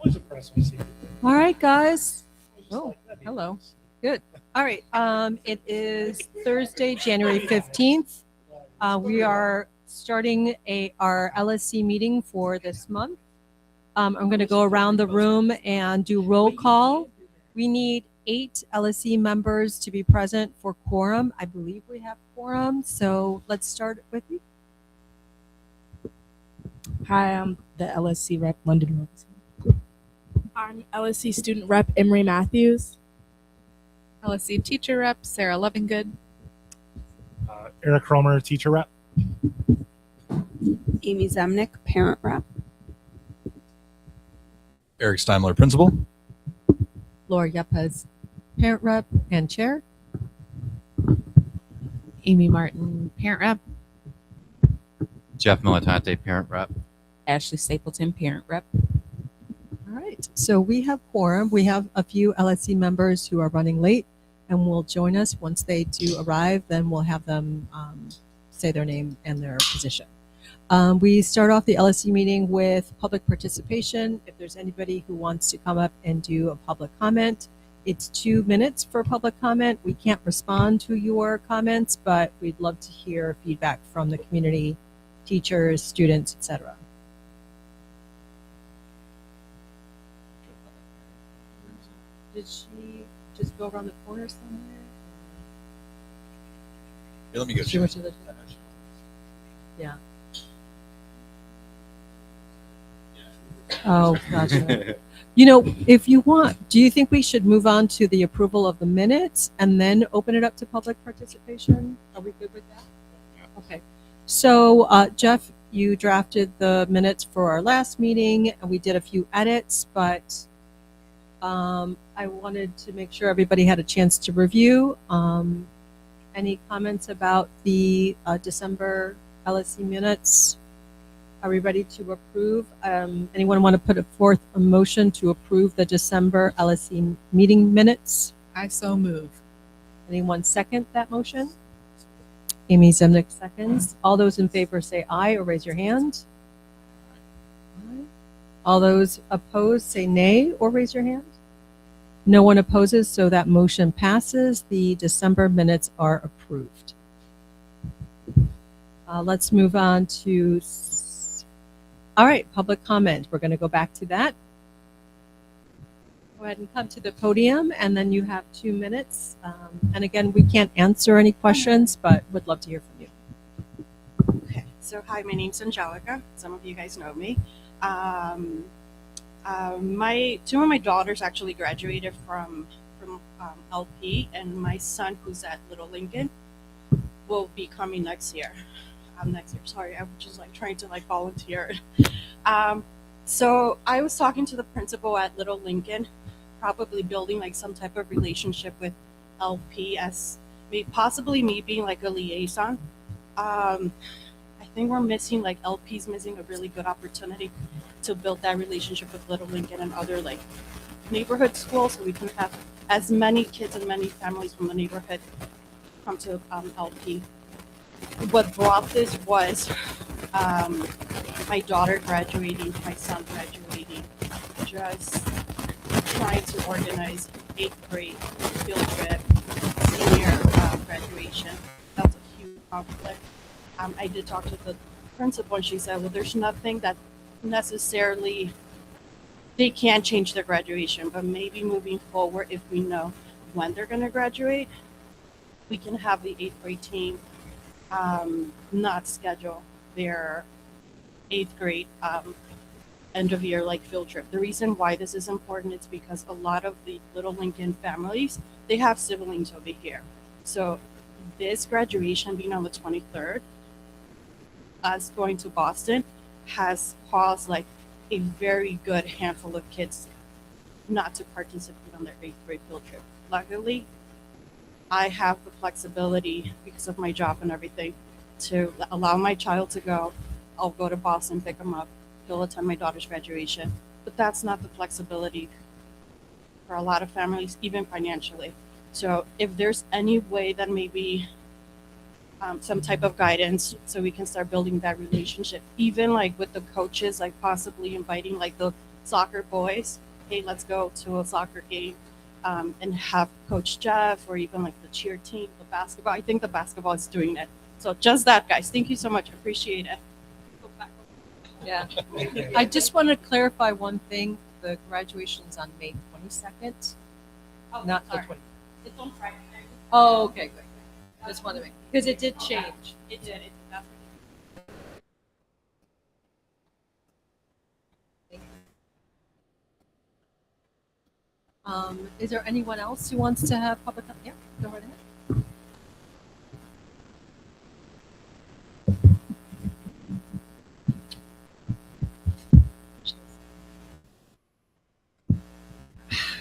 always impressed when I see people. All right, guys. I just Oh, like, that'd be hello. nice. Good. All right. It is Thursday, January 15th. We are starting our LSC meeting for this month. I'm going to go around the room and do roll call. We need 8 LSC members to be present for quorum. I believe we have quorum. So let's start with you. Hi, I'm the LSC rep, London Robinson. I'm LSC student rep, Emery Matthews. LSC teacher rep, Sarah Lovingood. Eric Cromer, teacher rep. Amy Zemnick, parent rep. Eric Steimler, principal. Laura Yepes, parent rep and chair. Amy Martin, parent rep. Jeff Militante, parent rep. Ashley Stapleton, parent rep. All right. So we have quorum. We have a few LSC members who are running late and will join us once they do arrive. Then we'll have them say their name and their position. We start off the LSC meeting with public participation. If there's anybody who wants to come up and do a public comment, it's 2 minutes for public comment. We can't respond to your comments, but we'd love to hear feedback from the community, teachers, students, etc. Did she just go around the corner somewhere? Here, let me go She check. went to the- Yeah. Oh, gotcha. You know, if you want, do you think we should move on to the approval of the minutes and then open it up to public participation? Are we good with that? Okay. So, Jeff, you drafted the minutes for our last meeting, and we did a few edits, but I wanted to make sure everybody had a chance to review. Any comments about the December LSC minutes? Are we ready to approve? Anyone want to put forth a motion to approve the December LSC meeting minutes? I so move. Anyone second that motion? Amy Zemnick seconds. All those in favor say aye or raise your hand. Aye. All those opposed say nay or raise your hand. No one opposes, so that motion passes. The December minutes are approved. Let's move on to, all right, public comment. We're going to go back to that. Go ahead and come to the podium, and then you have 2 minutes. And again, we can't answer any questions, but would love to hear from you. Okay, so hi, my name's Angelica. Some of you guys know me. Two of my daughters actually graduated from LP, and my son, who's at Little Lincoln, will be coming next year. Sorry, I'm just trying to volunteer. So I was talking to the principal at Little Lincoln, probably building some type of relationship with LP as possibly me being a liaison. I think we're missing, LP's missing a really good opportunity to build that relationship with Little Lincoln and other neighborhood schools, so we can have as many kids and many families from the neighborhood come to LP. What brought this was my daughter graduating, my son graduating, just trying to organize 8th grade field trip, senior graduation. That was a huge conflict. I did talk to the principal, and she said, well, there's nothing that necessarily they can't change their graduation, but maybe moving forward, if we know when they're going to graduate, we can have the 8th grade team not schedule their 8th grade end of year field trip. The reason why this is important is because a lot of the Little Lincoln families, they have siblings over here. So this graduation being on the 23rd, us going to Boston, has caused a very good handful of kids not to participate on their 8th grade field trip. Luckily, I have the flexibility because of my job and everything to allow my child to go. I'll go to Boston, pick him up. He'll attend my daughter's graduation. But that's not the flexibility for a lot of families, even financially. So if there's any way that maybe some type of guidance so we can start building that relationship, even with the coaches, possibly inviting the soccer boys, hey, let's go to a soccer game, and have Coach Jeff or even like the cheer team, the basketball. I think the basketball is doing it. So just that, guys. Thank you so much. Appreciate it. Yeah. I just want to clarify one thing. The graduation's on May 22nd, Oh, not the sorry. 20th. It's on Friday. Oh, okay, good. Just want to make, because it did change. It did. That's Is there anyone else who wants to have public? Yeah, go right ahead.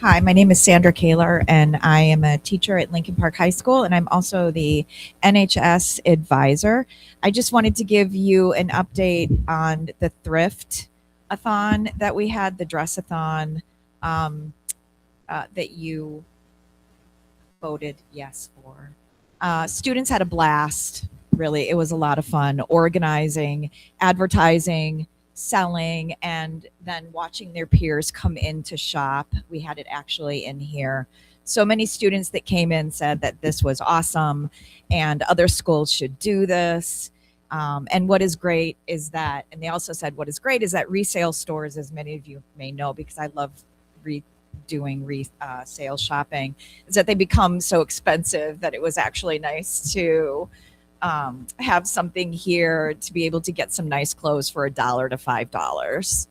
Hi, my name is Sandra Kaler, and I am a teacher at Lincoln Park High School, and I'm also the NHS advisor. I just wanted to give you an update on the thrift-a-thon that we had, the dress-a-thon that you voted yes for. Students had a blast, really. It was a lot of fun organizing, advertising, selling, and then watching their peers come in to shop. We had it actually in here. So many students that came in said that this was awesome and other schools should do this. And what is great is that, and they also said what is great is that resale stores, as many of you may know, because I love doing resale shopping, is that they become so expensive that it was actually nice to have something here to be able to get some nice clothes for $1 to $5.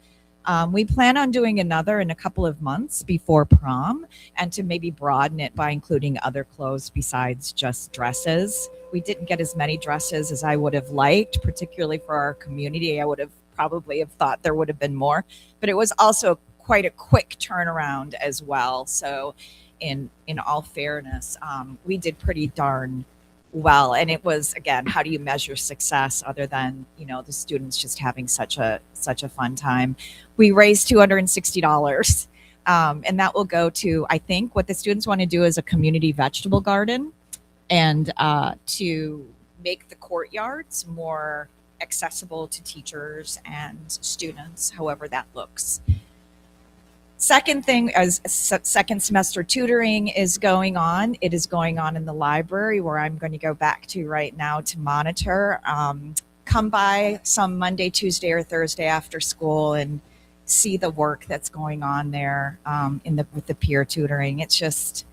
We plan on doing another in a couple of months before prom, and to maybe broaden it by including other clothes besides just dresses. We didn't get as many dresses as I would have liked, particularly for our community. I would have probably have thought there would have been more, but it was also quite a quick turnaround as well. So in all fairness, we did pretty darn well. And it was, again, how do you measure success other than, the students just having such a fun time? We raised $260. And that will go to, I think what the students want to do is a community vegetable garden, and to make the courtyards more accessible to teachers and students, however that looks. Second thing is second semester tutoring is going on. It is going on in the library, where I'm going to go back to right now to monitor. Come by some Monday, Tuesday, or Thursday after school and see the work that's going on there with the peer tutoring. It's just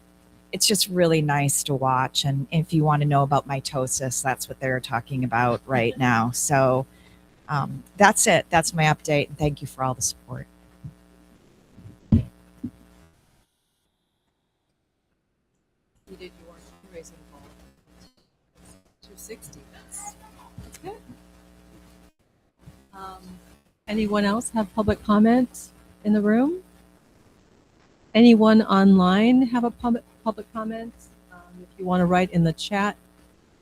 really nice to watch. And if you want to know about mitosis, that's what they're talking about right now. So that's it. That's my update. And thank you for all the support. You did your fundraising goal. 260. That's good. Anyone else have public comment in the room? Anyone online have a public comment? If you want to write in the chat,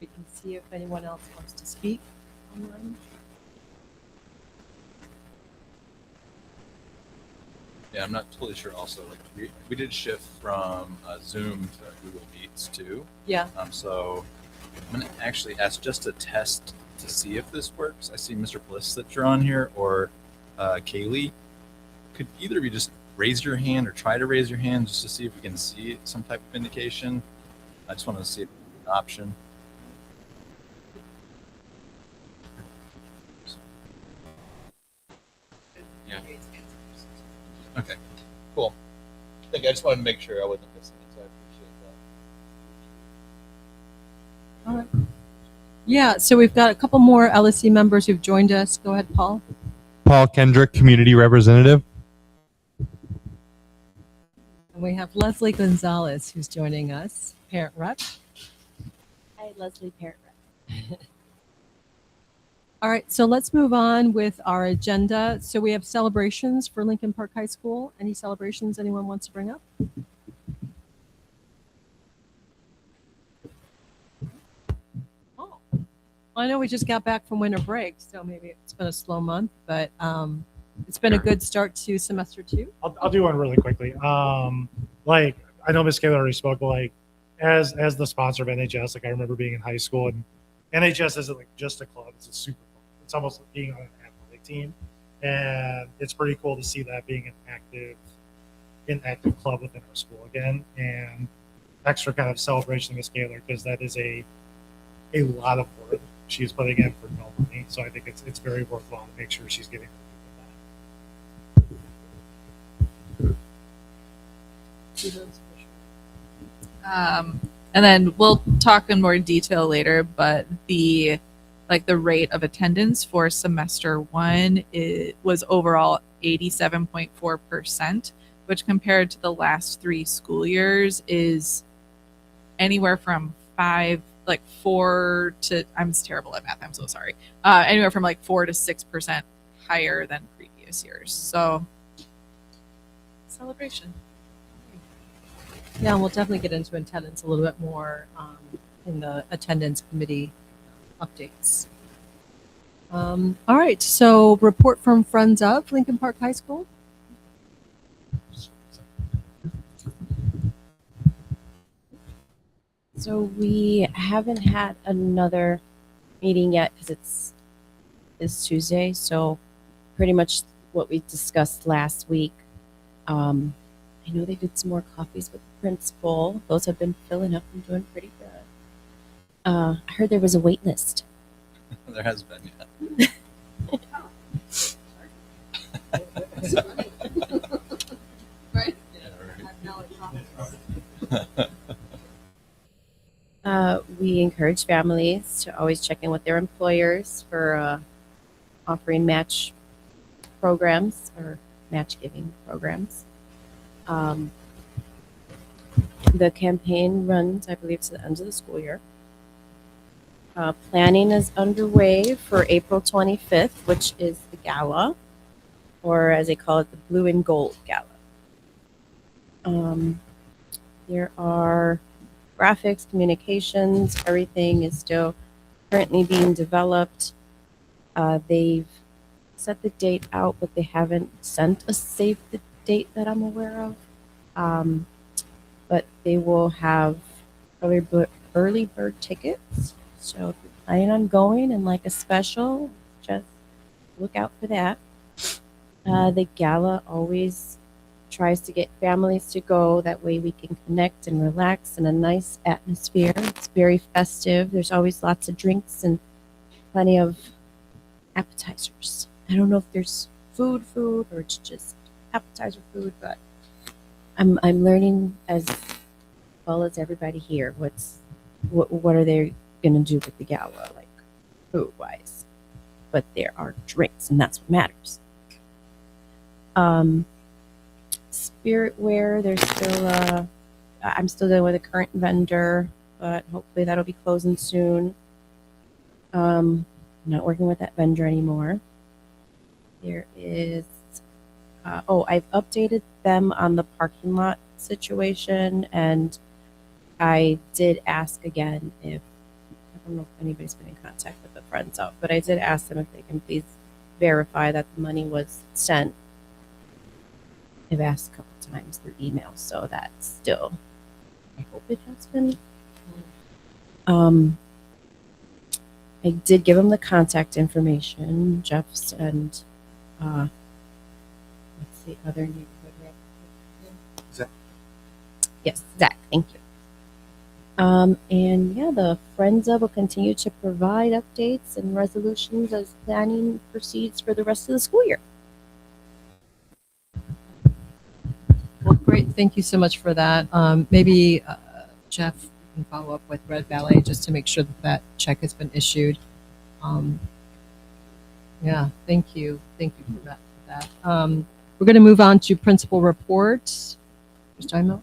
we can see if anyone else wants to speak online. Yeah, I'm not totally sure. Also, like we did shift from Zoom to Google Meets too. Yeah. So I'm gonna actually ask just a test to see if this works. I see Mr. Bliss that you're on here, or Kaylee. Could either of you just raise your hand or try to raise your hand just to see if we can see some type of indication? I just want to see if it's an option. Yeah. Okay, cool. I just wanted to make sure I wasn't missing it, so I appreciate that. All right. Yeah, so we've got a couple more LSC members who've joined us. Go ahead, Paul. Paul Kendrick, Community Representative. And we have Leslie Gonzalez who's joining us, parent rep. Hi, Leslie, parent rep. All right, so let's move on with our agenda. So we have celebrations for Lincoln Park High School. Any celebrations anyone wants to bring up? Oh, I know we just got back from winter break, so maybe it's been a slow month, but it's been a good start to semester 2. I'll do one really quickly. Like I know Miss Kaler already spoke, but like as the sponsor of NHS, like I remember being in high school, and NHS isn't like just a club; it's a super club. It's almost like being on an athletic team. and it's pretty cool to see that being an active club within our school again, and extra kind of celebration of Miss Gaylor, because that is a lot of work she's putting in for no money. So I think it's very worthwhile to make sure she's getting And then we'll talk in more detail later, but the rate of attendance for semester one was overall 87.4%, which compared to the last 3 school years is anywhere from 4 to, I'm terrible at math, I'm so sorry. Anywhere from 4 to 6% higher than previous years. So celebration. Yeah, we'll definitely get into attendance a little bit more in the attendance committee updates. All right, so report from Friends of Lincoln Park High School. So we haven't had another meeting yet because it's Tuesday. So pretty much what we discussed last week. I know they did some more coffees with the principal. Those have been filling up and doing pretty good. I heard there was a wait list. There has been, yeah. Right? We encourage families to always check in with their employers for offering match programs or match giving programs. The campaign runs, I believe, to the end of the school year. Planning is underway for April 25th, which is the gala, or as they call it, the Blue and Gold Gala. There are graphics, communications, everything is still currently being developed. They've set the date out, but they haven't sent a save the date that I'm aware of. But they will have early bird tickets. So if you're planning on going and like a special, just look out for that. The gala always tries to get families to go. That way we can connect and relax in a nice atmosphere. It's very festive. There's always lots of drinks and plenty of appetizers. I don't know if there's food or it's just appetizer food, but I'm learning as well as everybody here. What are they going to do with the gala, like food wise? But there are drinks, and that's what matters. Spiritware, there's still I'm still dealing with a current vendor, but hopefully that'll be closing soon. I'm not working with that vendor anymore. There is I've updated them on the parking lot situation, and I did ask again if, I don't know if anybody's been in contact with the Friends Out, but I did ask them if they can please verify that the money was sent. I've asked a couple times through email, so that's still, I hope it has been. I did give them the contact information, Jeff's and what's the other neighborhood rep? Zach. Yes, Zach, thank you. And yeah, the Friends of will continue to provide updates and resolutions as planning proceeds for the rest of the school year. Well, great. Thank you so much for that. Maybe Jeff can follow up with Red Ballet just to make sure that that check has been issued. Yeah, thank you. Thank you for that. We're going to move on to principal reports. Mr. Steinmel?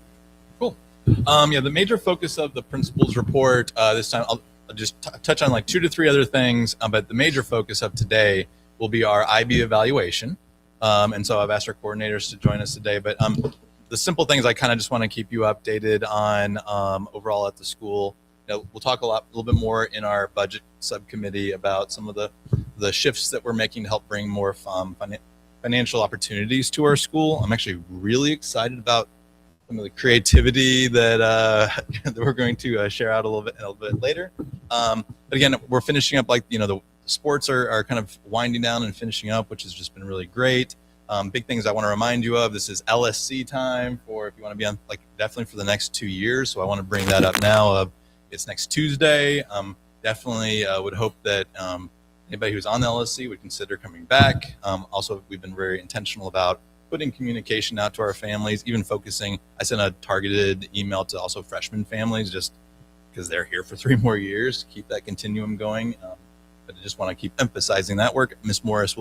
Cool. The major focus of the principal's report this time, I'll just touch on like 2 to 3 other things, but the major focus of today will be our IB evaluation. And so I've asked our coordinators to join us today, but the simple things I kind of just want to keep you updated on overall at the school. We'll talk a little bit more in our budget subcommittee about some of the shifts that we're making to help bring more financial opportunities to our school. I'm actually really excited about some of the creativity that that we're going to share out a little bit later. But again, we're finishing up the sports are kind of winding down and finishing up, which has just been really great. Big things I want to remind you of. This is LSC time for if you want to be on, like, definitely for the next 2 years. So I want to bring that up now. It's next Tuesday. Definitely would hope that anybody who's on the LSC would consider coming back. Also, we've been very intentional about putting communication out to our families, even focusing. I sent a targeted email to also freshman families, just because they're here for 3 more years, to keep that continuum going. But I just want to keep emphasizing that work. Ms. Morris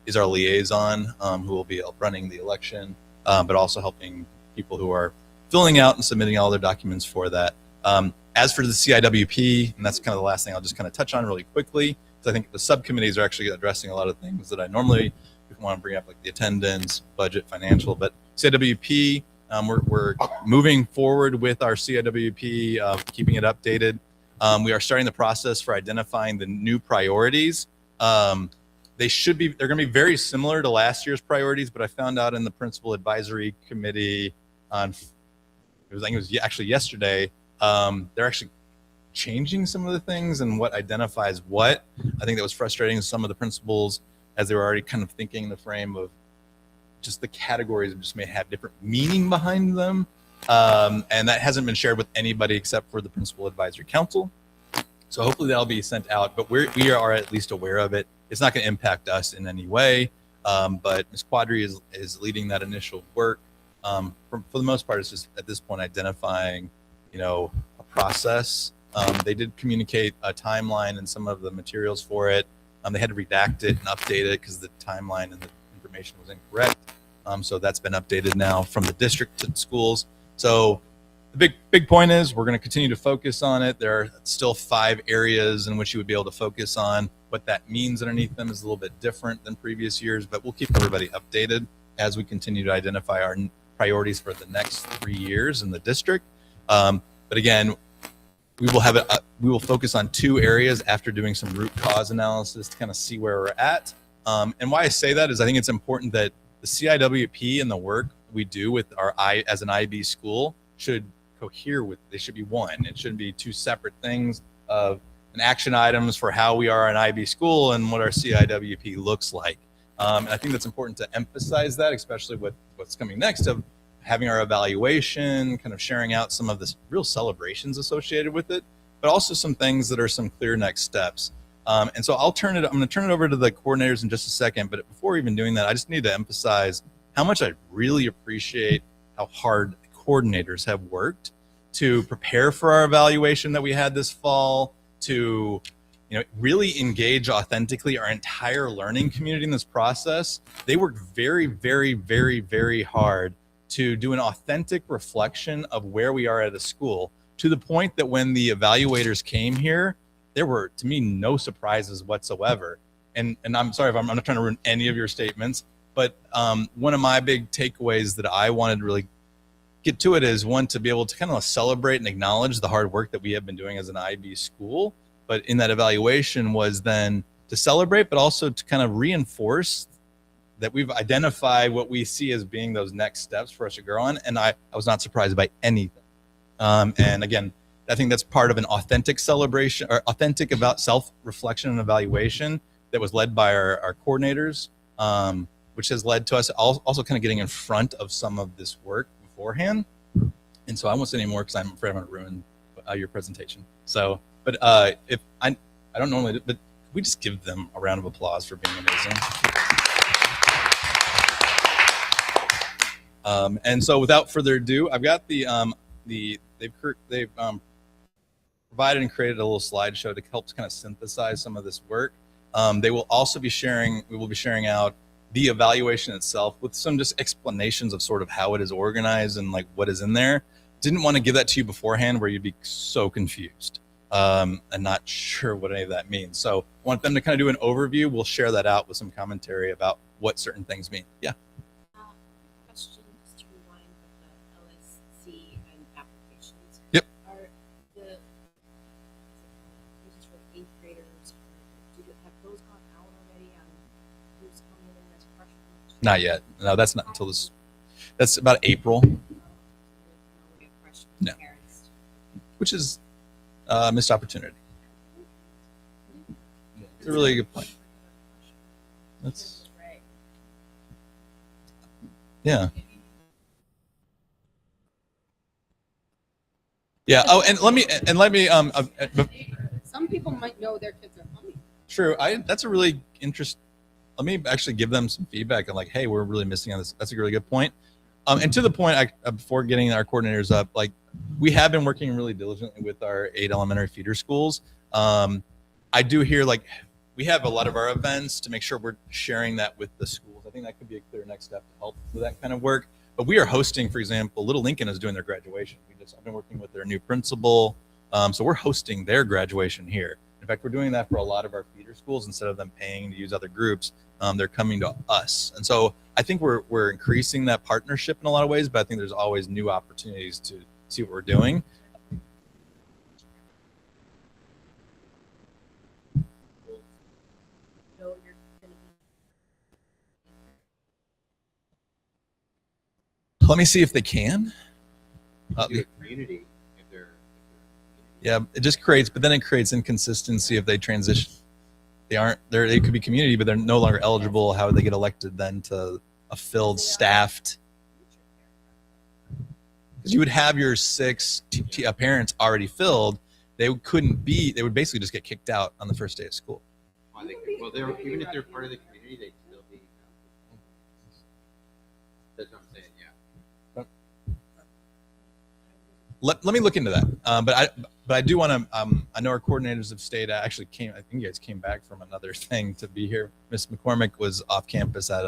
is our liaison, who will be running the election, but also helping people who are filling out and submitting all their documents for that. As for the CIWP, and that's kind of the last thing I'll just kind of touch on really quickly, because I think the subcommittees are actually addressing a lot of things that I normally want to bring up, like the attendance, budget, financial. But CIWP, we're moving forward with our CIWP, keeping it updated. We are starting the process for identifying the new priorities. They're going to be very similar to last year's priorities, but I found out in the principal advisory committee I think it was actually yesterday, they're actually changing some of the things and what identifies what. I think that was frustrating to some of the principals, as they were already kind of thinking in the frame of just the categories just may have different meaning behind them. And that hasn't been shared with anybody except for the Principal Advisory Council. So hopefully that'll be sent out, but we are at least aware of it. It's not going to impact us in any way, but Ms. Quadri is leading that initial work. For the most part, it's just at this point identifying, a process. They did communicate a timeline and some of the materials for it. They had to redact it and update it because the timeline and the information was incorrect. So that's been updated now from the district to schools. So the big point is we're going to continue to focus on it. There are still 5 areas in which you would be able to focus on. What that means underneath them is a little bit different than previous years, but we'll keep everybody updated as we continue to identify our priorities for the next 3 years in the district. But again, we will focus on 2 areas after doing some root cause analysis to kind of see where we're at. And why I say that is I think it's important that the CIWP and the work we do with as an IB school should cohere with, they should be one. It shouldn't be 2 separate things of an action items for how we are an IB school and what our CIWP looks like. And I think that's important to emphasize that, especially with what's coming next of having our evaluation, kind of sharing out some of the real celebrations associated with it, but also some things that are some clear next steps. And so I'm going to turn it over to the coordinators in just a second, but before even doing that, I just need to emphasize how much I really appreciate how hard coordinators have worked to prepare for our evaluation that we had this fall, to really engage authentically our entire learning community in this process. They worked very, very, very, very hard to do an authentic reflection of where we are at a school, to the point that when the evaluators came here, there were, to me, no surprises whatsoever. And I'm sorry if I'm not trying to ruin any of your statements, but one of my big takeaways that I wanted to really get to it is, one, to be able to kind of celebrate and acknowledge the hard work that we have been doing as an IB school. But in that evaluation was then to celebrate, but also to kind of reinforce that we've identified what we see as being those next steps for us to grow on. And I was not surprised by anything. And again, I think that's part of an authentic celebration, or authentic about self-reflection and evaluation that was led by our coordinators, which has led to us also kind of getting in front of some of this work beforehand. And so I won't say any more because I'm afraid I'm going to ruin your presentation. So, but if I don't normally do, but we just give them a round of applause for being amazing. And so without further ado, I've got they've provided and created a little slideshow to help kind of synthesize some of this work. We will be sharing out the evaluation itself with some just explanations of sort of how it is organized and like what is in there. Didn't want to give that to you beforehand where you'd be so confused and not sure what any of that means. So I want them to kind of do an overview. We'll share that out with some commentary about what certain things mean. Yeah. Question just to rewind with the LSC and applications. Yep. Are the this is for 8th graders? Have those gone out already on who's coming in as freshmen? Not yet. No, that's not until this. That's about April. No. Which is missed opportunity. It's a really good point. That's yeah. Yeah. Oh, and let me Some people might know their kids are coming. true. That's a really interesting. Let me actually give them some feedback on like, hey, we're really missing on this. That's a really good point. And to the point, before getting our coordinators up, like we have been working really diligently with our 8 elementary feeder schools. I do hear like we have a lot of our events to make sure we're sharing that with the schools. I think that could be a clear next step to help with that kind of work. But we are hosting, for example, Little Lincoln is doing their graduation. I've been working with their new principal. So we're hosting their graduation here. In fact, we're doing that for a lot of our feeder schools. Instead of them paying to use other groups, they're coming to us. And so I think we're increasing that partnership in a lot of ways, but I think there's always new opportunities to see what we're doing. Let me see if they can. Community, Yeah, it just creates, but then it creates inconsistency if they transition. They aren't there. They could be community, but they're no longer eligible. How would they get elected then to a filled staffed? Because you would have your 6 parents already filled. They couldn't be. They would basically just get kicked out on the first day of school. well, even if they're part of the community, they'd still be. That's what I'm saying. Yeah. Let me look into that. But I do want to. I know our coordinators have stayed. Actually came. I think you guys came back from another thing to be here. Miss McCormick was off campus at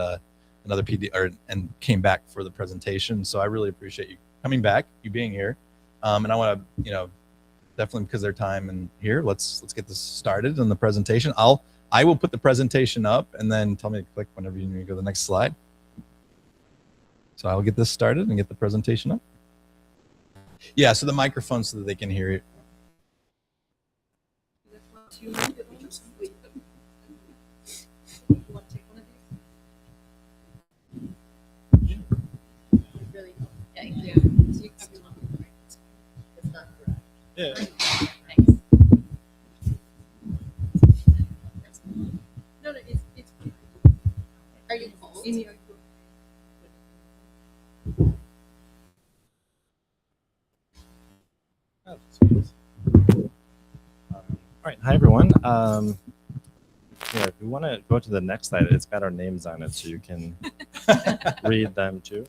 another PD and came back for the presentation. So I really appreciate you coming back, you being here. And I want to, definitely because of their time and here. Let's get this started on the presentation. I will put the presentation up and then tell me to click whenever you need to go to the next slide. So I will get this started and get the presentation up. Yeah, so the microphone so that they can hear it. Yeah. No, it's. Are you cold? All right, hi everyone. If you want to go to the next slide, it's got our names on it, so you can read them too.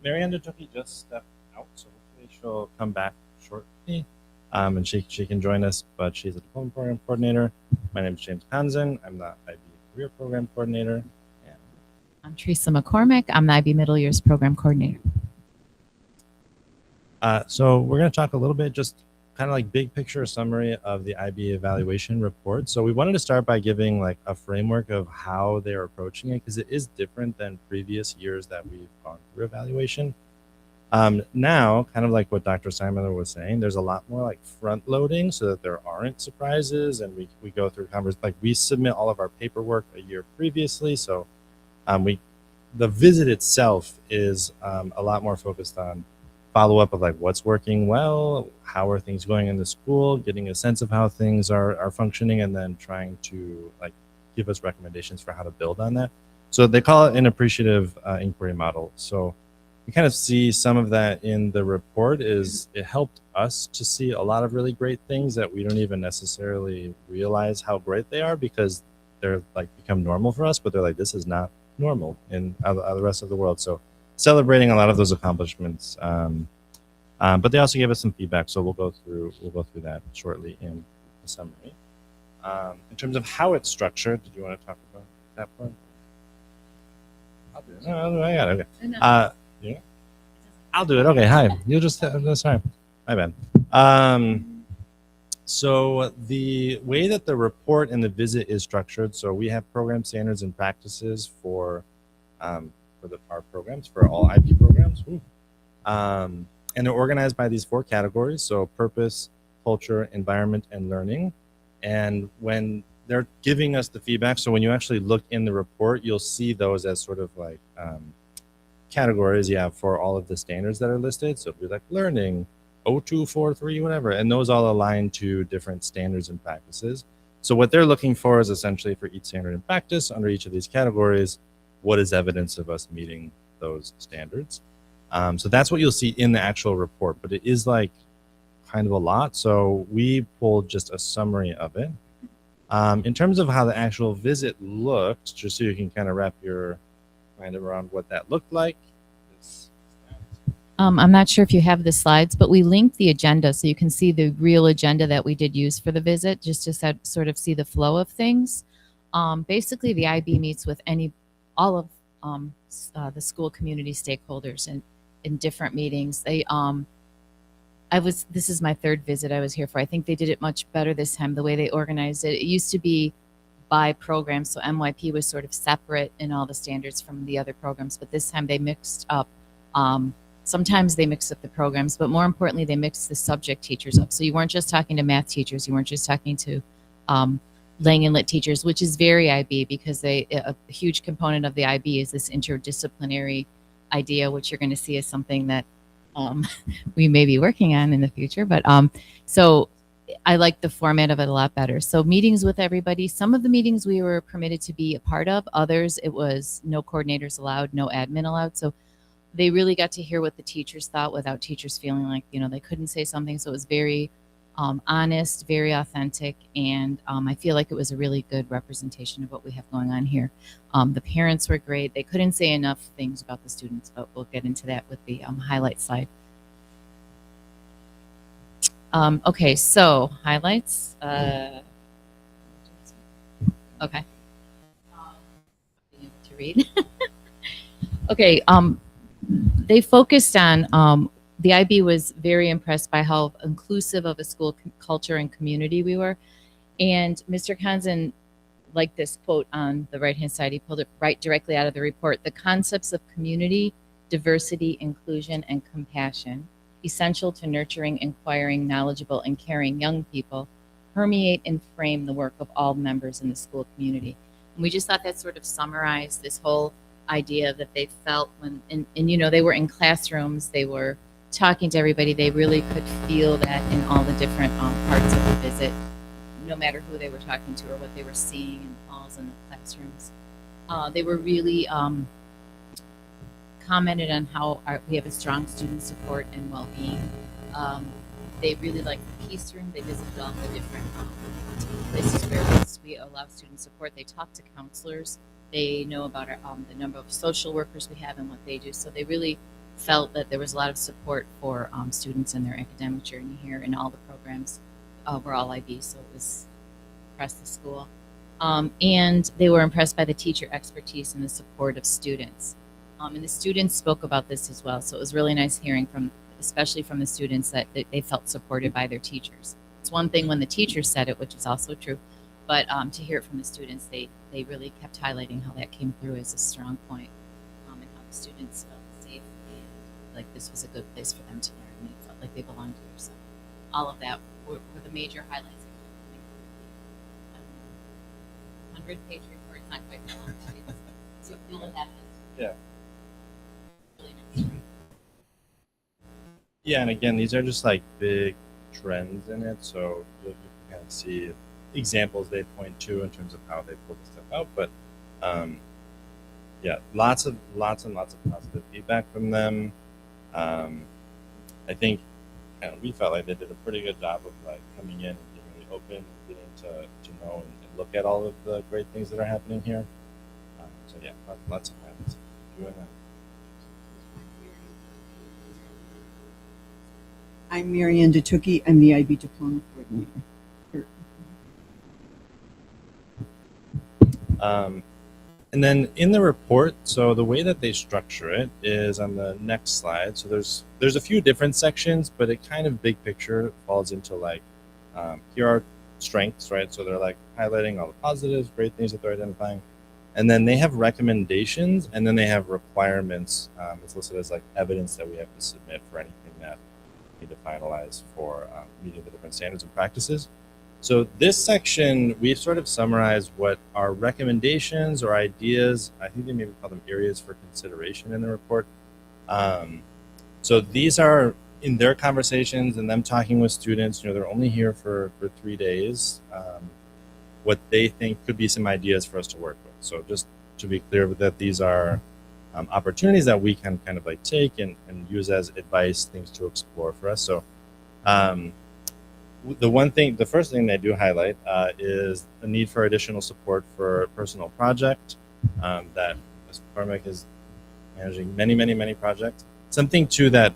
Marianne Dutuki just stepped out, so hopefully she'll come back shortly, and she can join us. But she's a diploma program coordinator. My name is James Kanzen. I'm the IB career program coordinator. And I'm Teresa McCormick. I'm the IB Middle Years Program Coordinator. So we're going to talk a little bit, just kind of like big picture summary of the IB evaluation report. So we wanted to start by giving like a framework of how they're approaching it, because it is different than previous years that we've gone through evaluation. Now, kind of like what Dr. Simon was saying, there's a lot more like front loading so that there aren't surprises, and we go through like we submit all of our paperwork a year previously. So the visit itself is a lot more focused on follow up of like what's working well, how are things going in the school, getting a sense of how things are functioning, and then trying to like give us recommendations for how to build on that. So they call it an appreciative inquiry model. So we kind of see some of that in the report. Is it helped us to see a lot of really great things that we don't even necessarily realize how great they are, because they're like become normal for us, but they're like, this is not normal in the rest of the world. So celebrating a lot of those accomplishments, but they also gave us some feedback, so we'll go through that shortly in the summary. In terms of how it's structured, did you want to talk about that part? I'll do it. No, I got it. Okay. Yeah. I'll do it. Okay. Hi. You'll just sorry. My bad. So the way that the report and the visit is structured, so we have program standards and practices for our programs, for all IP programs. And they're organized by these 4 categories. So purpose, culture, environment, and learning. And when they're giving us the feedback, so when you actually look in the report, you'll see those as sort of like categories you have for all of the standards that are listed. So it'd be like learning, 0243, whatever. And those all align to different standards and practices. So what they're looking for is essentially for each standard in practice under each of these categories, what is evidence of us meeting those standards? So that's what you'll see in the actual report, but it is like kind of a lot. So we pulled just a summary of it. In terms of how the actual visit looked, just so you can kind of wrap your mind around what that looked like. I'm not sure if you have the slides, but we linked the agenda so you can see the real agenda that we did use for the visit, just to sort of see the flow of things. Basically, the IB meets with all of the school community stakeholders in different meetings. This is my third visit I was here for. I think they did it much better this time, the way they organized it. It used to be by program, so MYP was sort of separate in all the standards from the other programs, but this time they mixed up. Sometimes they mixed up the programs, but more importantly, they mixed the subject teachers up. So you weren't just talking to math teachers, you weren't just talking to Lang and Lit teachers, which is very IB, because a huge component of the IB is this interdisciplinary idea, which you're going to see as something that we may be working on in the future. But so I like the format of it a lot better. So meetings with everybody. Some of the meetings we were permitted to be a part of. Others, it was no coordinators allowed, no admin allowed. So they really got to hear what the teachers thought without teachers feeling like, they couldn't say something. So it was very honest, very authentic. And I feel like it was a really good representation of what we have going on here. The parents were great. They couldn't say enough things about the students, but we'll get into that with the highlight slide. Okay, so highlights. Okay. Being able to read. Okay, they focused on, the IB was very impressed by how inclusive of a school culture and community we were. And Mr. Kanzen liked this quote on the right-hand side. He pulled it right directly out of the report. The concepts of community, diversity, inclusion, and compassion, essential to nurturing, inquiring, knowledgeable, and caring young people, permeate and frame the work of all members in the school community. And we just thought that sort of summarized this whole idea that they felt when, and they were in classrooms, they were talking to everybody, they really could feel that in all the different parts of the visit, no matter who they were talking to or what they were seeing in the halls and the classrooms. They were really commented on how we have a strong student support and well-being. They really liked the Peace Room. They visited all the different places where we allow student support. They talked to counselors. They know about the number of social workers we have and what they do. So they really felt that there was a lot of support for students in their academic journey here, and all the programs were all IB, so it was impressed the school. And they were impressed by the teacher expertise and the support of students. And the students spoke about this as well, so it was really nice hearing especially from the students, that they felt supported by their teachers. It's one thing when the teachers said it, which is also true, but to hear it from the students, they really kept highlighting how that came through as a strong point, and how the students felt safe and like this was a good place for them to learn, and they felt like they belonged here. So all of that were the major highlights. 100-page report, not quite that long, but so you'll have it. Yeah. Really nice. Yeah, and again, these are just like big trends in it, so you can kind of see examples they point to in terms of how they pull this stuff out. But yeah, lots and lots of positive feedback from them. I think we felt like they did a pretty good job of like coming in and being really open and getting to know and look at all of the great things that are happening here. So yeah, lots of highlights. Doing that. I'm Marianne DeTookie. I'm the IB Diploma Coordinator. And then in the report, so the way that they structure it is on the next slide. So there's a few different sections, but it kind of big picture falls into like, here are strengths, right? So they're like highlighting all the positives, great things that they're identifying. And then they have recommendations, and then they have requirements. It's listed as like evidence that we have to submit for anything that we need to finalize for meeting the different standards and practices. So this section, we've sort of summarized what our recommendations or ideas, I think they maybe call them areas for consideration in the report. So these are in their conversations and them talking with students. They're only here for 3 days. what they think could be some ideas for us to work with. So just to be clear that these are opportunities that we can kind of like take and use as advice, things to explore for us. So the first thing they do highlight is the need for additional support for a personal project that Ms. McCormick is managing many projects. Something too that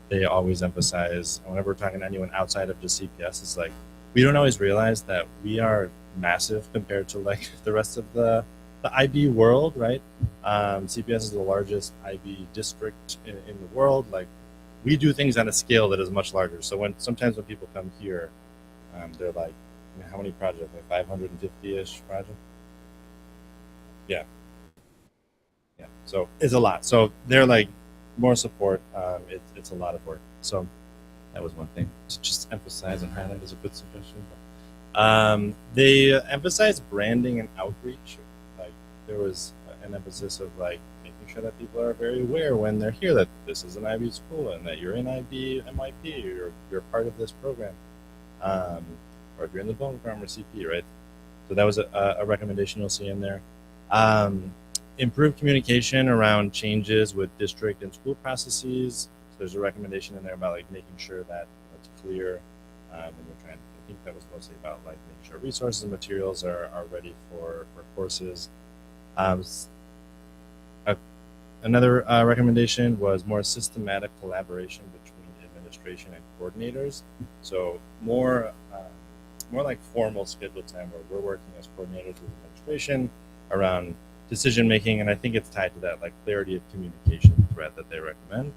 they always emphasize whenever we're talking to anyone outside of just CPS is like, we don't always realize that we are massive compared to like the rest of the IB world, right? CPS is the largest IB district in the world. Like, we do things on a scale that is much larger. So sometimes when people come here, they're like, how many projects? Like 550-ish projects? Yeah. So it's a lot. So they're like, more support. It's a lot of work. So that was one thing to just emphasize and highlight as a good suggestion. They emphasize branding and outreach. Like, there was an emphasis of like making sure that people are very aware when they're here that this is an IB school and that you're in IB MYP, or you're part of this program, or if you're in the Bone Program or CP, right? So that was a recommendation you'll see in there. Improve communication around changes with district and school processes. So there's a recommendation in there about like making sure that it's clear when you're trying. I think that was mostly about like making sure resources and materials are ready for courses. Another recommendation was more systematic collaboration between administration and coordinators. So more like formal scheduled time where we're working as coordinators with administration around decision making, and I think it's tied to that like clarity of communication thread that they recommend.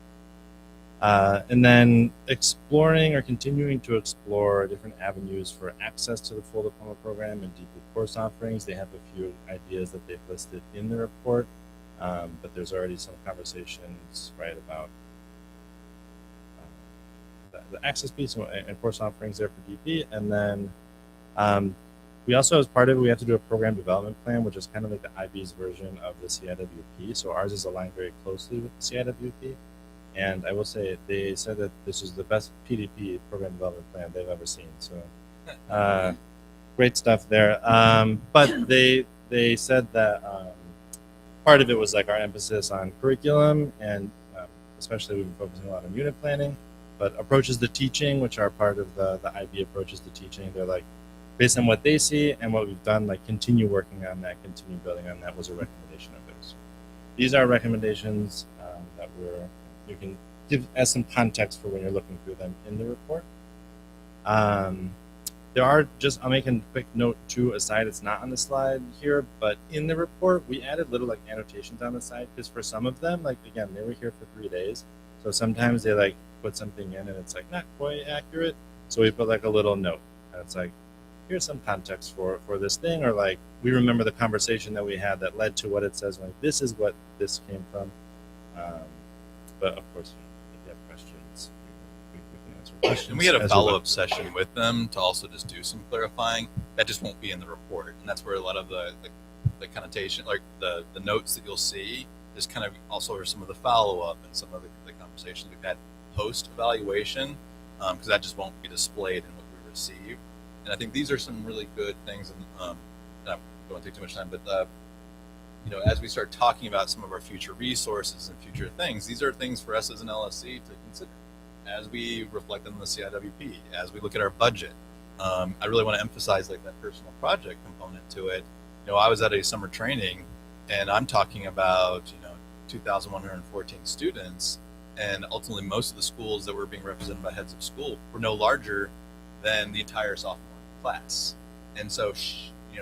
And then exploring or continuing to explore different avenues for access to the full diploma program and deeply course offerings. They have a few ideas that they've listed in the report, but there's already some conversations, right, about the access piece and course offerings there for DP. And then we also, as part of it, we have to do a program development plan, which is kind of like the IB's version of the CIWP. So ours is aligned very closely with the CIWP. And I will say, they said that this is the best PDP, program development plan, they've ever seen. So great stuff there. But they said that part of it was like our emphasis on curriculum, and especially we've been focusing a lot on unit planning, but approaches to teaching, which are part of the IB approaches to teaching. They're like, based on what they see and what we've done, like continue working on that, continue building on that was a recommendation of theirs. These are recommendations that you can give as some context for when you're looking through them in the report. There are just, I'll make a quick note too aside, it's not on the slide here, but in the report, we added little like annotations on the side, because for some of them, like again, they were here for 3 days. So sometimes they like put something in and it's like not quite accurate. So we put like a little note and it's like, here's some context for this thing, or like, we remember the conversation that we had that led to what it says, like, this is what this came from. But of course, if you have questions, we can answer questions. And we had a follow-up session with them to also just do some clarifying. That just won't be in the report. And that's where a lot of the connotation, like the notes that you'll see, is kind of also are some of the follow-up and some of the conversations we've had post-evaluation, because that just won't be displayed in what we receive. And I think these are some really good things, and I don't want to take too much time, but as we start talking about some of our future resources and future things, these are things for us as an LSC to consider as we reflect on the CIWP, as we look at our budget. I really want to emphasize like that personal project component to it. I was at a summer training, and I'm talking about 2,114 students, and ultimately most of the schools that were being represented by heads of school were no larger than the entire sophomore class. And so,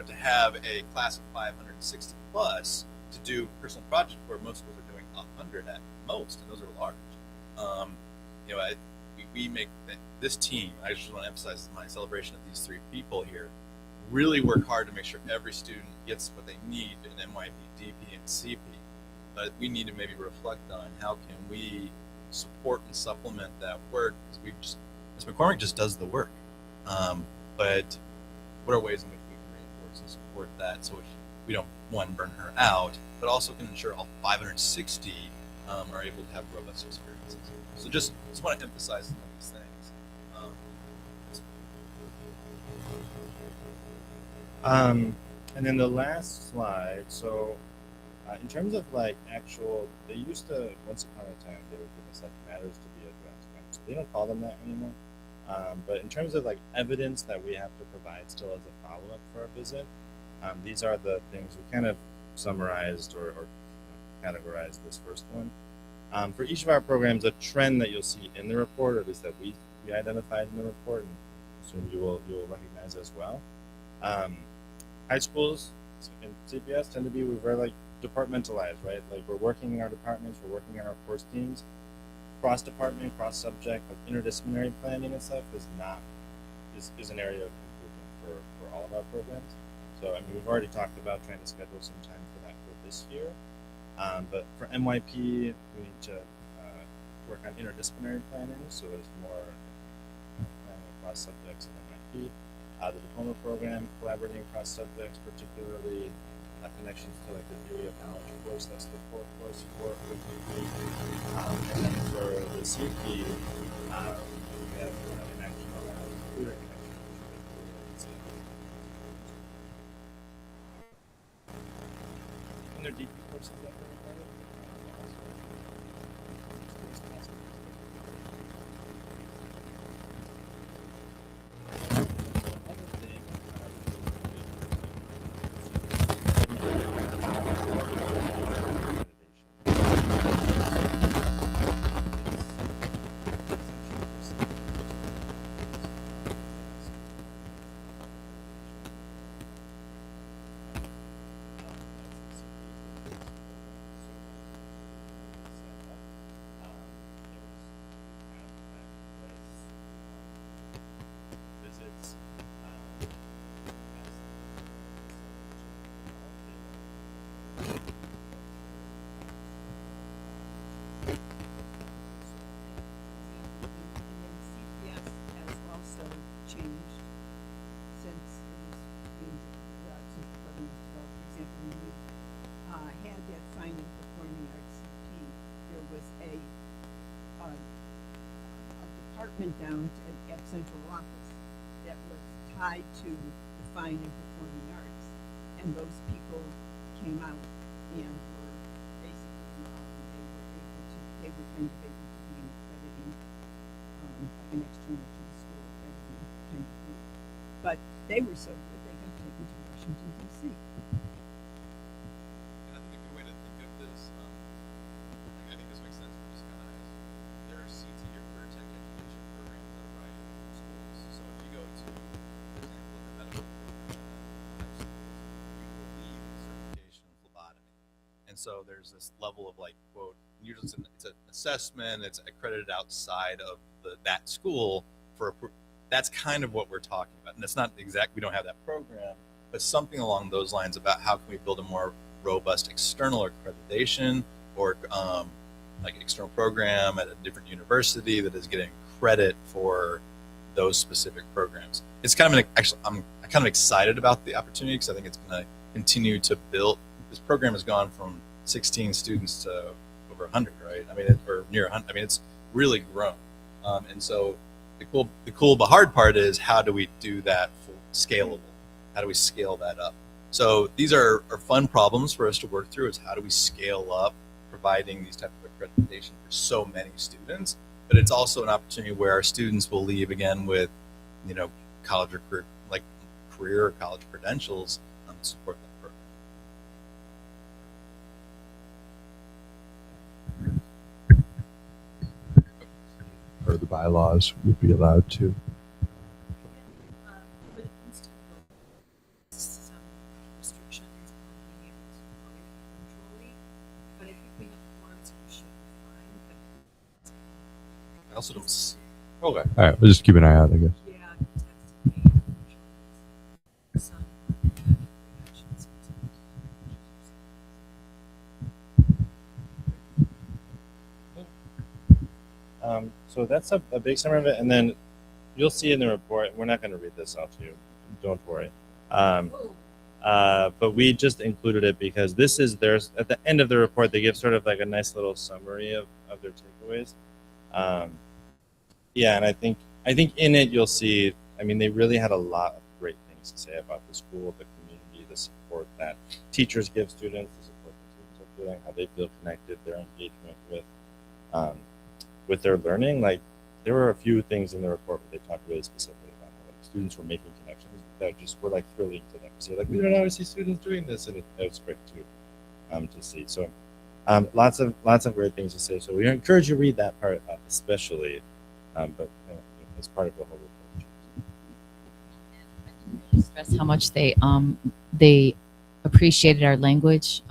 to have a class of 560 plus to do personal project where most schools are doing 100 at most, and those are large. We make this team, I just want to emphasize my celebration of these 3 people here, really work hard to make sure every student gets what they need in MYP, DP, and CP. But we need to maybe reflect on how can we support and supplement that work, because Ms. McCormick just does the work. But what are ways in which we can reinforce and support that so we don't, one, burn her out, but also can ensure all 560 are able to have robust experiences. So just want to emphasize some of these things. And then the last slide. So, in terms of like actual, they used to once upon a time they would give us like matters to be addressed, right? So they don't call them that anymore. But in terms of like evidence that we have to provide still as a follow up for our visit, these are the things we kind of summarized or categorized this first one. For each of our programs, a trend that you'll see in the report, or at least that we identified in the report, and assume you will recognize as well. High schools in CPS tend to be very like departmentalized, right? Like we're working in our departments, we're working in our course teams. Cross department, cross subject, like interdisciplinary planning and stuff is an area of improvement for all of our programs. So I mean we've already talked about trying to schedule some time for that for this year. But for MYP, we need to work on interdisciplinary planning, so there's more planning across subjects in MYP. The diploma program, collaborating across subjects, particularly connections to like the theory of knowledge course, that's the core course for and then for the CP, we have an action around computer connections. And their DP courses that we're recording. Down at central office that was tied to the fine and performing arts, and those people came out and were basically they were kind of able to be an accrediting like an external to the school accrediting kind of group, but they were so good they got taken to Washington D.C. I think a good way to think of this, I think this makes sense for just kind of there are CT or career tech education programs that are right in schools. So if you go to, for example, the medical program at schools, you will need certification in phlebotomy. And so there's this level of like, quote, usually it's an assessment, it's accredited outside of that school that's kind of what we're talking about. And it's not exact, we don't have that program, but something along those lines about how can we build a more robust external accreditation or like external program at a different university that is getting credit for those specific programs. It's kind of I'm kind of excited about the opportunity because I think it's going to continue to build. This program has gone from 16 students to over 100, right? I mean, or near 100. I mean, it's really grown. And so the cool but hard part is how do we do that scalable? How do we scale that up? So these are fun problems for us to work through. Is how do we scale up providing these type of accreditation for so many students? But it's also an opportunity where our students will leave again with, college or career or college credentials to support that program. Or the bylaws would be allowed to. I also don't see. Okay. All right. We'll just keep an eye out, I guess. So that's a big summary of it, and then you'll see in the report. We're not going to read this out to you. Don't worry. But we just included it because this is theirs. At the end of the report, they give sort of like a nice little summary of their takeaways. Yeah, and I think in it you'll see. I mean, they really had a lot of great things to say about the school, the the support that teachers give students, the support that students are feeling, how they feel connected, their engagement with their learning. Like, there were a few things in the report where they talked really specifically about how like, students were making connections that just were like thrilling to them. So like, we don't always see students doing this, and it was great to see. So lots of great things to say. So we encourage you to read that part especially, but as part of the whole report. Stress how much they appreciated our language.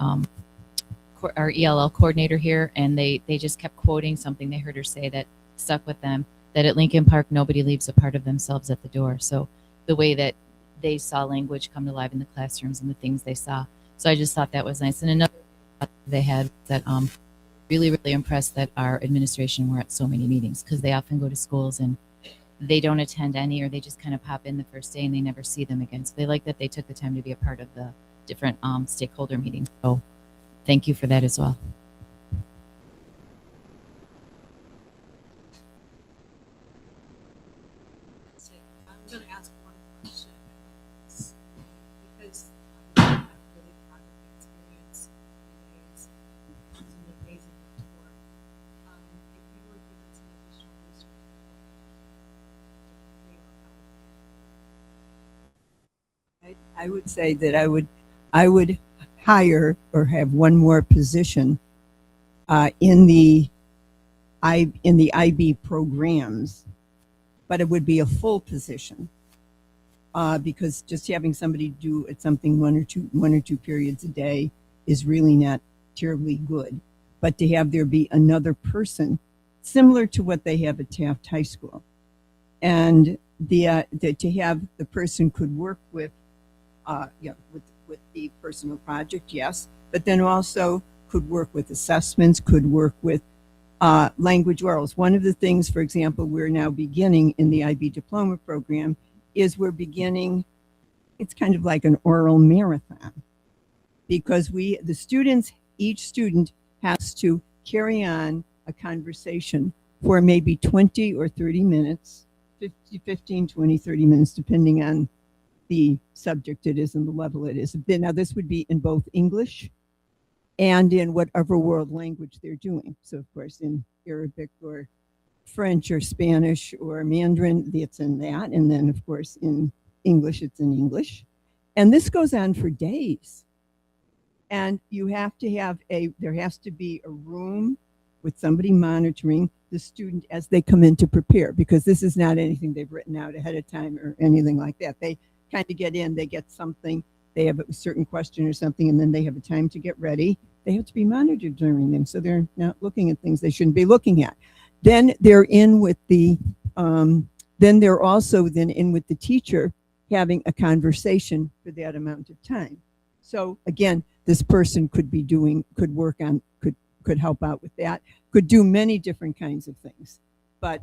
Our ELL coordinator here, and they just kept quoting something they heard her say that stuck with them, that at Lincoln Park nobody leaves a part of themselves at the door. So the way that they saw language come to life in the classrooms and the things they saw. So I just thought that was nice. And another thought they had that really impressed that our administration were at so many meetings, because they often go to schools and they don't attend any, or they just kind of pop in the first day and they never see them again. So they like that they took the time to be a part of the different stakeholder meetings. So thank you for that as well. I'm going to ask one question because I have really positive experience in days. It's an amazing report. If you were given some additional resources, I would say that I would hire or have one more position in the IB programs, but it would be a full position because just having somebody do something one or two periods a day is really not terribly good. But to have there be another person similar to what they have at Taft High School, and to have the person could work with the personal project, yes, but then also could work with assessments, could work with language orals. One of the things, for example, we're now beginning in the IB diploma program is we're beginning, it's kind of like an oral marathon, because each student has to carry on a conversation for maybe 20 or 30 minutes, 15, 20, 30 minutes, depending on the subject it is and the level it is. Now, this would be in both English and in whatever world language they're doing. So, of course, in Arabic or French or Spanish or Mandarin, it's in that. And then, of course, in English, it's in English. And this goes on for days. And you have to have there has to be a room with somebody monitoring the student as they come in to prepare, because this is not anything they've written out ahead of time or anything like that. They kind of get in, they get something, they have a certain question or something, and then they have a time to get ready. They have to be monitored during them, so they're not looking at things they shouldn't be looking at. Then they're in with they're also in with the teacher, having a conversation for that amount of time. So again, this person could help out with that, could do many different kinds of things, but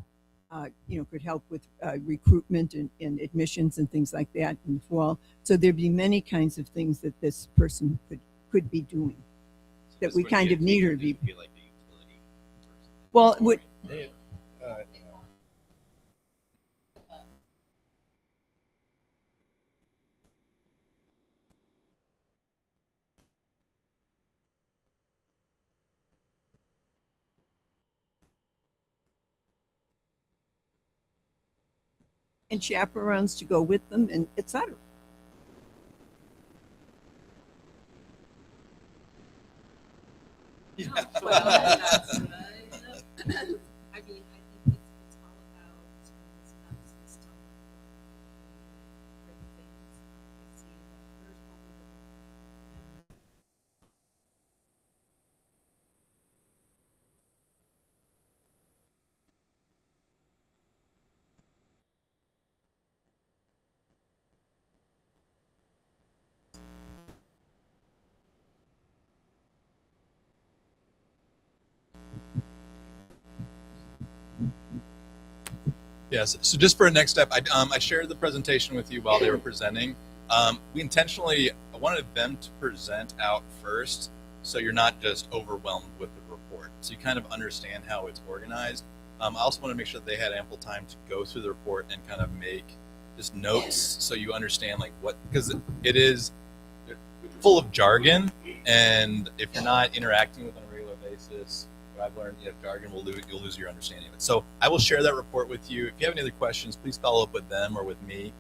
could help with recruitment and admissions and things like that in the fall. So there'd be many kinds of things that this person could be doing that we kind of need her to be. Like the utility person. Well, it would. And chaperones to go with them, and etc. Yeah. I mean, I think it's all about system. Great things. I see that there's one. Yes. So just for a next step, I shared the presentation with you while they were presenting. We intentionally wanted them to present out first, so you're not just overwhelmed with the report. So you kind of understand how it's organized. I also want to make sure that they had ample time to go through the report and kind of make just notes, so you understand like what, because it is, full of jargon, and if you're not interacting with it on a regular basis, what I've learned, jargon you'll lose your understanding of it. So I will share that report with you. If you have any other questions, please follow up with them or with me.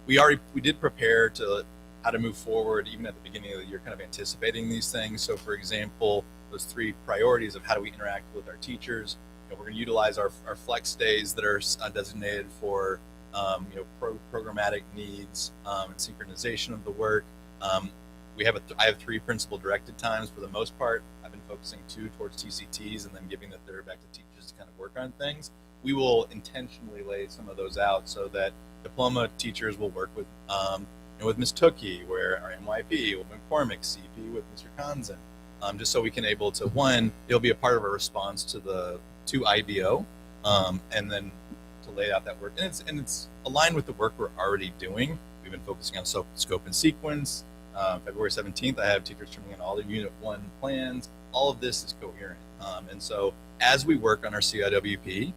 We did prepare to how to move forward even at the beginning of the year, kind of anticipating these things. So for example, those 3 priorities of how do we interact with our teachers. We're going to utilize our flex days that are designated for programmatic needs and synchronization of the work. I have 3 principal directed times for the most part. I've been focusing 2 towards TCTs and then giving the 3rd back to teachers to kind of work on things. We will intentionally lay some of those out so that diploma teachers will work with Ms. Tookie, where our MYP, with McCormick, CP with Mr. Kanzen, just so we can able to, one, it'll be a part of our response to IBO, and then to lay out that work. And it's aligned with the work we're already doing. We've been focusing on scope and sequence. February 17th, I have teachers turning in all their Unit 1 plans. All of this is coherent. And so as we work on our CIWP,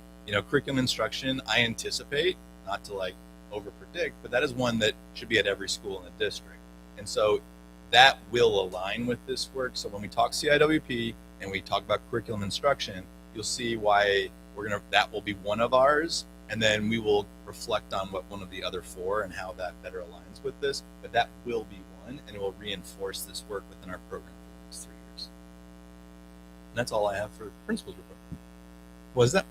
curriculum instruction, I anticipate, not to over predict, but that is one that should be at every school in the district. And so that will align with this work. So when we talk CIWP and we talk about curriculum instruction, you'll see why that will be one of ours. And then we will reflect on what one of the other 4 and how that better aligns with this. But that will be one, and it will reinforce this work within our program for the next 3 years. And that's all I have for the principal's report. What is that?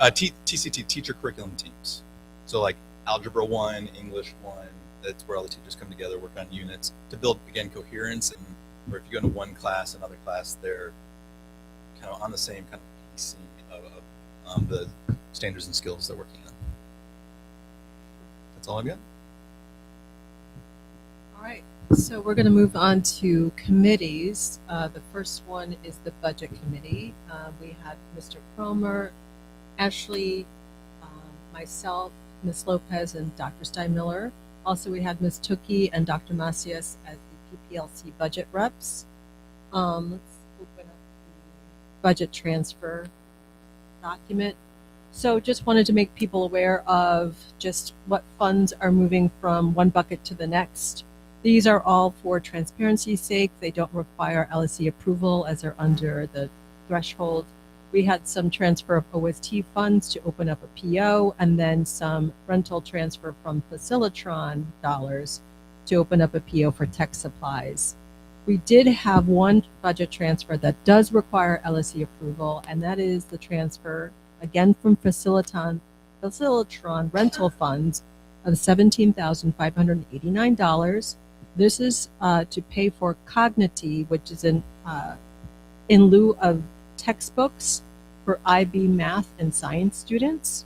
TCT, teacher curriculum teams. So Algebra 1, English 1, that's where all the teachers come together, work on units to build, again, coherence. And where if you go into one class, another class, they're kind of on the same kind of PC of the standards and skills they're working on. That's all I've got. All right, so we're going to move on to committees. The first one is the budget committee. We had Mr. Cromer, Ashley, myself, Ms. Lopez, and Dr. Steinmiller. Also, we had Ms. Tookie and Dr. Macias as the PPLC budget reps. Let's open up the budget transfer document. So just wanted to make people aware of just what funds are moving from one bucket to the next. These are all for transparency's sake. They don't require LSC approval as they're under the threshold. We had some transfer of OST funds to open up a PO, and then some rental transfer from Facilitron dollars to open up a PO for tech supplies. We did have one budget transfer that does require LSC approval, and that is the transfer, again from Facilitron rental funds of $17,589. This is to pay for Cognity, which is in lieu of textbooks for IB math and science students.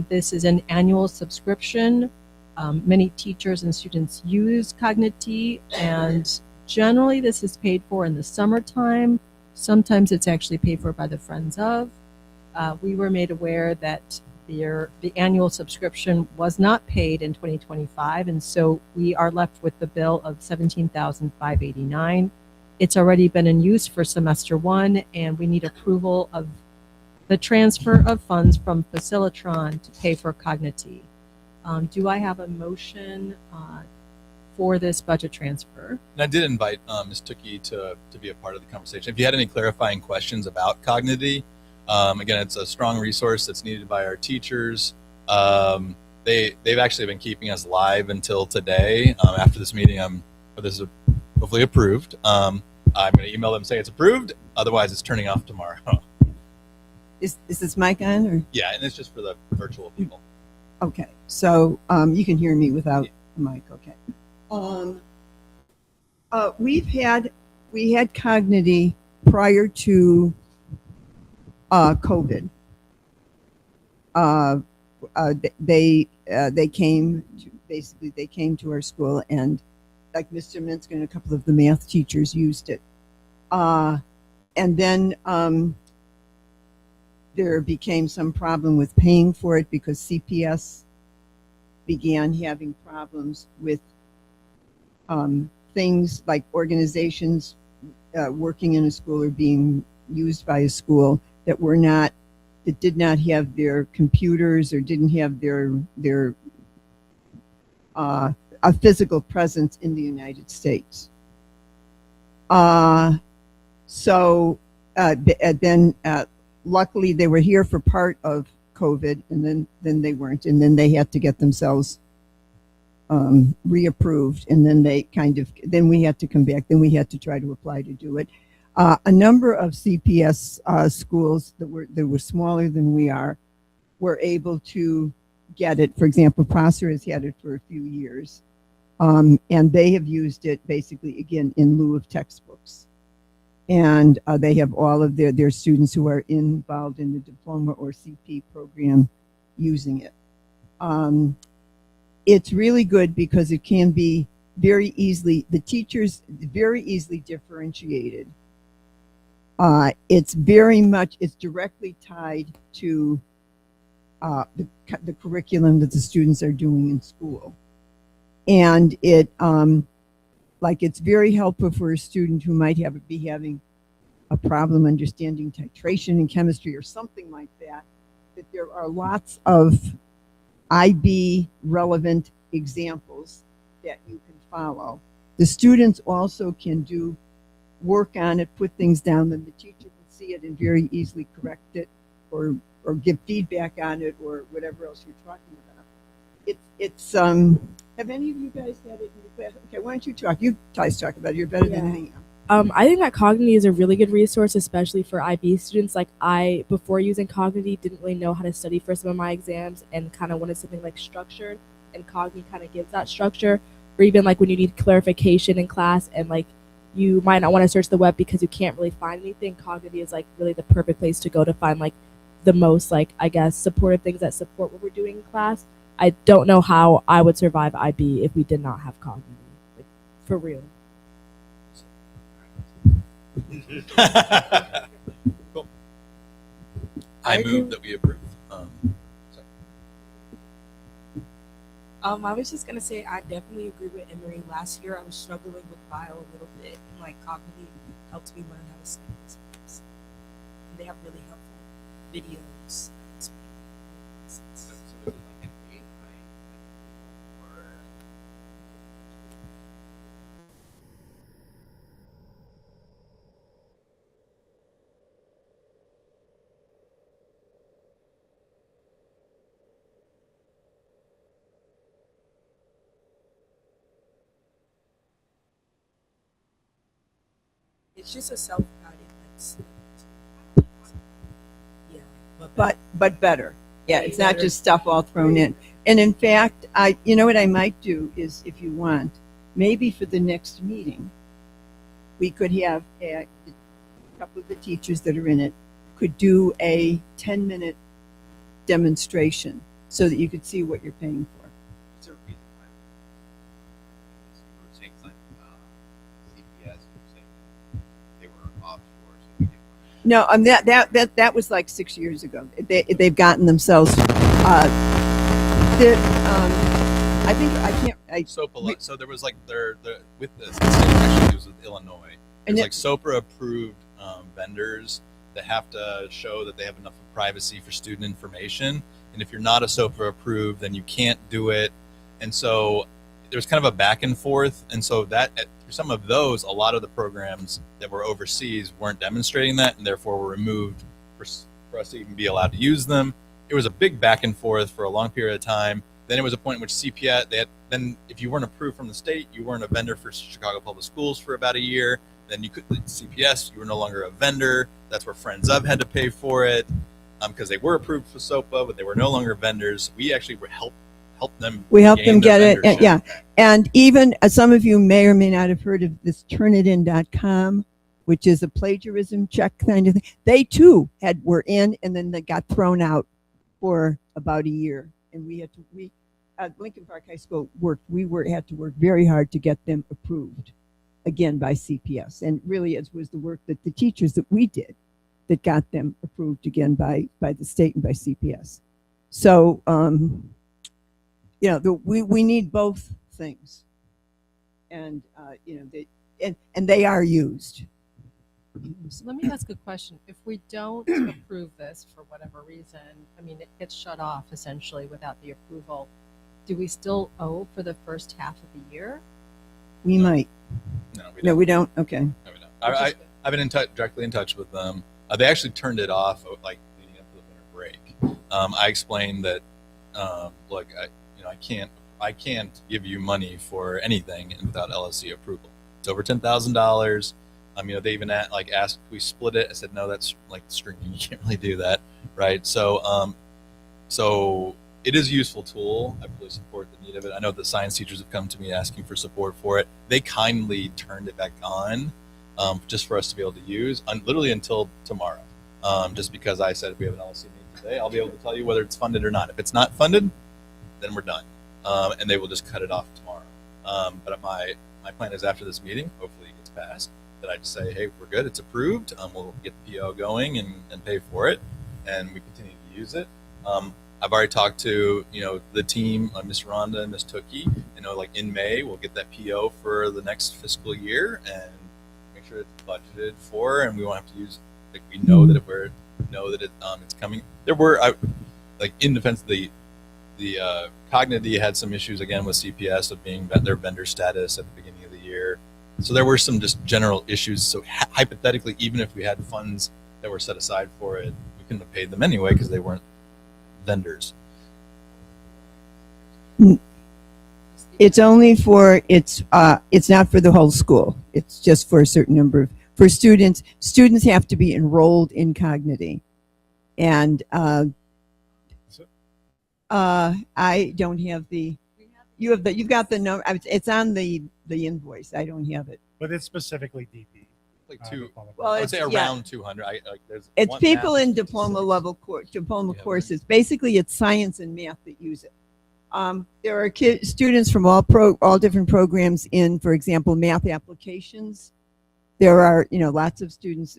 This is an annual subscription. Many teachers and students use Cognity, and generally this is paid for in the summertime. Sometimes it's actually paid for by the Friends of. We were made aware that the annual subscription was not paid in 2025, and so we are left with the bill of $17,589. It's already been in use for semester 1, and we need approval of the transfer of funds from Facilitron to pay for Cognity. Do I have a motion for this budget transfer? And I did invite Ms. Tookie to be a part of the conversation. If you had any clarifying questions about Cognity, again, it's a strong resource that's needed by our teachers. They've actually been keeping us live until today. After this meeting, this is hopefully approved. I'm going to email them saying it's approved. Otherwise, it's turning off tomorrow. Is this mic on? Or? Yeah, and it's just for the virtual people. Okay, so you can hear me without the mic. Okay. We had Cognity prior to COVID. They came to our school, and like Mr. Minsky and a couple of the math teachers used it. And then there became some problem with paying for it because CPS began having problems with things like organizations working in a school or being used by a school that did not have their computers or didn't have their a physical presence in the United States. Luckily they were here for part of COVID, and then they weren't, and then they had to get themselves reapproved, and then then we had to come back, then we had to try to apply to do it. A number of CPS schools that were smaller than we are were able to get it. For example, Prosser has had it for a few years, and they have used it basically again in lieu of textbooks. And they have all of their students who are involved in the diploma or CP program using it. It's really good because it can be very easily, the teachers very easily differentiated. It's directly tied to the curriculum that the students are doing in school. And it's very helpful for a student who might be having a problem understanding titration in chemistry or something like that, that there are lots of IB relevant examples that you can follow. The students also can do work on it, put things down, then the teacher can see it and very easily correct it or give feedback on it or whatever else you're talking about. Have any of you guys had it in the class? Okay, why don't you talk? You guys talk about it. You're better than I am. I think that Cognigy is a really good resource, especially for IB students. Like before using Cognigy, didn't really know how to study for some of my exams and kind of wanted something like structured, and Cognigy kind of gives that structure. Or even like when you need clarification in class and like you might not want to search the web because you can't really find anything, Cognigy is like really the perfect place to go to find like the most supportive things that support what we're doing in class. I don't know how I would survive IB if we did not have Cognigy, for real. Cool. I move that we approve. I was just gonna say I definitely agree with Emery. Last year I was struggling with bio a little bit, and Cognigy helped me learn how to study things. And they have really helpful videos. It's just a self-guided. Yeah, But better. Yeah, it's not better. just stuff all thrown in. And in fact, you know what I might do is, if you want, maybe for the next meeting, we could have a couple of the teachers that are in it could do a 10-minute demonstration so that you could see what you're paying for. No, that was like 6 years ago. They've gotten themselves. I think I can't. So there was with this actually it was with Illinois. There's SOPRA approved vendors that have to show that they have enough privacy for student information. And if you're not a SOPRA approved, then you can't do it. And so there's kind of a back and forth. And so that for some of those, a lot of the programs that were overseas weren't demonstrating that, and therefore were removed for us to even be allowed to use them. It was a big back and forth for a long period of time. Then it was a point in which CPS, then if you weren't approved from the state, you weren't a vendor for Chicago Public Schools for about a year. Then you could CPS, you were no longer a vendor. That's where Friends Of had to pay for it because they were approved for SOPA, but they were no longer vendors. We actually helped them. We helped them get it. And, yeah. And even some of you may or may not have heard of this turnitin.com, which is a plagiarism check kind of thing. They too were in, and then they got thrown out for about a year. And we at Lincoln Park High School had to work very hard to get them approved again by CPS. And really it was the work that the teachers that we did that got them approved again by the state and by CPS. So, we need both things, and they are used. So let me ask a question. If we don't approve this for whatever reason, I mean, it gets shut off essentially without the approval. do we still owe for the first half of the year? We might. No, we No, don't. we don't. Okay. No, we don't. I've been directly in touch with them. They actually turned it off like leading up to the winter break. I explained that, look, I can't give you money for anything without LSC approval. It's over $10,000. They even asked if we split it. I said no, that's like streaming. You can't really do that, right? So, so it is a useful tool. I fully support the need of it. I know the science teachers have come to me asking for support for it. They kindly turned it back on, just for us to be able to use, literally until tomorrow. Just because I said if we have an LSC meeting today, I'll be able to tell you whether it's funded or not. If it's not funded, then we're done, and they will just cut it off tomorrow. But my plan is after this meeting, hopefully it gets passed, that I just say, hey, we're good, it's approved. We'll get the PO going and pay for it, and we continue to use it. I've already talked to the team, Miss Rhonda and Miss Tookie. Like in May, we'll get that PO for the next fiscal year and make sure it's budgeted for, and we won't have to use. Like we know that it's coming. There were in defense, the Cognity had some issues again with CPS of being their vendor status at the beginning of the year. So there were some just general issues. So hypothetically, even if we had funds that were set aside for it, we couldn't have paid them anyway because they weren't vendors. It's only for it's not for the whole school. It's just for a certain number of for students. Students have to be enrolled in Cognity, and I don't have the. You've got the number. It's on the invoice. I don't have it. But it's specifically DP. Like two. Well, I would say it's- around yeah. 200. There's It's one people math in specific. diploma level courses. Basically, it's science and math that use it. There are students from all different programs in, for example, math applications. There are lots of students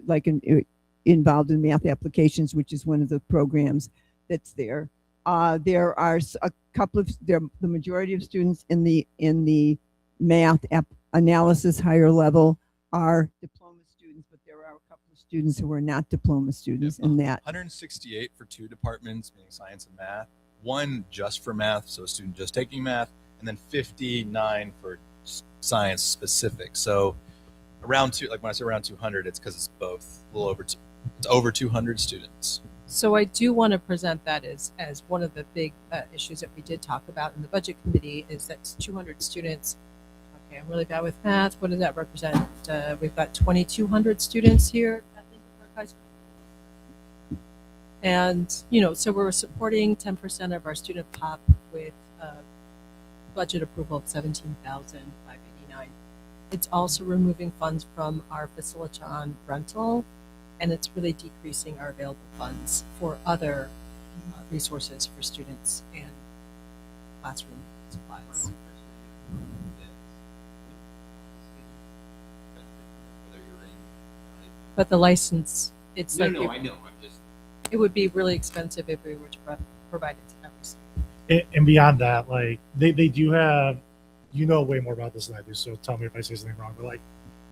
involved in math applications, which is one of the programs that's there. There are a couple of the majority of students in the math analysis higher level are diploma students, but there are a couple of students who are not diploma students in that. 168 for two departments, meaning science and math. One just for math, so a student just taking math, and then 59 for science specific. So around when I say around 200, it's because it's both. A little over it's over 200 students. So I do want to present that as one of the big issues that we did talk about in the budget committee is that 200 students. Okay, I'm really bad with math. What does that represent? We've got 2,200 students here at Lincoln Park High School. And, so we're supporting 10% of our student pop with budget approval of $17,589. It's also removing funds from our Faciliton rental, and it's really decreasing our available funds for other resources for students and classroom supplies. But the license, it's No, like no, I know. I'm just. it would be really expensive if we were to provide it to every student. And beyond that, they do have, way more about this than I do, so tell me if I say something wrong, but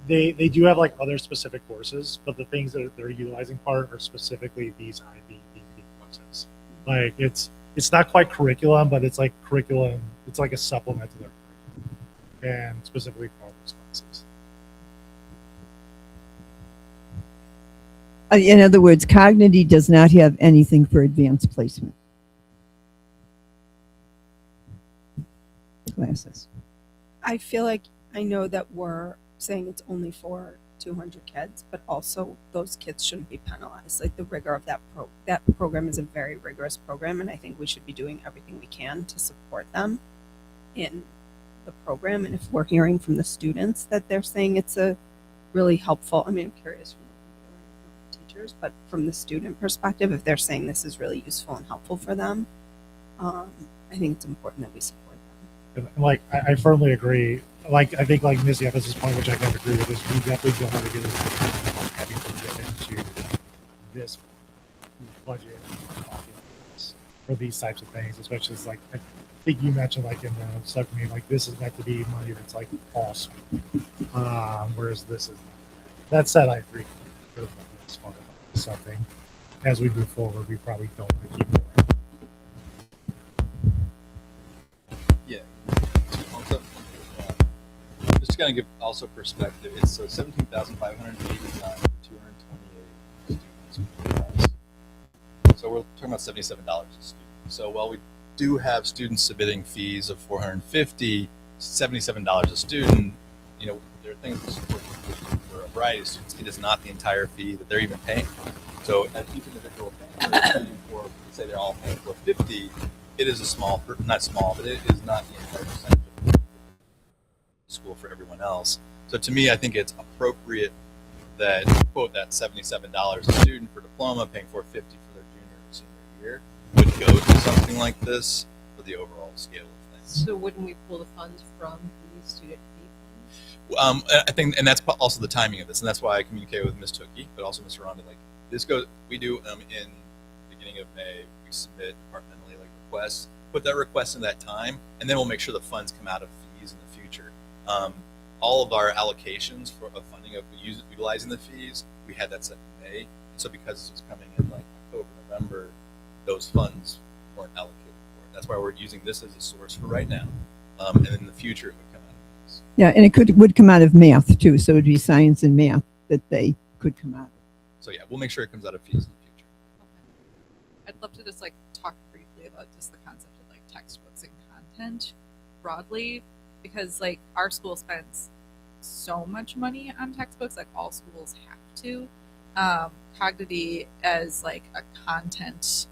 they do have other specific courses, but the things that they're utilizing part are specifically these IB courses. It's not quite curriculum, but it's like curriculum. It's like a supplement to their curriculum, and specifically for those classes. In other words, Cognity does not have anything for advanced placement classes. I feel like I know that we're saying it's only for 200 kids, but also those kids shouldn't be penalized. Like the rigor of that program is a very rigorous program, and I think we should be doing everything we can to support them in the program. And if we're hearing from the students that they're saying it's a really helpful, I'm curious from the teachers, but from the student perspective, if they're saying this is really useful and helpful for them, I think it's important that we support them. And I firmly agree. I think Ms. Yepis' point, which I can agree with, is we definitely don't want to get having to get into this budget for these types of things, especially as I think you mentioned in the subcommittee, this is meant to be money that's all school, whereas this is not. That said, I agree with this fund is something as we move forward we probably don't want to keep going. kind of give also perspective, it's so 17,589 for 228 students. So we're talking about $77 a student. So while we do have students submitting fees of $450, $77 a student, you know, there are things to support for a variety of students. It is not the entire fee that they're even paying. So at each individual paying for, say they're all paying for 50, it is a small, not small, but it is not the entire percentage of the school for everyone else. So to me, I think it's appropriate that, quote, that $77 a student for diploma, paying $450 for their junior or senior year, would go to something like this for the overall scale of things. So wouldn't we pull the funds from the student fee? I think, and that's also the timing of this, and that's why I communicated with Ms. Tookie, but also Mr. Ronda. Like this goes, we do in the beginning of May, we submit departmentally like requests, put that request in that time, and then we'll make sure the funds come out of fees in the future. All of our allocations for funding of utilizing the fees, we had that set in May, and so because this was coming in like October, November, those funds weren't allocated for it. That's why we're using this as a source for right now, and in the future it would come out of fees. Yeah, and it would come out of math too, so it would be science and math that they could come out of. So yeah, we'll make sure it comes out of fees in the future. I'd love to just like talk briefly about just the concept of like textbooks and content broadly, because like our school spends so much money on textbooks, like all schools have to. Cognity as like a content,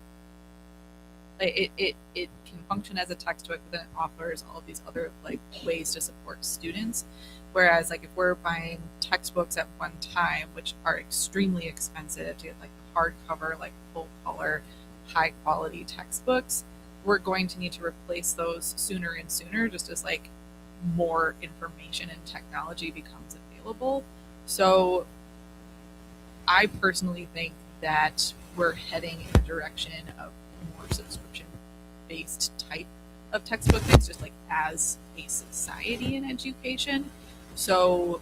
it can function as a textbook, but then it offers all of these other like ways to support students. Whereas like if we're buying textbooks at one time, which are extremely expensive to get like hardcover, like full color, high quality textbooks, we're going to need to replace those sooner and sooner, just as like more information and technology becomes available. So I personally think that we're heading in the direction of more subscription based type of textbook things, just like as a society in education. So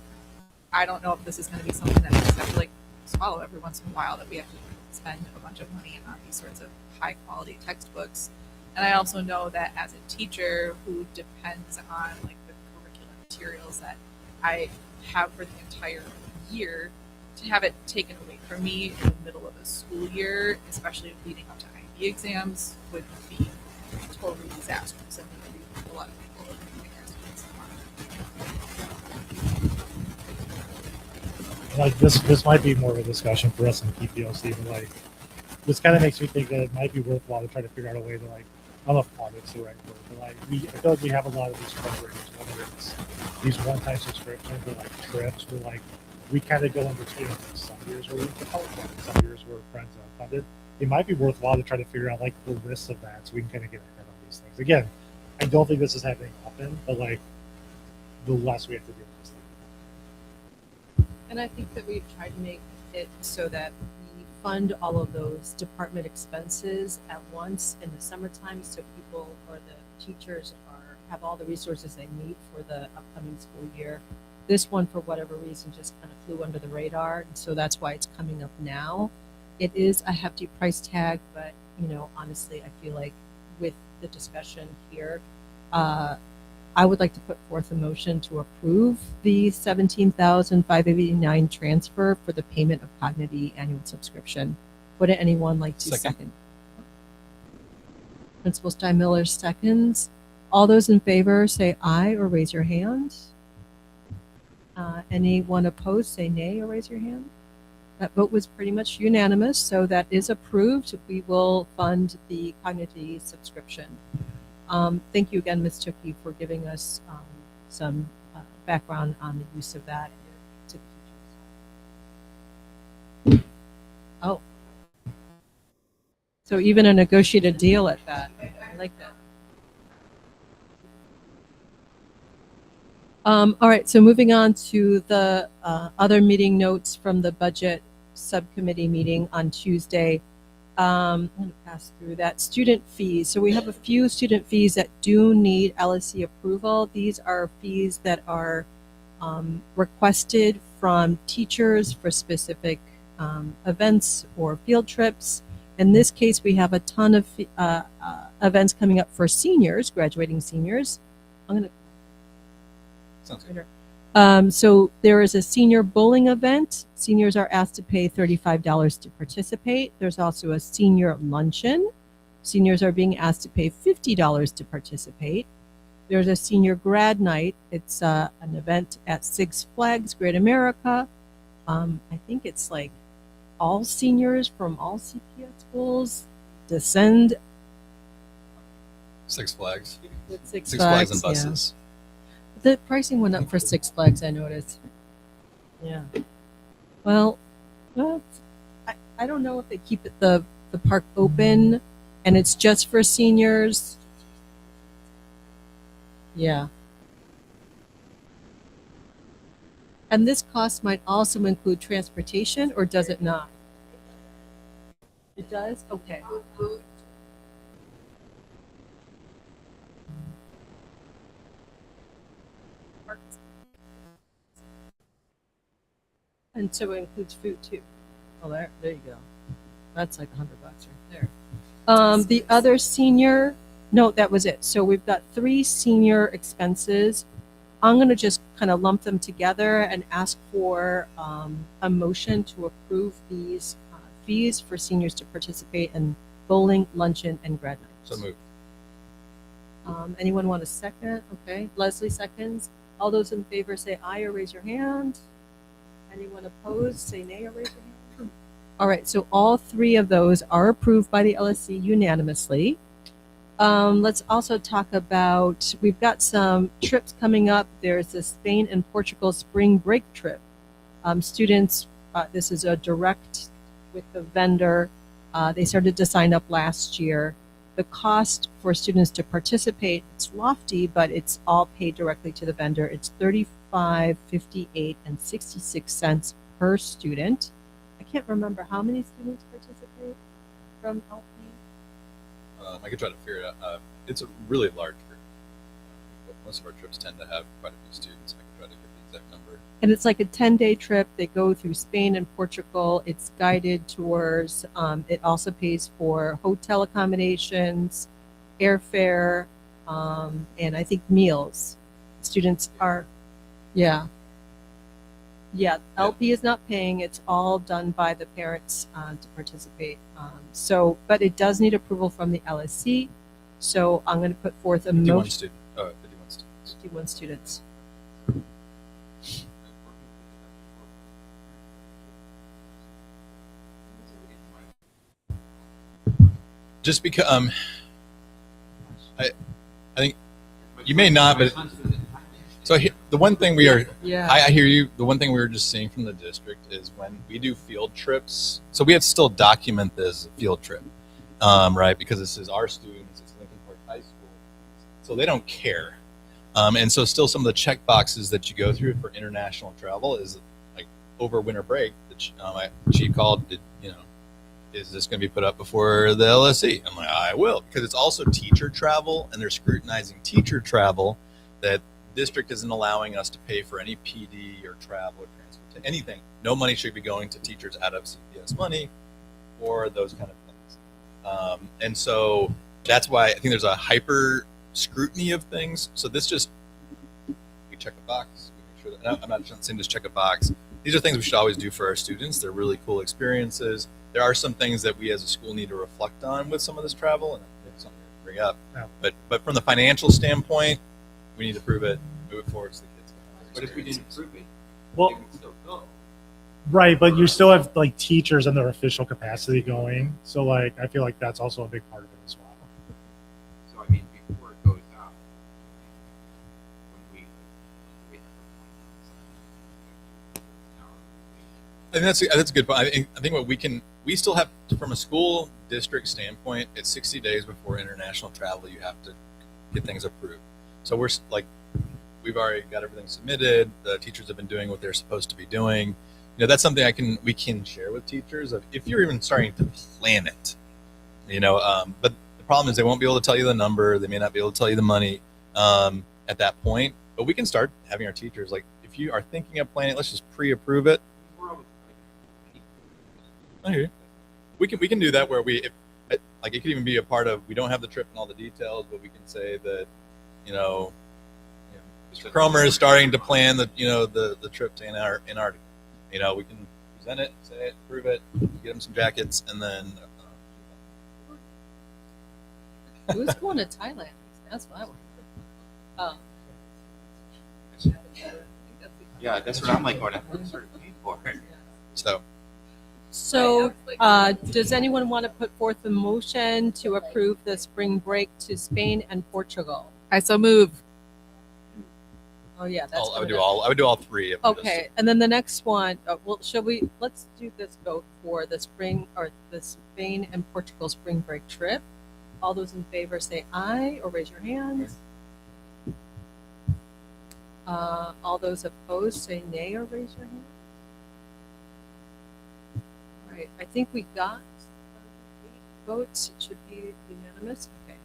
I don't know if this is going to be something that we just have to like swallow every once in a while, that we have to spend a bunch of money on these sorts of high quality textbooks. And I also know that as a teacher who depends on like the curriculum materials that I have for the entire year, to have it taken away from me in the middle of a school year, especially leading up to IB exams, would be totally disastrous. I think a lot of people would be like this might be more of a discussion for us in PPLC, but like this kind of makes me think that it might be worthwhile to try to figure out a way to like, I don't know if audit's the right word, but like I feel like we have a lot of these programs, whether it's these one-time subscriptions or like trips, where like we kind of go in between. Some years where we can help funded, some years where friends are funded. It might be worthwhile to try to figure out like the list of that, so we can kind of get ahead on these things. Again, I don't think this is happening often, but like the less we have to do with this thing. And I think that we've tried to make it so that we fund all of those department expenses at once in the summertime, so people or the teachers have all the resources they need for the upcoming school year. This one, for whatever reason, just kind of flew under the radar, and so that's why it's coming up now. It is a hefty price tag, but you know, honestly, I feel like with the discussion here, I would like to put forth a motion to approve the $17,589 transfer for the payment of Cognity annual subscription. Would anyone like to second? Principal Steinmiller seconds. All those in favor say aye or raise your hand. Anyone opposed say nay or raise your hand. That vote was pretty much unanimous, so that is approved. We will fund the Cognity subscription. Thank you again, Ms. Tookie, for giving us some background on the use of that to the teachers. Oh, so even a negotiated deal at that. I like that. All right, so moving on to the other meeting notes from the budget subcommittee meeting on Tuesday. I'm going to pass through that. Student fees. So we have a few student fees that do need LSC approval. These are fees that are requested from teachers for specific events or field trips. In this case, we have a ton of events coming up for seniors, graduating seniors. I'm going to Sounds good. So there is a senior bowling event. Seniors are asked to pay $35 to participate. There's also a senior luncheon. Seniors are being asked to pay $50 to participate. There's a senior grad night. It's an event at Six Flags Great America. I think it's like all seniors from all CPS schools descend. Six Flags. With Six Six Flags and yeah. buses. The pricing went up for Six Flags, I noticed. Yeah. Well, I don't know if they keep the park open and it's just for seniors. Yeah. And this cost might also include transportation, or does it not? It does? Okay. And so it includes food too. Oh, there you go. That's like $100 right there. The other senior, no, that was it. So we've got 3 senior expenses. I'm going to just kind of lump them together and ask for a motion to approve these fees for seniors to participate in bowling, luncheon, and grad night. So moved. Anyone want a second? Okay. Leslie seconds. All those in favor say aye or raise your hand. Anyone opposed, say nay or raise your hand. All right, so all 3 of those are approved by the LSC unanimously. Let's also talk about, we've got some trips coming up. There's the Spain and Portugal spring break trip. Students, this is a direct with the vendor. They started to sign up last year. The cost for students to participate, it's lofty, but it's all paid directly to the vendor. It's $35.58 and 66 cents per student. I can't remember how many students participate from LP. I could try to figure it out. It's a really large group. But most of our trips tend to have quite a few students. I can try to get the exact number. And it's like a 10-day trip. They go through Spain and Portugal. It's guided tours. It also pays for hotel accommodations, airfare, and I think meals. Students are, yeah. LP is not paying. It's all done by the parents to participate. But it does need approval from the LSC. So I'm going to put forth a 51 motion. 51 students. 51 students. Just because I think you may not, but so the one thing we are, Yeah. I hear you. The one thing we were just seeing from the district is when we do field trips. So we have to still document this field trip, right? Because this is our students. It's Lincoln Park High School, so they don't care. And so still some of the check boxes that you go through for international travel is like over winter break. My chief called, is this going to be put up before the LSC? I'm like, I will, because it's also teacher travel, and they're scrutinizing teacher travel that district isn't allowing us to pay for any PD or travel or transport, anything. No money should be going to teachers out of CPS money or those kind of things. And so that's why I think there's a hyper scrutiny of things. So this just, we check a box. We make sure that, I'm not saying just check a box. These are things we should always do for our students. They're really cool experiences. There are some things that we as a school need to reflect on with some of this travel, and it's something to bring up. Yeah. But from the financial standpoint, we need to prove it, move it forward so the kids can have But if we didn't experiences. prove it, Well, they would still go. right, but you still have like teachers in their official capacity going. So like, I feel like that's also a big part of it as well. So I mean, before it goes out, when we And that's a good point. I think what we still have, from a school district standpoint, it's 60 days before international travel. You have to get things approved. So we've already got everything submitted. The teachers have been doing what they're supposed to be doing. That's something we can share with teachers if you're even starting to plan it. But the problem is they won't be able to tell you the number. They may not be able to tell you the money at that point. But we can start having our teachers, like, if you are thinking of planning, let's just pre-approve it. I hear you. We can do that where it could even be a part of, we don't have the trip and all the details, but we can say that, Mr. Cromer is starting to plan the trip to Antarctica. We can present it, say it, prove it, get him some jackets, and then. Who's going to Thailand? That's what I want. Yeah, that's what I'm like going to sort of pay for it. So, does anyone want to put forth a motion to approve the spring break to Spain and Portugal? I so move. Oh yeah, that's. I would do all three of them. Okay, and then the next one. Well, let's do this vote for the spring or the Spain and Portugal spring break trip. All those in favor say aye or raise your hands. All those opposed say nay or raise your hand. All right, I think we got 8 votes. It should be unanimous. Okay,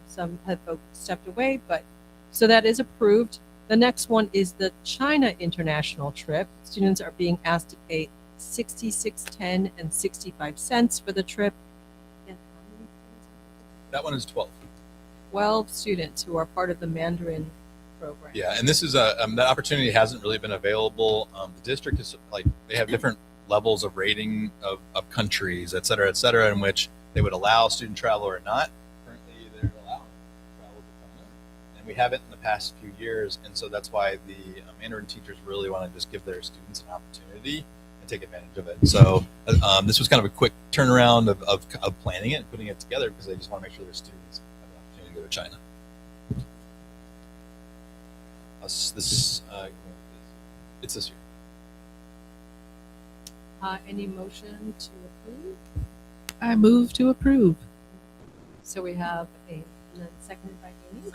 some have stepped away, but so that is approved. The next one is the China international trip. Students are being asked to pay $66.10 and 65 cents for the trip. And how many students? That one is 12. 12 students who are part of the Mandarin program. Yeah, and this is that opportunity hasn't really been available. The district is they have different levels of rating of countries, et cetera, in which they would allow student travel or not. Currently, they're allowing travel to China, and we haven't in the past few years, and so that's why the Mandarin teachers really want to just give their students an opportunity and take advantage of it. So this was kind of a quick turnaround of planning it and putting it together because they just want to make sure their students have an opportunity to go to China. It's this year. Any motion to approve? I move to approve. So we have and then seconded by Amy.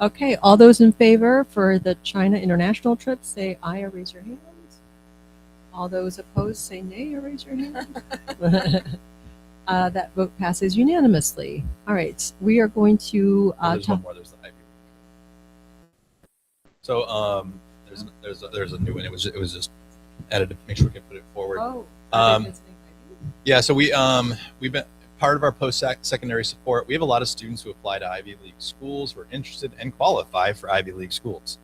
Okay, all those in favor for the China international trip say aye or raise your hands. All those opposed say nay or raise your hand. That vote passes unanimously. All right, we are going to There's one more. There's the Ivy League. So there's a new one. It was just added to make sure we can put it forward. Yeah, so we've been part of our post-secondary support. We have a lot of students who apply to Ivy League schools who are interested and qualify for Ivy League schools.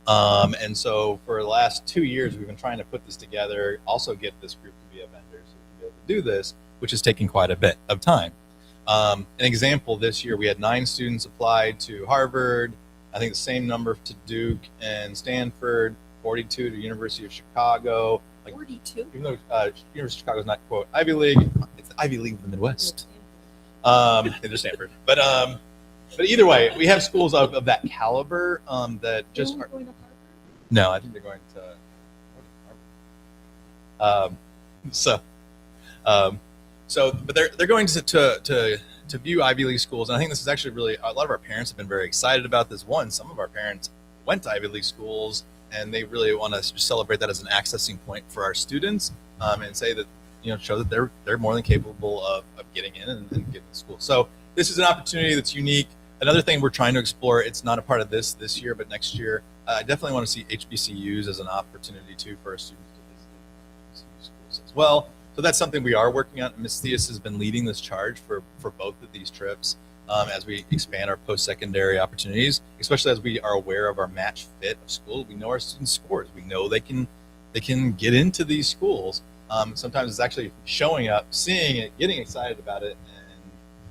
And so for the last 2 years, we've been trying to put this together, also get this group to be a vendor so we can be able to do this, which is taking quite a bit of time. An example, this year we had 9 students applied to Harvard, I think the same number to Duke and Stanford, 42 to University of Chicago. 42? Even though University of Chicago is not, quote, Ivy League, it's the Ivy League of the Midwest. They're Stanford. But either way, we have schools of that caliber that just are. Going to Harvard? No, I think they're going to Harvard. But they're going to view Ivy League schools, and I think this is actually really a lot of our parents have been very excited about this. Some of our parents went to Ivy League schools, and they really want to celebrate that as an accessing point for our students, and say that show that they're more than capable of getting in and getting to school. So this is an opportunity that's unique. Another thing we're trying to explore, it's not a part of this year, but next year, I definitely want to see HBCUs as an opportunity too for our students to visit schools as well. So that's something we are working on. Ms. Theus has been leading this charge for both of these trips as we expand our post-secondary opportunities, especially as we are aware of our match fit of school. We know our students' scores. We know they can get into these schools. Sometimes it's actually showing up, seeing it, getting excited about it.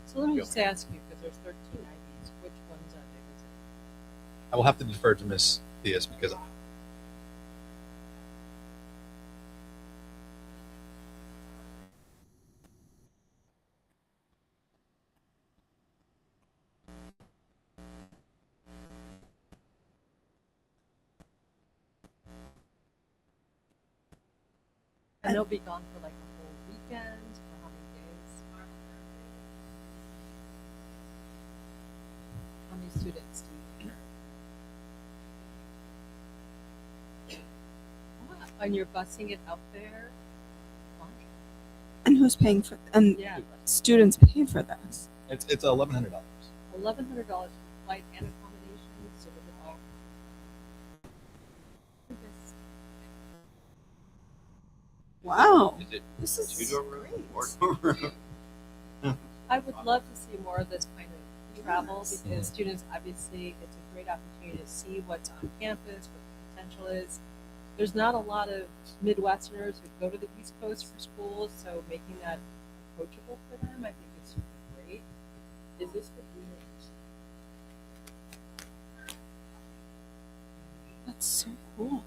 So let me just ask you, because there's 13 IDs, which ones are they visiting? I will have to defer to Ms. Theus because And they'll be gone for like a whole weekend, or how many days? How many students do you and you're busing it out there? And who's paying for? And Yeah. students pay for this. it's $1,100. $1,100 for flight and accommodation, so with it all. Wow. Is it This is two-door room? great. Four-door room? I would love to see more of this kind of travel because students, obviously, it's a great opportunity to see what's on campus, what the potential is. There's not a lot of Midwesterners who go to the East Coast for school, so making that approachable for them, I think is great. Is this for you? That's so cool.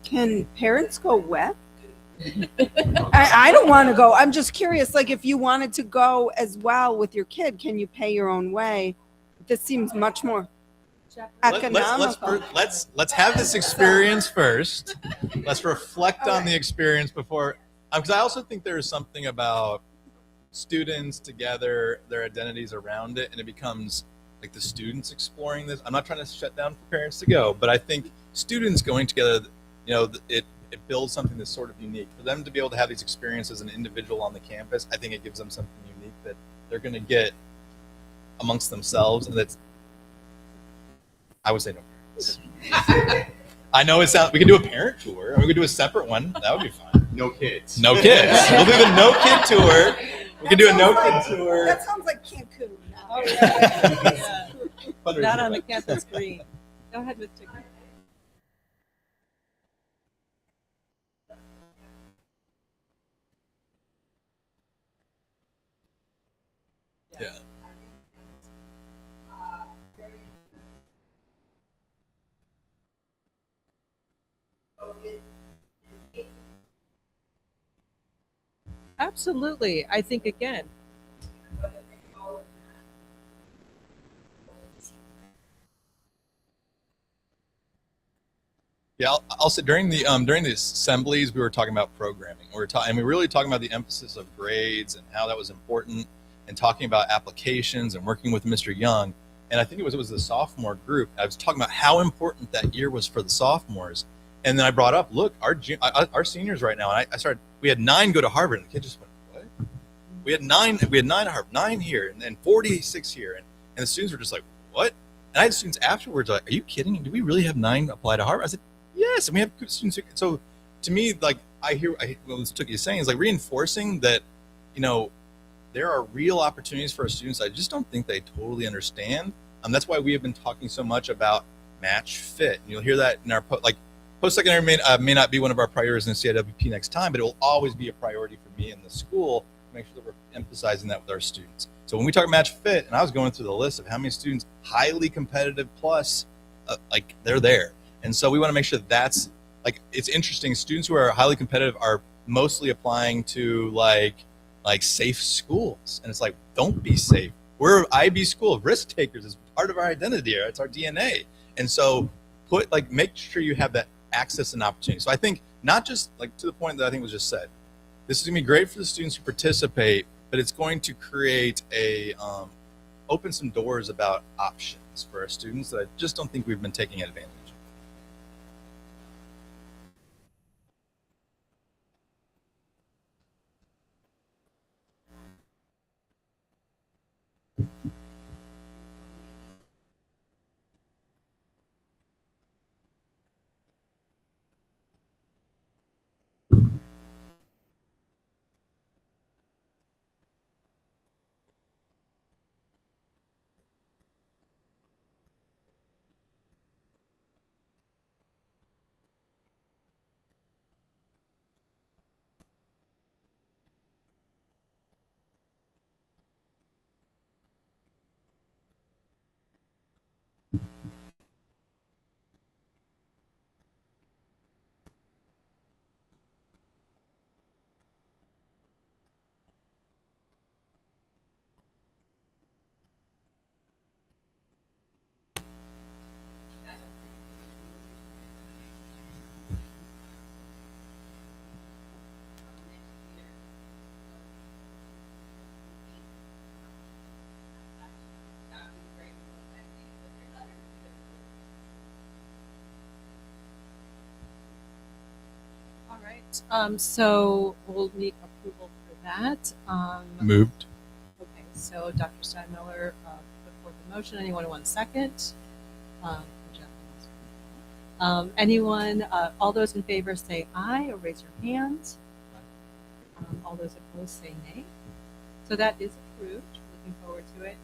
Can parents go wet? I don't want to go. I'm just curious. Like, if you wanted to go as well with your kid, can you pay your own way? This seems much more economical. Let's have this experience first. Let's reflect on the experience before, because I also think there is something about students together, their identities around it, and it becomes like the students exploring this. I'm not trying to shut down for parents to go, but I think students going together, it builds something that's sort of unique for them to be able to have these experiences as an individual on the campus. I think it gives them something unique that they're going to get amongst themselves, and that's, I would say no parents. I know it sounds. We can do a parent tour, or we could do a separate one. That would be fun. No kids. No kids. We'll do the no kid tour. We can do a no kid tour. That sounds like Cancun. Oh, yeah. Not on the campus green. Go ahead with ticket. Yeah. Absolutely. I think, again, Yeah, I'll say during the assemblies we were talking about programming. We were really talking about the emphasis of grades and how that was important, and talking about applications and working with Mr. Young. And I think it was the sophomore group. I was talking about how important that year was for the sophomores. And then I brought up, look, our seniors right now, and I started. We had 9 go to Harvard, and the kid just went, what? We had 9 at Harvard, 9 here, and 46 here, and the students were just like, what? And I had students afterwards like, are you kidding? Do we really have 9 apply to Harvard? I said, yes, and we have good students. So to me, like what Tookie is saying is like reinforcing that, there are real opportunities for our students. I just don't think they totally understand. That's why we have been talking so much about match fit. And you'll hear that in our post-secondary may not be one of our priorities in CIWP next time, but it will always be a priority for me in the school to make sure that we're emphasizing that with our students. So when we talk match fit, and I was going through the list of how many students highly competitive plus, they're there. And so we want to make sure that's it's interesting. Students who are highly competitive are mostly applying to like safe schools. And it's like, don't be safe. We're an IB school of risk takers. It's part of our identity. It's our DNA. And so make sure you have that access and opportunity. So I think not just to the point that I think was just said, this is gonna be great for the students who participate, but it's going to create open some doors about options for our students that I just don't think we've been taking advantage of. So we'll need approval for that. Moved. Okay, so Dr. Steinmiller put forth the motion. Anyone want a second? Anyone, all those in favor say aye or raise your hand. All those opposed say nay. So that is approved. Looking forward to it.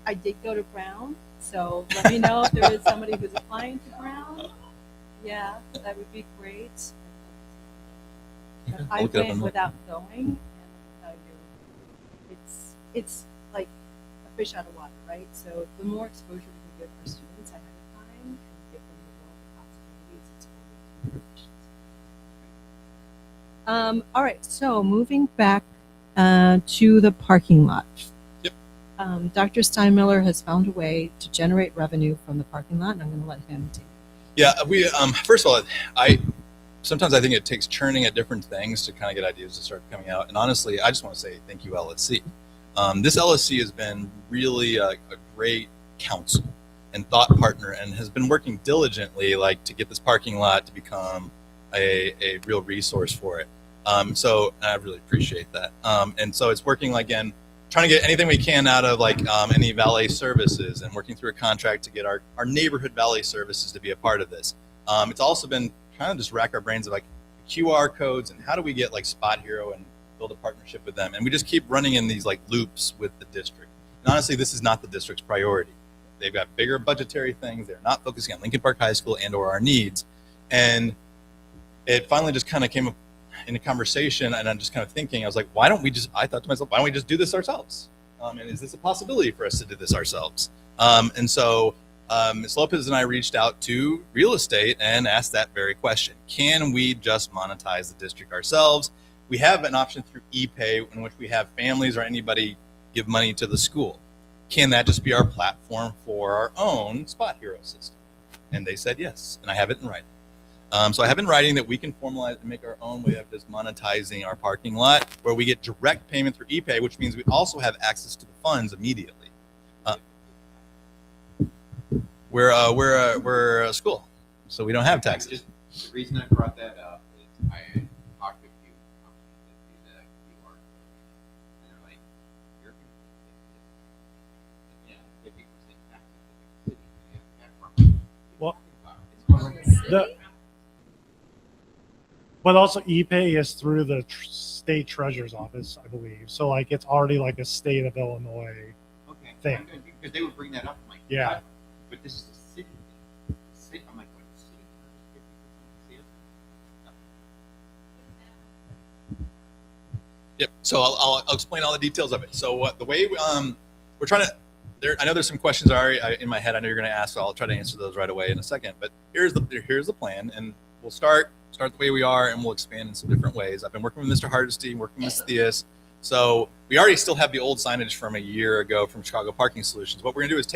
I did go to Brown, so let me know if there is somebody who's applying to Brown. Yeah, that would be great. Okay, I I'll look it up went and look. without going, and I'll tell you, it's like a fish out of water, right? So the more exposure we can give our students ahead of time and give them the world of possibilities, it's really all right, so moving back to the parking lot. Yep. Dr. Steinmiller has found a way to generate revenue from the parking lot, and I'm going to let him take it. Yeah, we first of all, sometimes I think it takes churning at different things to kind of get ideas to start coming out. And honestly, I just want to say thank you, LSC. This LSC has been really a great counsel and thought partner, and has been working diligently, like, to get this parking lot to become a real resource for it. So I really appreciate that. And so it's working, like, again, trying to get anything we can out of, like, any valet services, and working through a contract to get our neighborhood valet services to be a part of this. It's also been trying to just rack our brains of, like, QR codes and how do we get, like, Spot Hero and build a partnership with them. And we just keep running in these, like, loops with the district. And honestly, this is not the district's priority. They've got bigger budgetary things. They're not focusing on Lincoln Park High School and or our needs. And it finally just kind of came up in a conversation, and I'm just kind of thinking, I was like, I thought to myself, why don't we just do this ourselves? And is this a possibility for us to do this ourselves? And so Ms. Lopez and I reached out to real estate and asked that very question. Can we just monetize the district ourselves? We have an option through ePay in which we have families or anybody give money to the school. Can that just be our platform for our own Spot Hero system? And they said yes, and I have it in writing. So I have in writing that we can formalize and make our own way of just monetizing our parking lot, where we get direct payment through ePay, which means we also have access to the funds immediately. We're a school, so we don't have taxes. The reason I brought that up is I talked to a few companies that do that QR code, and they're like, "You're going to 50% tax to the city." Well, It's but also ePay is through the state treasurer's office, I believe. So, like, it's already like a state of Illinois thing. because they would bring that up. I'm like, Yeah. "God, but this is a city thing." I'm like, what, the city charges 50% of the Yep. So I'll explain all the details of it. So the way we're trying to, I know there's some questions already in my head. I know you're going to ask, so I'll try to answer those right away in a second. But here's the plan, and we'll start the way we are, and we'll expand in some different ways. I've been working with Mr. Hardesty, working with Theus. So we already still have the old signage from a year ago from Chicago Parking Solutions. What we're going to do is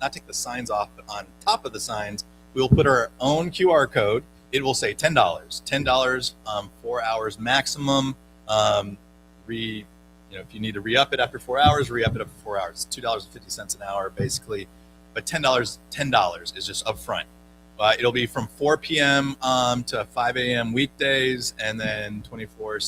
not take the signs off, but on top of the signs, we'll put our own QR code. It will say $10, 4 hours maximum. If you need to re-up it after 4 hours, re-up it up to 4 hours. It's $2.50 an hour, basically. But $10 is just upfront. It'll be from 4 p.m. To 5 a.m. weekdays, and then 24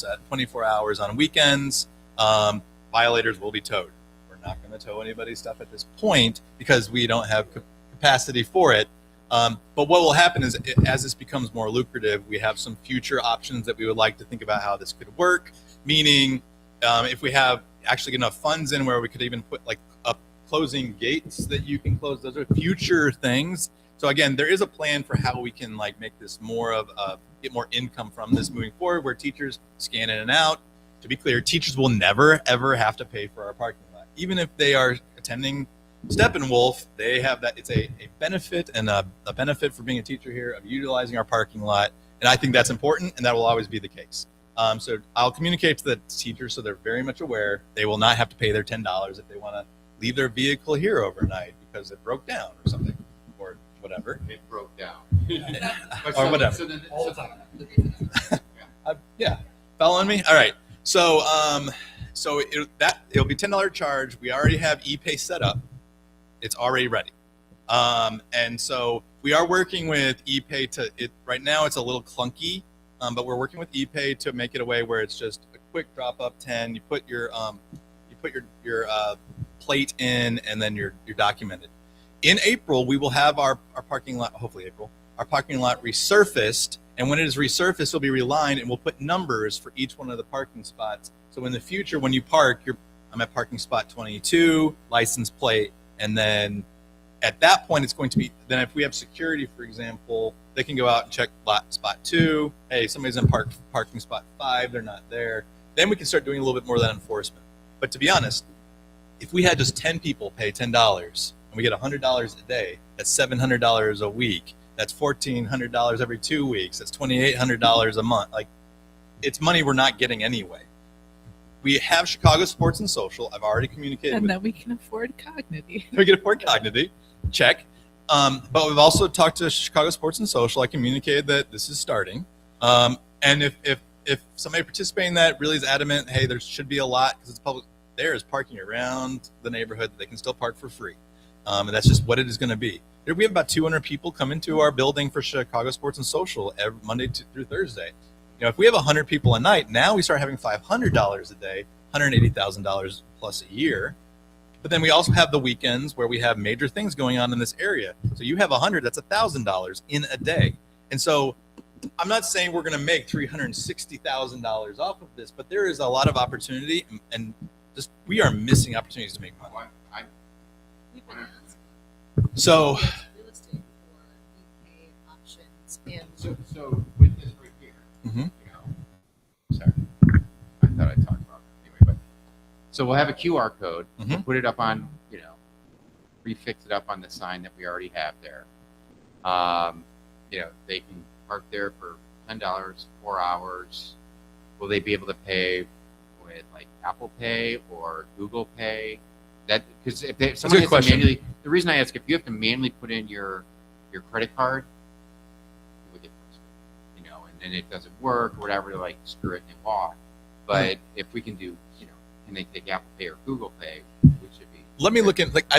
hours on weekends. Violators will be towed. We're not going to tow anybody's stuff at this point because we don't have capacity for it. But what will happen is, as this becomes more lucrative, we have some future options that we would like to think about how this could work. Meaning, if we have actually enough funds in where we could even put, like, up closing gates that you can close. Those are future things. So again, there is a plan for how we can, like, make this more of get more income from this moving forward, where teachers scan in and out. To be clear, teachers will never ever have to pay for our parking lot, even if they are attending Steppenwolf. They have that. It's a benefit, and a benefit for being a teacher here of utilizing our parking lot, and I think that's important, and that will always be the case. So I'll communicate to the teachers so they're very much aware. They will not have to pay their $10 if they want to leave their vehicle here overnight because it broke down or something, or whatever. It broke down. Or whatever. Yeah, following me? All right. So it'll be $10 charge. We already have ePay set up. It's already ready. And so we are working with ePay right now it's a little clunky. but we're working with ePay to make it a way where it's just a quick drop up 10. You put your plate in, and then you're documented. In April, we will have our parking lot, hopefully April, our parking lot resurfaced. And when it is resurfaced, it'll be relined, and we'll put numbers for each one of the parking spots. So in the future, when you park, I'm at parking spot 22, license plate, and then at that point, it's going to be, then if we have security, for example, they can go out and check spot 2. Hey, somebody's in parking spot 5, they're not there. Then we can start doing a little bit more of that enforcement. But to be honest, if we had just 10 people pay $10 and we get $100 a day, that's $700 a week. That's $1,400 every 2 weeks. That's $2,800 a month. Like, it's money we're not getting anyway. We have Chicago Sports and Social. I've already communicated. And then we can afford Cognity. We can afford Cognity. Check. But we've also talked to Chicago Sports and Social. I communicated that this is starting. And if somebody participating in that really is adamant, hey, there should be a lot because it's public, there is parking around the neighborhood that they can still park for free. And that's just what it is going to be. We have about 200 people come into our building for Chicago Sports and Social every Monday through Thursday. You know, if we have 100 people a night, now we start having $500 a day, $180,000 plus a year. But then we also have the weekends where we have major things going on in this area. So you have 100, that's $1,000 in a day. And so I'm not saying we're going to make $360,000 off of this, but there is a lot of opportunity, and just we are missing opportunities to make money. So, real estate for ePay options and so with this right here, Mhm. you know, sorry, I thought I talked about it anyway, but so we'll have a QR code, we'll put it up on, you know, prefix it up on the sign that we already have there. You know, they can park there for $10, 4 hours. Will they be able to pay with like Apple Pay or Google Pay? That because if someone has to manually, the reason I ask, if you have to manually put in your credit card, you would get frustrated, you know, and then it doesn't work or whatever, they're like, screw it and they walk. But if we can do, you know, can they take Apple Pay or Google Pay, which should be. Let me look at, like,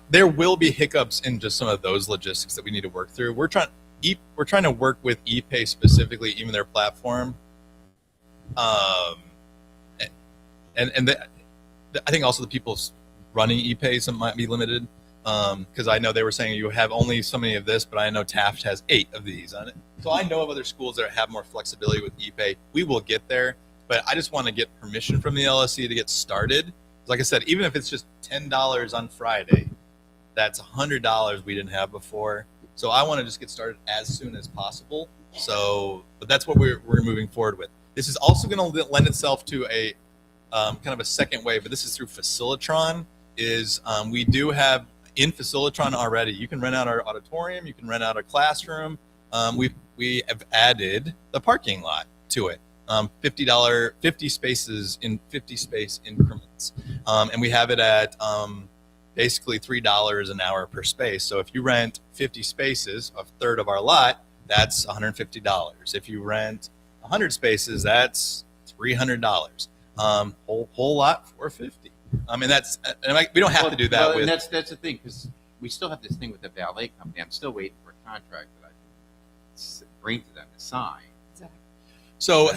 there will be hiccups in just some of those logistics that we need to work through. We're trying to work with ePay specifically, even their platform. I think also the people running ePay, some might be limited, because I know they were saying you have only so many of this, but I know Taft has 8 of these on it. So I know of other schools that have more flexibility with ePay. We will get there, but I just want to get permission from the LSC to get started. Like I said, even if it's just $10 on Friday, that's $100 we didn't have before. So I want to just get started as soon as possible. So, but that's what we're moving forward with. This is also going to lend itself to a kind of a second wave, but this is through Facilitron. We do have in Facilitron already. You can rent out our auditorium. You can rent out a classroom. We have added the parking lot to it. $50 spaces in 50 space increments, and we have it at basically $3 an hour per space. So if you rent 50 spaces, a third of our lot, that's $150. If you rent 100 spaces, that's $300. Whole lot $450. I mean, we don't have to do that. And that's the thing, because we still have this thing with the valet company. I'm still waiting for a contract that I can bring to them to sign. So,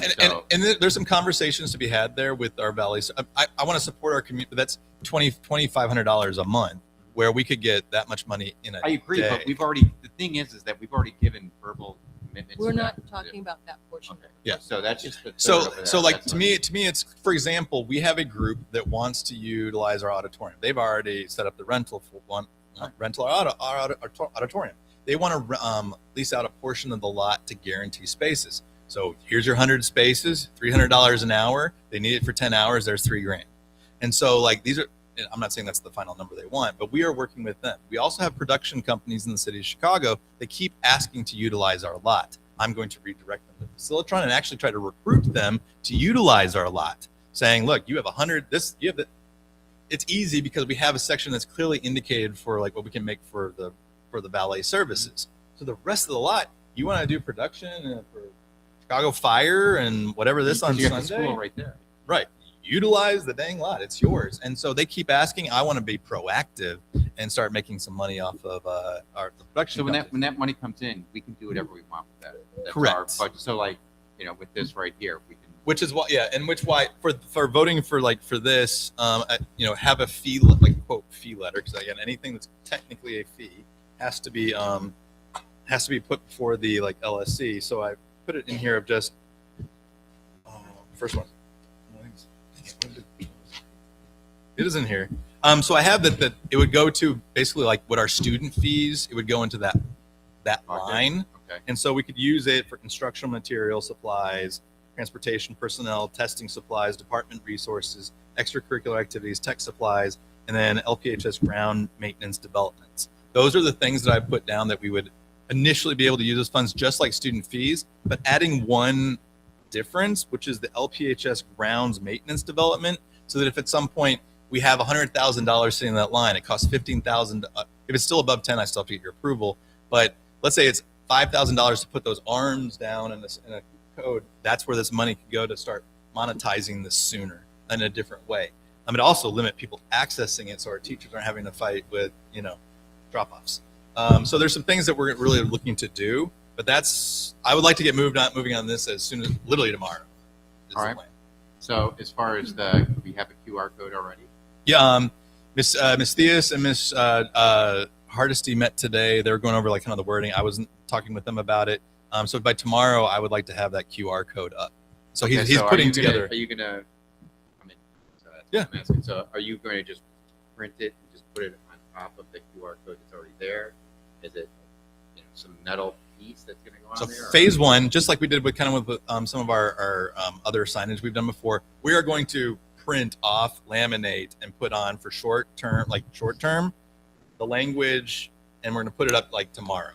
and there's some conversations to be had there with our valleys. I want to support our community, but that's $2,500 a month, where we could get that much money in a I agree, day. but the thing is that we've already given verbal commitments. We're to not them. talking about that portion. Okay. Yeah. So that's just the So like to me, it's, for example, we have a group that wants to utilize our auditorium. They've already set up the rental for our auditorium. They want to lease out a portion of the lot to guarantee spaces. So here's your 100 spaces, $300 an hour. They need it for 10 hours. There's $3,000. And so like these are, I'm not saying that's the final number they want, but we are working with them. We also have production companies in the city of Chicago that keep asking to utilize our lot. I'm going to redirect them to Facilitron and actually try to recruit them to utilize our lot, saying, look, you have 100, it's easy because we have a section that's clearly indicated for like what we can make for the valet services. So the rest of the lot, you want to do production for Chicago Fire and whatever this on you have Sunday. the school right there. Right. Utilize the dang lot. It's yours. And so they keep asking. I want to be proactive and start making some money off of the production. So when that money comes in, we can do whatever we want with that. That's Correct. Our budget. So like you know, with this right here, we can. Which is why, yeah, and why for voting for this, you know, have a fee, like quote fee letter, because again, anything that's technically a fee has to be put before the like LSC. So I put it in here of just first one. It is in here. So I have that it would go to basically like what our student fees. It would go into that line, Okay. and so we could use it for instructional material, supplies, transportation, personnel, testing supplies, department resources, extracurricular activities, tech supplies, and then LPHS ground maintenance developments. Those are the things that I put down that we would initially be able to use as funds, just like student fees, but adding one difference, which is the LPHS grounds maintenance development, so that if at some point we have $100,000 sitting in that line, it costs $15,000. If it's still above 10, I still have to get your approval. But let's say it's $5,000 to put those arms down in a code. That's where this money could go to start monetizing this sooner in a different way. I mean, also limit people accessing it so our teachers aren't having to fight with, you know, drop-offs. So there's some things that we're really looking to do, but I would like to get moving on this as soon as literally tomorrow. All right. So as far as we have a QR code already. Yeah, Miss Theus and Miss Hardesty met today. They were going over like kind of the wording. I wasn't talking with them about it. So by tomorrow, I would like to have that QR code up. So Okay, he's putting together. Are you gonna? I mean, yeah. I'm asking, so are you going to just print it and just put it on top of the QR code that's already there? Is it, you know, some metal piece that's going to go on So there? phase one, just like we did with some of our other signage we've done before, we are going to print off, laminate, and put on for short term, the language, and we're going to put it up like tomorrow.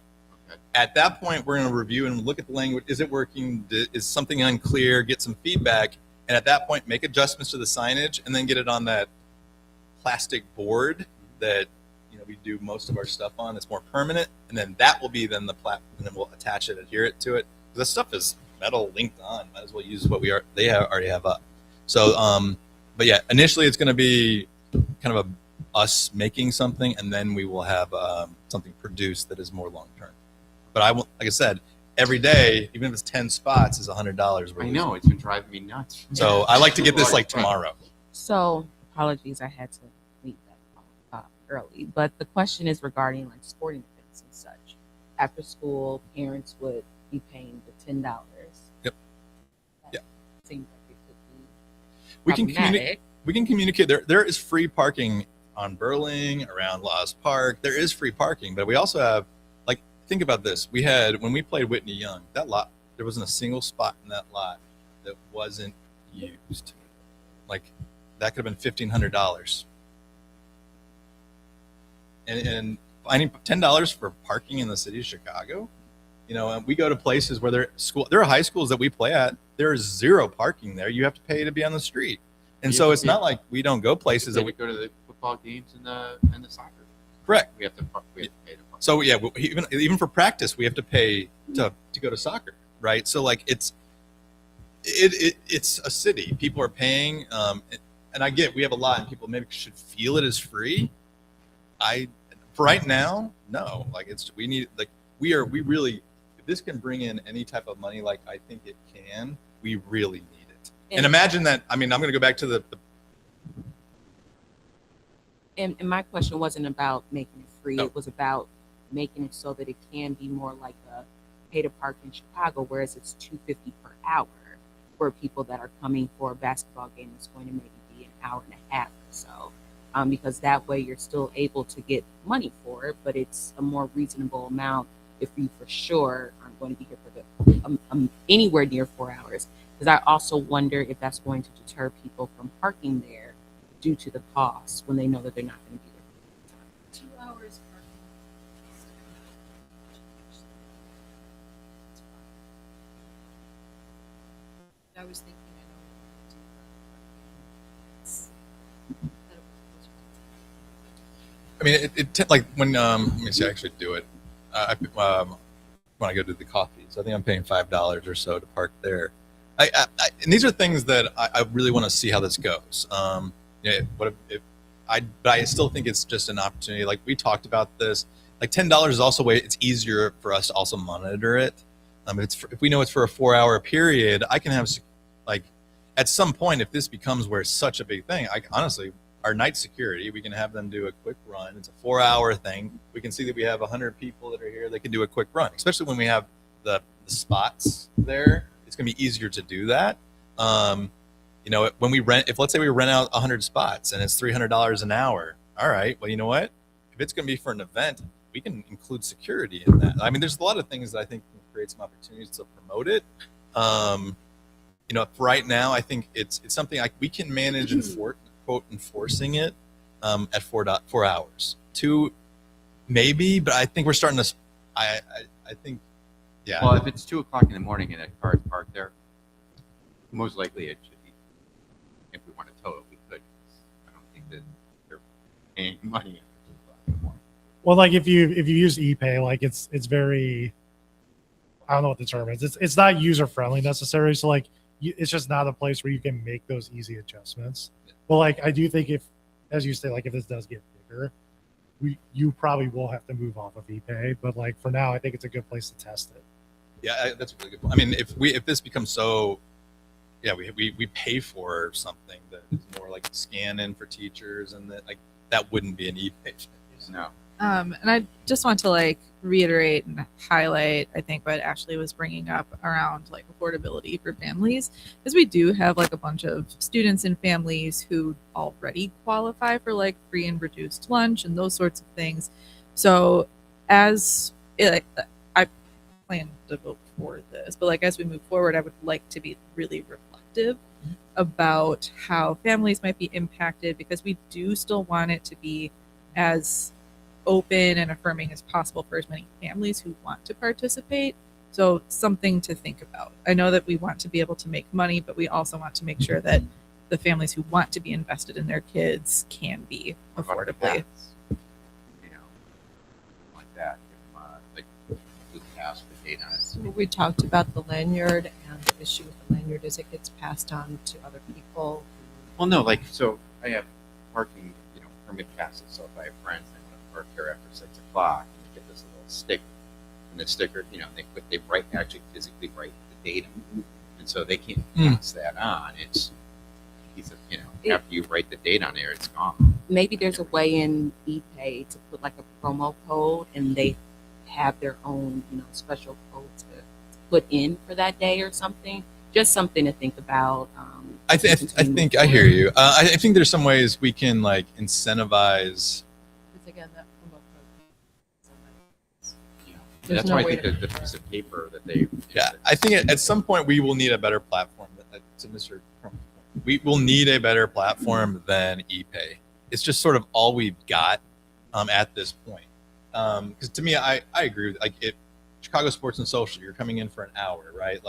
Okay. At that point, we're going to review and look at the language. Is it working? Is something unclear? Get some feedback, and at that point, make adjustments to the signage, and then get it on that plastic board that we do most of our stuff on. It's more permanent, and then that will be then the platform, and then we'll attach it, adhere it to it. This stuff is metal linked on. Might as well use what they already have up. So, but yeah, initially it's going to be kind of us making something, and then we will have something produced that is more long term. But I will, like I said, every day, even if it's 10 spots, is $100. I know, it's been driving me nuts. So I like to get this like tomorrow. So apologies, I had to leave that early. But the question is regarding like sporting events and such. After school, parents would be paying the $10. Yep. Yeah. Seems like it could be We can communicate. There is free parking on Burling, around Laws Park. There is free parking, but we also have, like, think about this. We had, when we played Whitney Young, that lot, there wasn't a single spot in that lot that wasn't used. Like, that could have been $1,500. And finding $10 for parking in the city of Chicago, and we go to places where there are high schools that we play at. There is zero parking there. You have to pay to be on the street. And so it's not like we don't go places that we go to the football games and the soccer. Correct. We have to pay to park. So yeah, even for practice, we have to pay to go to soccer, right? So like it's a city. People are paying, and I get we have a lot, and people maybe should feel it as free. For right now, no. Like we really, if this can bring in any type of money, like I think it can, we really need it. And imagine that. I mean, I'm going to go back to the And my question wasn't about making it free. No. It was about making it so that it can be more like a pay to park in Chicago, whereas it's $2.50 per hour for people that are coming for a basketball game. It's going to maybe be an hour and a half or so, because that way you're still able to get money for it, but it's a more reasonable amount if you for sure aren't going to be here for the anywhere near 4 hours. Because I also wonder if that's going to deter people from parking there due to the cost when they know that they're not going to be there. 2 hours I was thinking I mean, it like when let me see, I actually do it. When I go to the coffee, so I think I'm paying $5 or so to park there. And these are things that I really want to see how this goes. But I still think it's just an opportunity. Like we talked about this, like $10 is also it's easier for us to also monitor it. If we know it's for a 4-hour period, I can have like at some point, if this becomes where it's such a big thing, honestly, our night security, we can have them do a quick run. It's a 4-hour thing. We can see that we have 100 people that are here. They can do a quick run, especially when we have the spots there. It's going to be easier to do that. When we rent, if let's say we rent out 100 spots and it's $300 an hour. All right. Well, you know what? If it's going to be for an event, we can include security in that. I mean, there's a lot of things that I think can create some opportunities to promote it. For right now, I think it's something like we can manage enforcing it at 4 hours. 2, maybe, but I think we're starting to. I think, yeah. Well, if it's 2:00 in the morning and a car is parked there, most likely it should be. If we want to tow it, we could. I don't think that they're paying money at 2:00 in the morning. Well, like if you use ePay, like it's very, I don't know what the term is. It's not user friendly necessarily. So like it's just not a place where you can make those easy adjustments. But like I do think if, as you say, like if this does get bigger, you probably will have to move off of ePay. But like for now, I think it's a good place to test it. Yeah, that's a really good point. I mean, if this becomes so, yeah, we pay for something that is more like scan in for teachers, and that wouldn't be an ePay. No. And I just want to reiterate and highlight, I think, what Ashley was bringing up around affordability for families, because we do have a bunch of students and families who already qualify for free and reduced lunch and those sorts of things. So I plan to vote for this, but as we move forward, I would like to be really reflective about how families might be impacted, because we do still want it to be as open and affirming as possible for as many families who want to participate. So something to think about. I know that we want to be able to make money, but we also want to make sure that the families who want to be invested in their kids can be affordably. Like that. We pass the date on it. We talked about the lanyard, and the issue with the lanyard is it gets passed on to other people. Well, no, so I have parking, permit passes. So if I have friends that want to park here after 6 o'clock, and they get this little sticker, and the sticker, they actually physically write the date on it. And so they can't pass that on. It's after you write the date on there, it's gone. Maybe there's a way in ePay to put a promo code, and they have their own, special code to put in for that day or something. Just something to think about. I think I hear you. I think there's some ways we can incentivize. Again, that promo code. That's why I think the piece of paper that they. Yeah, I think at some point we will need a better platform. To Mr. Crum's point, we will need a better platform than ePay. It's just sort of all we've got at this point. Because to me, I agree with if Chicago Sports and Social, you're coming in for an hour, right?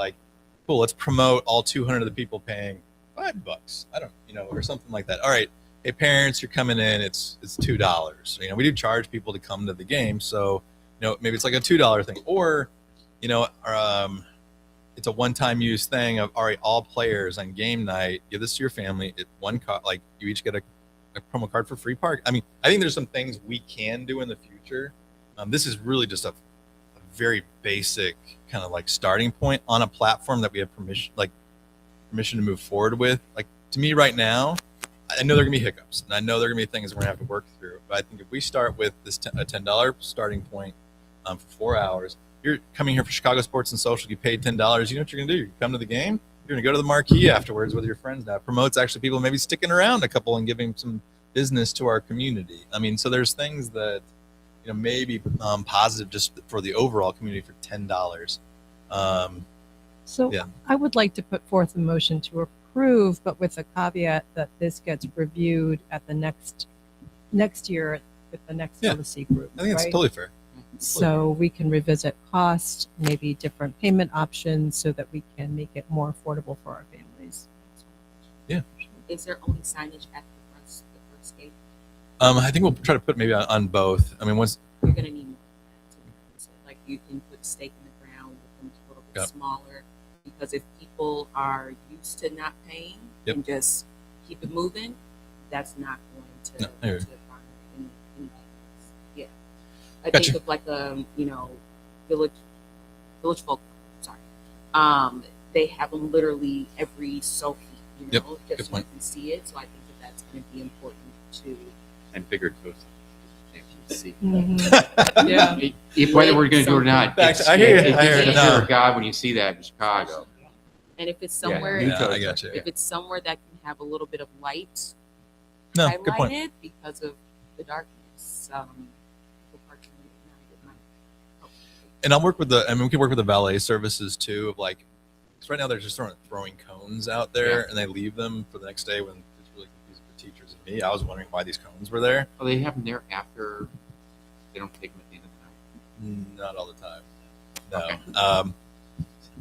Cool, let's promote all 200 of the people paying $5. I don't, or something like that. All right, hey parents, you're coming in. It's $2. We do charge people to come to the game, so maybe it's a $2 thing, or it's a one-time use thing of all players on game night. Give this to your family. You each get a promo card for free park. I mean, I think there's some things we can do in the future. This is really just a very basic kind of starting point on a platform that we have permission to move forward with. To me right now, I know there are gonna be hiccups, and I know there are gonna be things we're gonna have to work through. But I think if we start with this a $10 starting point for 4 hours, you're coming here for Chicago Sports and Social. You paid $10. You know what you're gonna do? You come to the game. You're gonna go to the marquee afterwards with your friends. Now it promotes actually people maybe sticking around a couple and giving some business to our community. I mean, so there's things that maybe positive just for the overall community for $10. Yeah. I would like to put forth a motion to approve, but with a caveat that this gets reviewed at the next year with the next LSC group. I think that's totally fair. So we can revisit cost, maybe different payment options, so that we can make it more affordable for our families. Yeah. Is there only signage at the first gate? I think we'll try to put maybe on both. I mean, once you're going to need more than that. So you can put a stake in the ground with them a little bit smaller, because if people are used to not paying and just keep it moving, that's not going to garner any yeah. I think of village folk. Sorry, They have them literally every so feet, you know, Yep, just good so you point. can see it. So I think that that's going to be important too. And bigger toast. See. Yeah. Whether we're going to do it or not, Thanks. it's, I hear you. it I hear gives you. you fear No. of God when you see that in Chicago. And if it's Yeah, somewhere, new Yeah, I toaster. got you. if it's somewhere that can have a little bit of light No, good point. highlighted because of the darkness, the parking lot at night. And I'll work with we can work with the valet services too, of like, because right now they're just throwing cones out there Yeah. and they leave them for the next day when it's really confusing for teachers and me. I was wondering why these cones were there. Oh, they have them there after. They don't take them at the end of the night. Not all the time. No. Okay.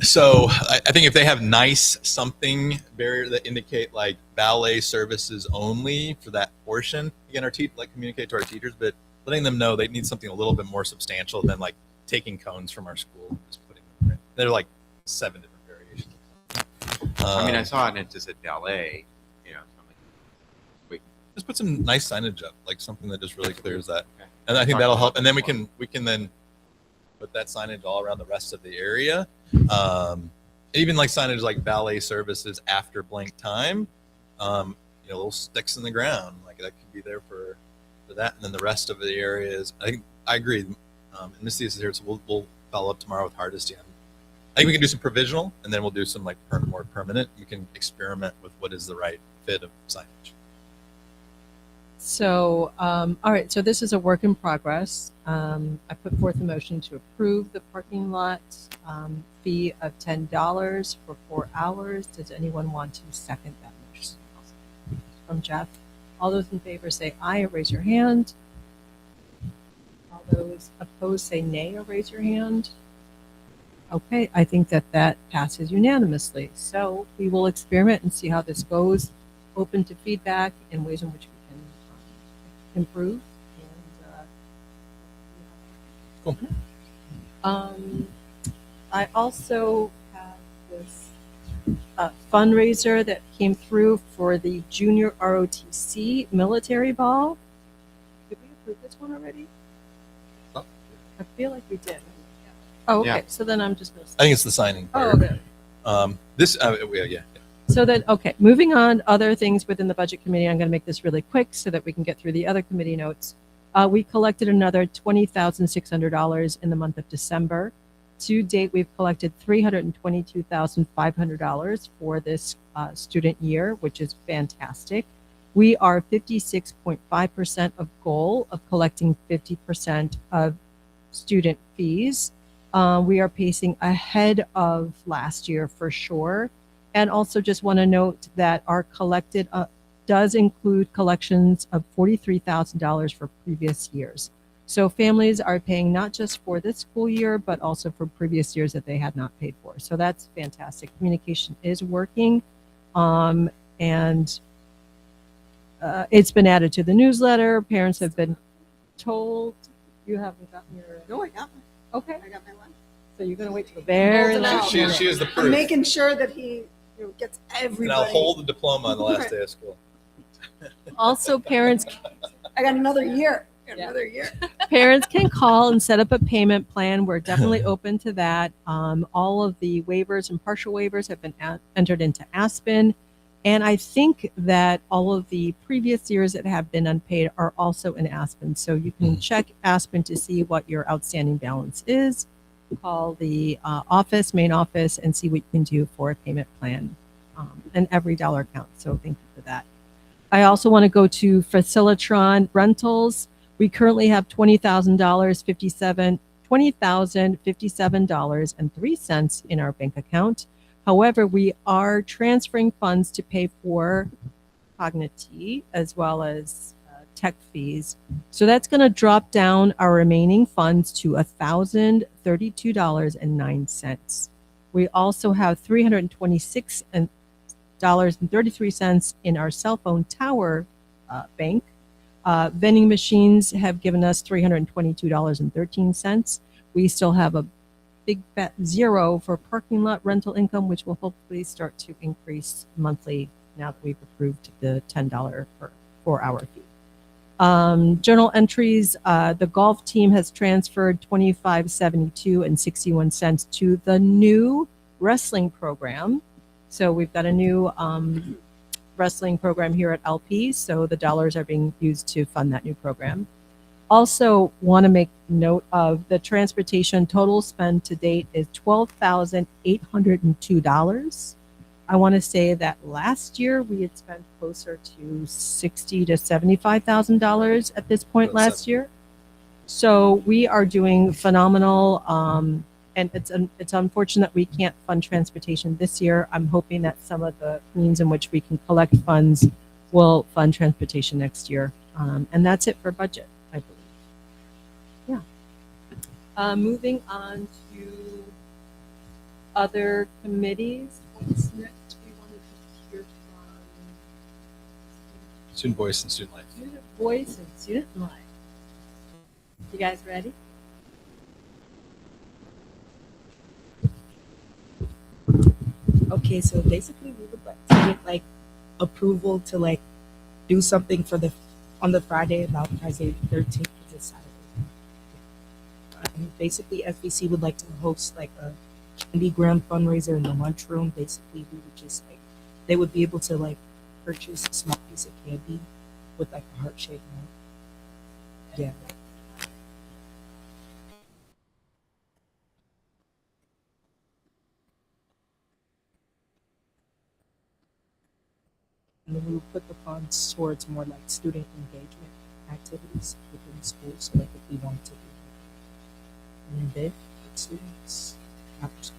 So I think if they have nice something barrier that indicate like valet services only for that portion, again, communicate to our teachers, but letting them know they need something a little bit more substantial than like taking cones from our school and just putting them there. They're like 7 different variations. I mean, I saw it and it just said ballet. You know, so I'm like, wait. Just put some nice signage up, like something that just really clears that. Okay. And I think Talk that'll about help. that And then we before. can then put that signage all around the rest of the area. Even like signage like valet services after blank time. Little sticks in the ground, like that could be there for that. And then the rest of the areas, I think I agree. And Misty is here, so we'll follow up tomorrow with Hardesty. I think we can do some provisional, and then we'll do some like more permanent. We can experiment with what is the right fit of signage. So, all right, so this is a work in progress. I put forth a motion to approve the parking lot fee of $10 for 4 hours. Does anyone want to second that motion? From Jeff. All those in favor say aye or raise your hand. All those opposed say nay or raise your hand. Okay, I think that passes unanimously. So we will experiment and see how this goes. Open to feedback and ways in which we can improve. And, Cool. I also have this fundraiser that came through for the Junior ROTC Military Ball. Did we approve this one already? Oh. I feel like we did. Oh, okay. Yeah. So then I'm just going to. I think it's the signing Oh, part. okay. Yeah. So then, okay, moving on, other things within the budget committee. I'm going to make this really quick so that we can get through the other committee notes. We collected another $20,600 in the month of December. To date, we've collected $322,500 for this student year, which is fantastic. We are 56.5% of goal of collecting 50% of student fees. We are pacing ahead of last year for sure. And also just want to note that our collected does include collections of $43,000 for previous years. So families are paying not just for this school year, but also for previous years that they had not paid for. So that's fantastic. Communication is working. And it's been added to the newsletter. Parents have been told. You haven't gotten your. No, I got mine. Okay. I got my lunch. So you're going to wait till the very Hold it last out. minute. She is the I'm proof. making sure that he gets everybody. And I'll hold the diploma on the last day of school. Also, parents I got another year. Yeah. Another year. parents can call and set up a payment plan. We're definitely open to that. All of the waivers and partial waivers have been entered into Aspen. And I think that all of the previous years that have been unpaid are also in Aspen. So you can check Aspen to see what your outstanding balance is. Call the main office, and see what you can do for a payment plan. And every dollar counts. So thank you for that. I also want to go to Facilitron Rentals. We currently have $20,057.03 in our bank account. However, we are transferring funds to pay for Cognity as well as tech fees. So that's going to drop down our remaining funds to $1,032.09. We also have $326.33 in our cell phone tower bank. Vending machines have given us $322.13. We still have a big fat zero for parking lot rental income, which will hopefully start to increase monthly now that we've approved the $10 per 4-hour fee. Journal entries, the golf team has transferred $25.72 and 61 cents to the new wrestling program. So we've got a new wrestling program here at LP. So the dollars are being used to fund that new program. Also want to make note of the transportation total spend to date is $12,802. I want to say that last year we had spent closer to $60,000 to $75,000 at this point last year. So we are doing phenomenal, and it's unfortunate we can't fund transportation this year. I'm hoping that some of the means in which we can collect funds will fund transportation next year, and that's it for budget, I believe. Yeah. Moving on to other committees. What's next? We wanted to hear from Student voice and student life. student voice and student life. You guys ready? Okay, so basically we would like to get like approval to like do something for the on the Friday about Friday 13th, which is Saturday. Basically, SBC would like to host like a candy grand fundraiser in the lunchroom. Basically, we would just like they would be able to like purchase a small piece of candy with like a heart shaped note. Yeah. And then we would put the funds towards more like student engagement activities within the school. So like if we wanted to do an event with students after school.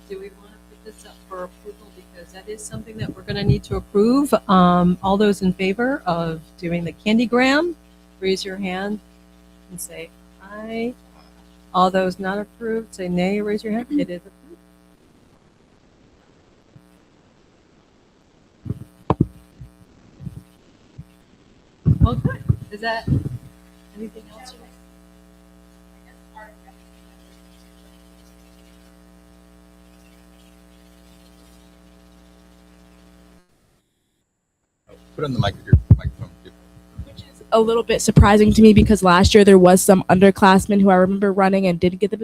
Do we want to put this up for approval because that is something that we're going to need to approve? All those in favor of doing the candygram, raise your hand and say aye. All those not approved, say nay. Raise your hand. It is approved. Well, good. Is that anything else? Put on the microphone. A little bit surprising to me because last year there was some underclassmen who I remember running and didn't get the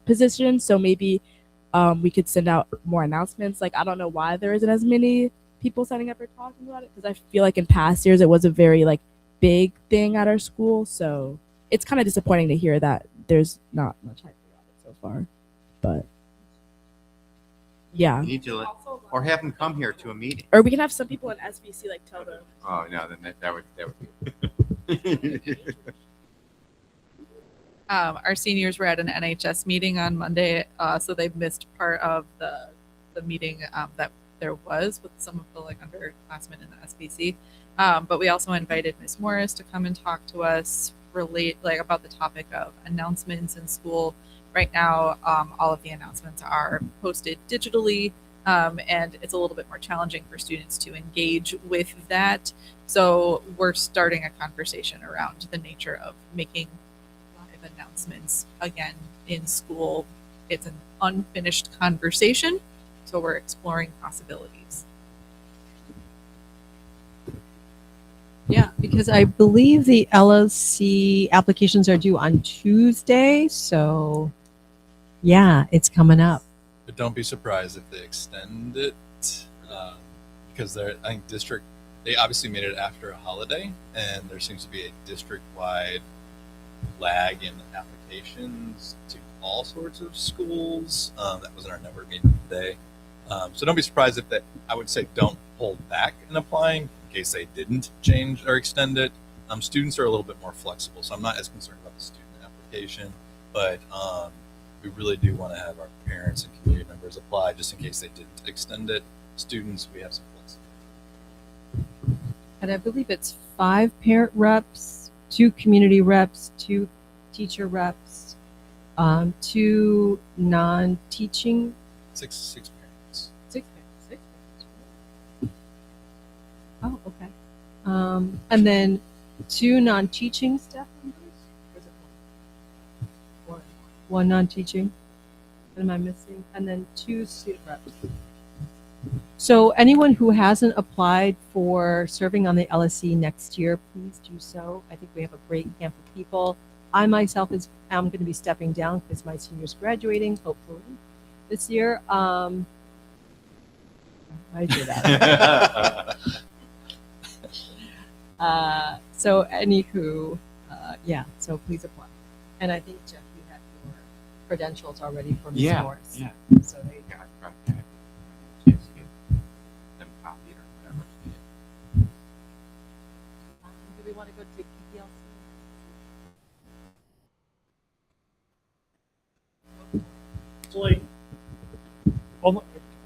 position. So maybe we could send out more announcements. Like I don't know why there isn't as many people signing up or talking about it because I feel like in past years it was a very like big thing at our school. So it's kind of disappointing to hear that there's not much hype about it so far. But yeah. You need to or have them come here to a meeting. Or we can have some people in SBC like tell them. Oh no, then that would be. Our seniors were at an NHS meeting on Monday, so they've missed part of the meeting that there was with some of the like underclassmen in the SBC. But we also invited Ms. Morris to come and talk to us, about the topic of announcements in school. Right now, all of the announcements are posted digitally, and it's a little bit more challenging for students to engage with that. So we're starting a conversation around the nature of making live announcements again in school. It's an unfinished conversation, so we're exploring possibilities. Yeah, because I believe the LSC applications are due on Tuesday. So yeah, it's coming up. But don't be surprised if they extend it, because I think they obviously made it after a holiday, and there seems to be a district-wide lag in applications to all sorts of schools. That was in our network meeting today. So don't be surprised if I would say don't hold back in applying in case they didn't change or extend it. Students are a little bit more flexible, so I'm not as concerned about the student application, but we really do want to have our parents and community members apply just in case they didn't extend it. Students, we have some flexibility. And I believe it's 5 parent reps, 2 community reps, 2 teacher reps, 2 non-teaching. 6 parents. 6 parents. Oh, okay. And then 2 non-teaching staff members. Or is it 1? 1 non-teaching. What am I missing? And then 2 student reps. So anyone who hasn't applied for serving on the LSC next year, please do so. I think we have a great camp of people. I myself am going to be stepping down because my senior's graduating, hopefully. this year. I do that. So anywho, yeah, so please apply. And I think, Jeff, you have your credentials already for Ms. Yeah, Morris. yeah. So there you go. Yeah, I've got that. Chance to get them copied or whatever. Do we want to go to PPLC? So like,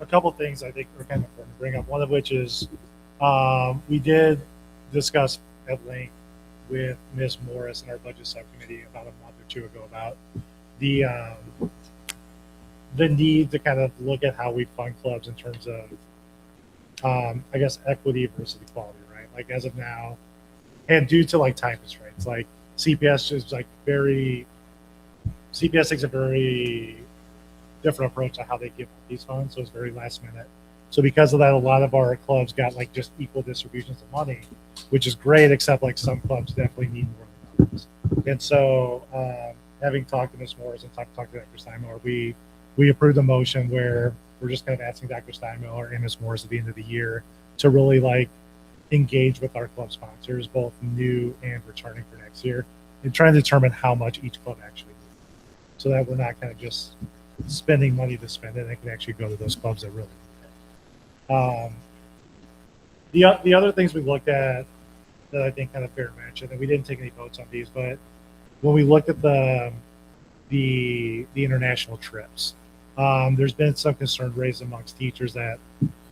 a couple things I think are kind of important to bring up. One of which is we did discuss at length with Ms. Morris in our budget subcommittee about a month or two ago about the need to kind of look at how we fund clubs in terms of I guess equity versus equality, right? Like as of now, and due to like time constraints, like CPS takes a very different approach to how they give out these funds, so it's very last minute. So because of that, a lot of our clubs got like just equal distributions of money, which is great, except like some clubs definitely need more than others. And so having talked to Ms. Morris and talked to Dr. Steinmiller, we approved a motion where we're just kind of asking Dr. Steinmiller and Ms. Morris at the end of the year to really like engage with our club sponsors, both new and returning for next year, and trying to determine how much each club actually needs, so that we're not kind of just spending money to spend it. It can actually go to those clubs that really need it. The other things we looked at that I think kind of fair mention, and we didn't take any votes on these, but when we looked at the international trips, there's been some concern raised amongst teachers that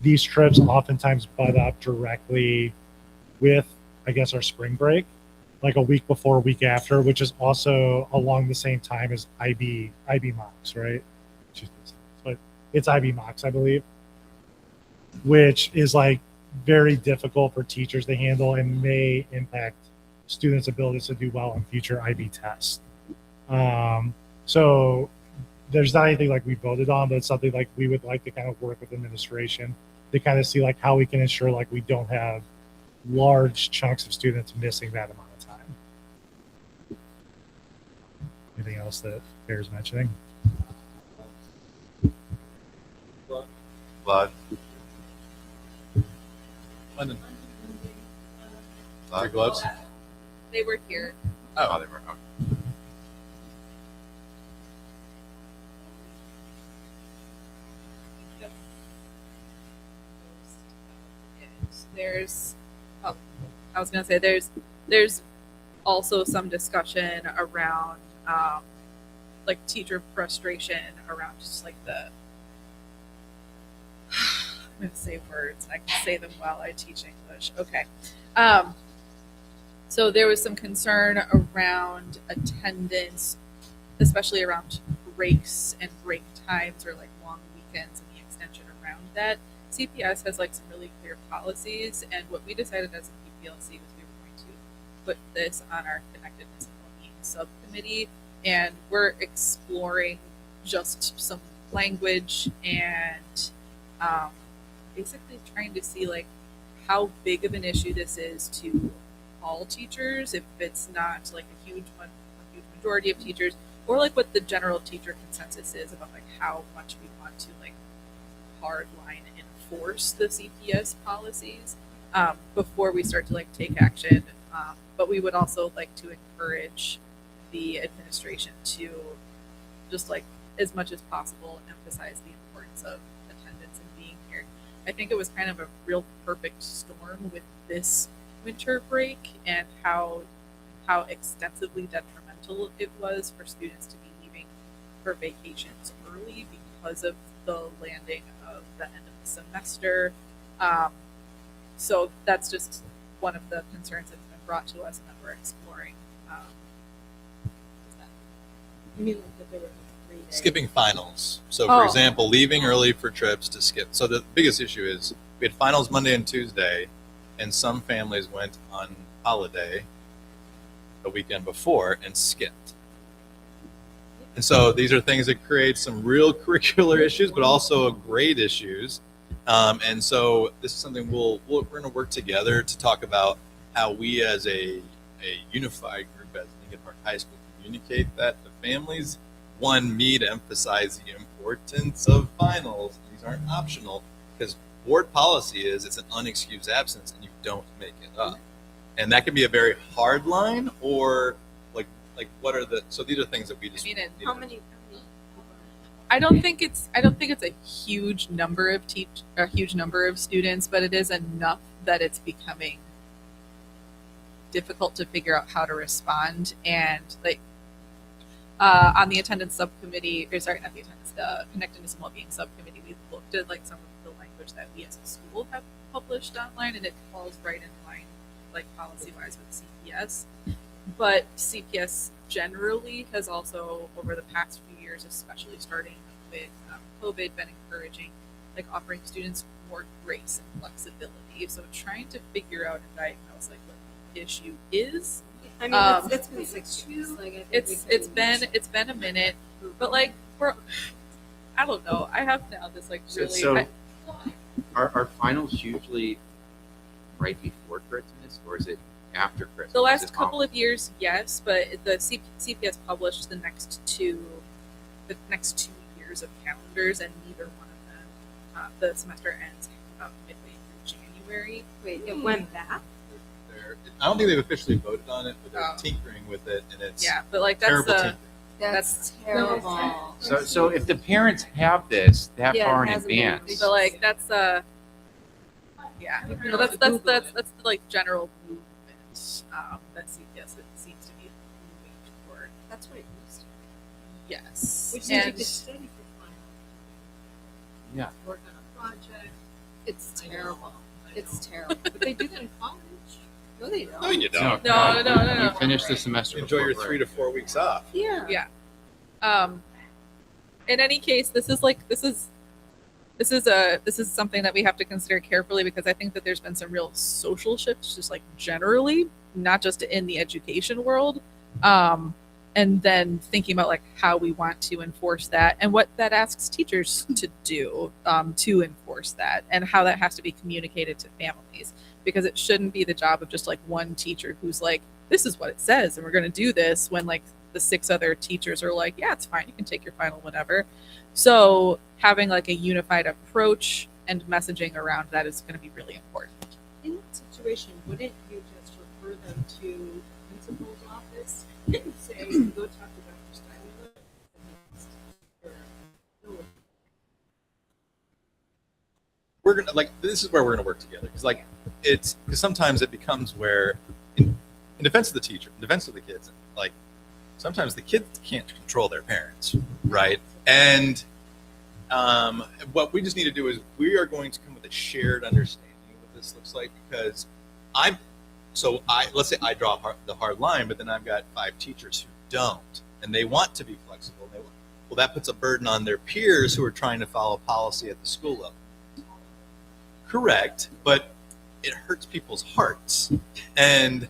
these trips oftentimes butt up directly with, I guess, our spring break, like a week before, a week after, which is also along the same time as IB mocks, right? But it's IB mocks, I believe, which is like very difficult for teachers to handle and may impact students' abilities to do well on future IB tests. So there's not anything like we voted on, but it's something like we would like to kind of work with administration to kind of see like how we can ensure like we don't have large chunks of students missing that amount of time. Anything else that bears mentioning? Blood. London. Your gloves? They were here. Oh, they were. Okay. There's, oh, I was gonna say there's also some discussion around like teacher frustration around just like the I'm gonna say words. I can say them while I teach English. Okay. So there was some concern around attendance, especially around breaks and break times or like long weekends and the extension around that. CPS has like some really clear policies, and what we decided as a PPLC was we were going to put this on our connectedness and well-being subcommittee, and we're exploring just some language and basically trying to see like how big of an issue this is to all teachers, if it's not like a huge majority of teachers, or like what the general teacher consensus is about like how much we want to like hardline enforce the CPS policies before we start to like take action. But we would also like to encourage the administration to just like as much as possible emphasize the importance of attendance and being here. I think it was kind of a real perfect storm with this winter break and how extensively detrimental it was for students to be leaving for vacations early because of the landing of the end of the semester. So that's just one of the concerns that's been brought to us and that we're exploring. You mean like that there were 3 days? Skipping finals. So, for example, leaving early for trips to skip. So the biggest issue is we had finals Monday and Tuesday, and some families went on holiday the weekend before and skipped. And so these are things that create some real curricular issues, but also grade issues. And so this is something we're going to work together to talk about how we as a unified group as Lincoln Park High School communicate that to families. One, me to emphasize the importance of finals. These aren't optional because board policy is it's an unexcused absence and you don't make it up. And that can be a very hard line, or like what are the, so these are things that we just how many I don't think it's a huge number of students, but it is enough that it's becoming difficult to figure out how to respond. And like on the attendance subcommittee, or sorry, not the attendance, the connectedness and wellbeing subcommittee, we looked at like some of the language that we as a school have published online, and it falls right in line, like policy wise, with CPS. But CPS generally has also, over the past few years, especially starting with COVID, been encouraging, like offering students more grace and flexibility. So trying to figure out and diagnose like what the issue is. I mean, it's been 6 years. Like, I think it's been a minute, but like I don't know. I have now this like really. So are finals usually right before Christmas, or is it after Christmas? The last couple of years, yes, but the CPS published the next two years of calendars, and neither one of them, the semester ends midway through January. Wait, it went back? I don't think they've officially voted on it, but they're tinkering with it, and it's but like that's terrible tinkering. That's terrible. So if the parents have this that Yeah, far it in hasn't been advance, So like that's you know, that's the like general movement that CPS seems to be moving toward. That's what it used to be. Yes, Which and means you could study for final. yeah. Work on a project. It's terrible. I know. It's terrible. But they do that in college. No, they don't. No, you don't. No. You finish the semester. Enjoy your before 3 to 4 weeks off. Yeah. Yeah. In any case, this is something that we have to consider carefully, because I think that there's been some real social shifts, just like generally, not just in the education world. And then thinking about like how we want to enforce that and what that asks teachers to do to enforce that, and how that has to be communicated to families, because it shouldn't be the job of just like one teacher who's like, this is what it says and we're going to do this, when like the 6 other teachers are like, yeah, it's fine, you can take your final whenever. So having like a unified approach and messaging around that is going to be really important. In that situation, wouldn't you just refer them to the principal's office and say, go talk to Dr. Steinman? We're gonna this is where we're gonna work together, because because sometimes it becomes where in defense of the teacher, in defense of the kids, like sometimes the kids can't control their parents, right? And what we just need to do is we are going to come with a shared understanding of what this looks like, because let's say I draw the hard line, but then I've got 5 teachers who don't, and they want to be flexible. Well, that puts a burden on their peers who are trying to follow policy at the school level. Correct, but it hurts people's hearts, and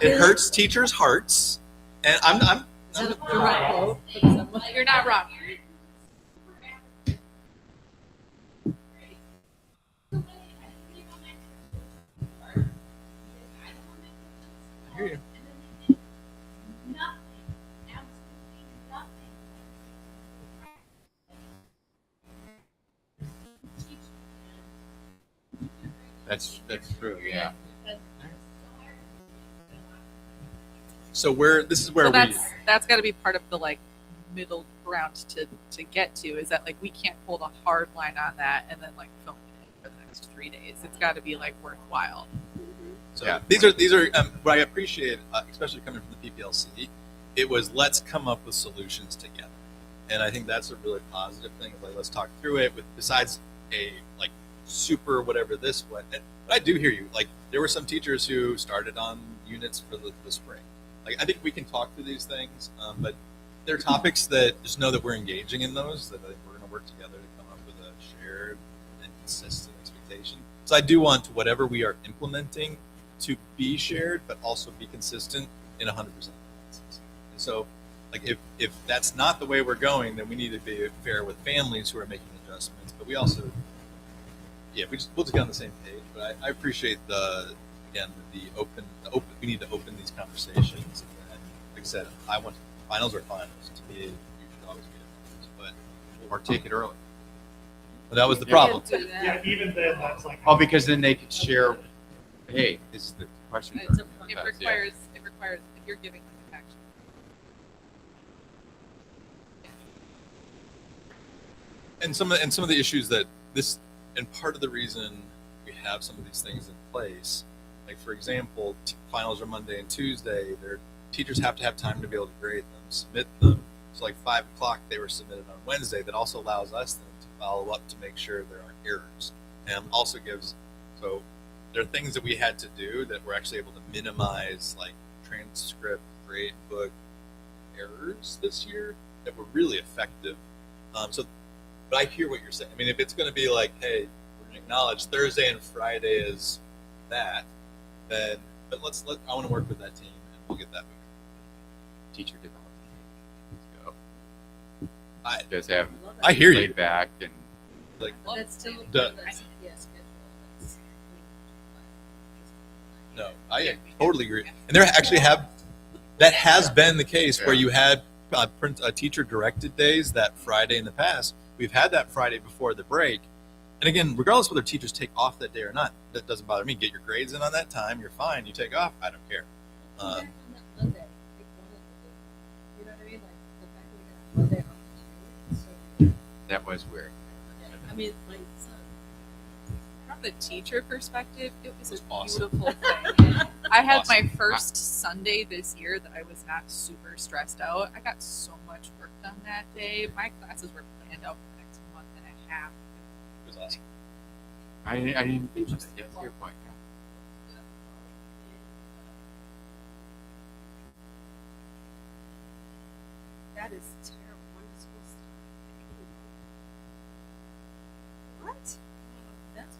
it hurts teachers' hearts. And I'm You're not wrong. I hear you. That's true. Yeah. So this is where So that's got to be part of the like middle ground to get to, is that like we can't hold a hard line on that and then like film it for the next 3 days. It's got to be like worthwhile. So these are what I appreciate, especially coming from the PPLC. It was, let's come up with solutions together, and I think that's a really positive thing. Like, let's talk through it with, besides a like super whatever this one. But I do hear you. Like, there were some teachers who started on units for the spring. Like, I think we can talk through these things, but there are topics that just know that we're engaging in those, that I think we're going to work together to come up with a shared and consistent expectation. So I do want whatever we are implementing to be shared, but also be consistent in 100% of the cases. And so, like, if that's not the way we're going, then we need to be fair with families who are making adjustments. But we also, we'll just get on the same page. But I appreciate the open. We need to open these conversations. And like I said, I want finals are finals. To me, you should always be at finals. or take it early. But that was the problem. Yeah, even then, that's like. Oh, because then they could share. Hey, this is the question. It for requires, if you're giving like an action. And some of the issues that this, and part of the reason we have some of these things in place, like for example, finals are Monday and Tuesday. Their teachers have to have time to be able to grade them, submit them. So like 5 o'clock, they were submitted on Wednesday. That also allows us then to follow up to make sure there aren't errors, and also gives. So there are things that we had to do that we're actually able to minimize, like transcript, grade book errors this year that were really effective. But I hear what you're saying. I mean, if it's going to be like, hey, we're going to acknowledge Thursday and Friday is that, then I want to work with that team and we'll get that moving. Teacher development. Let's go. Just have I hear you. laid back and like. That's still Duh. No, I totally agree. And there actually that has been the case where you had teacher directed days that Friday in the past. We've had that Friday before the break. And again, regardless of whether teachers take off that day or not, that doesn't bother me. Get your grades in on that time. You're fine. You take off. I don't care. that was weird. I mean, like, From the teacher perspective, it was a awesome. beautiful thing. I had Awesome. my first Sunday this year that I was not super stressed out. I got so much work done that day. My classes were planned out for the next month and a half. It was awesome. I didn't think of that. Yes, your point. That is terrible. When is school start? What? That's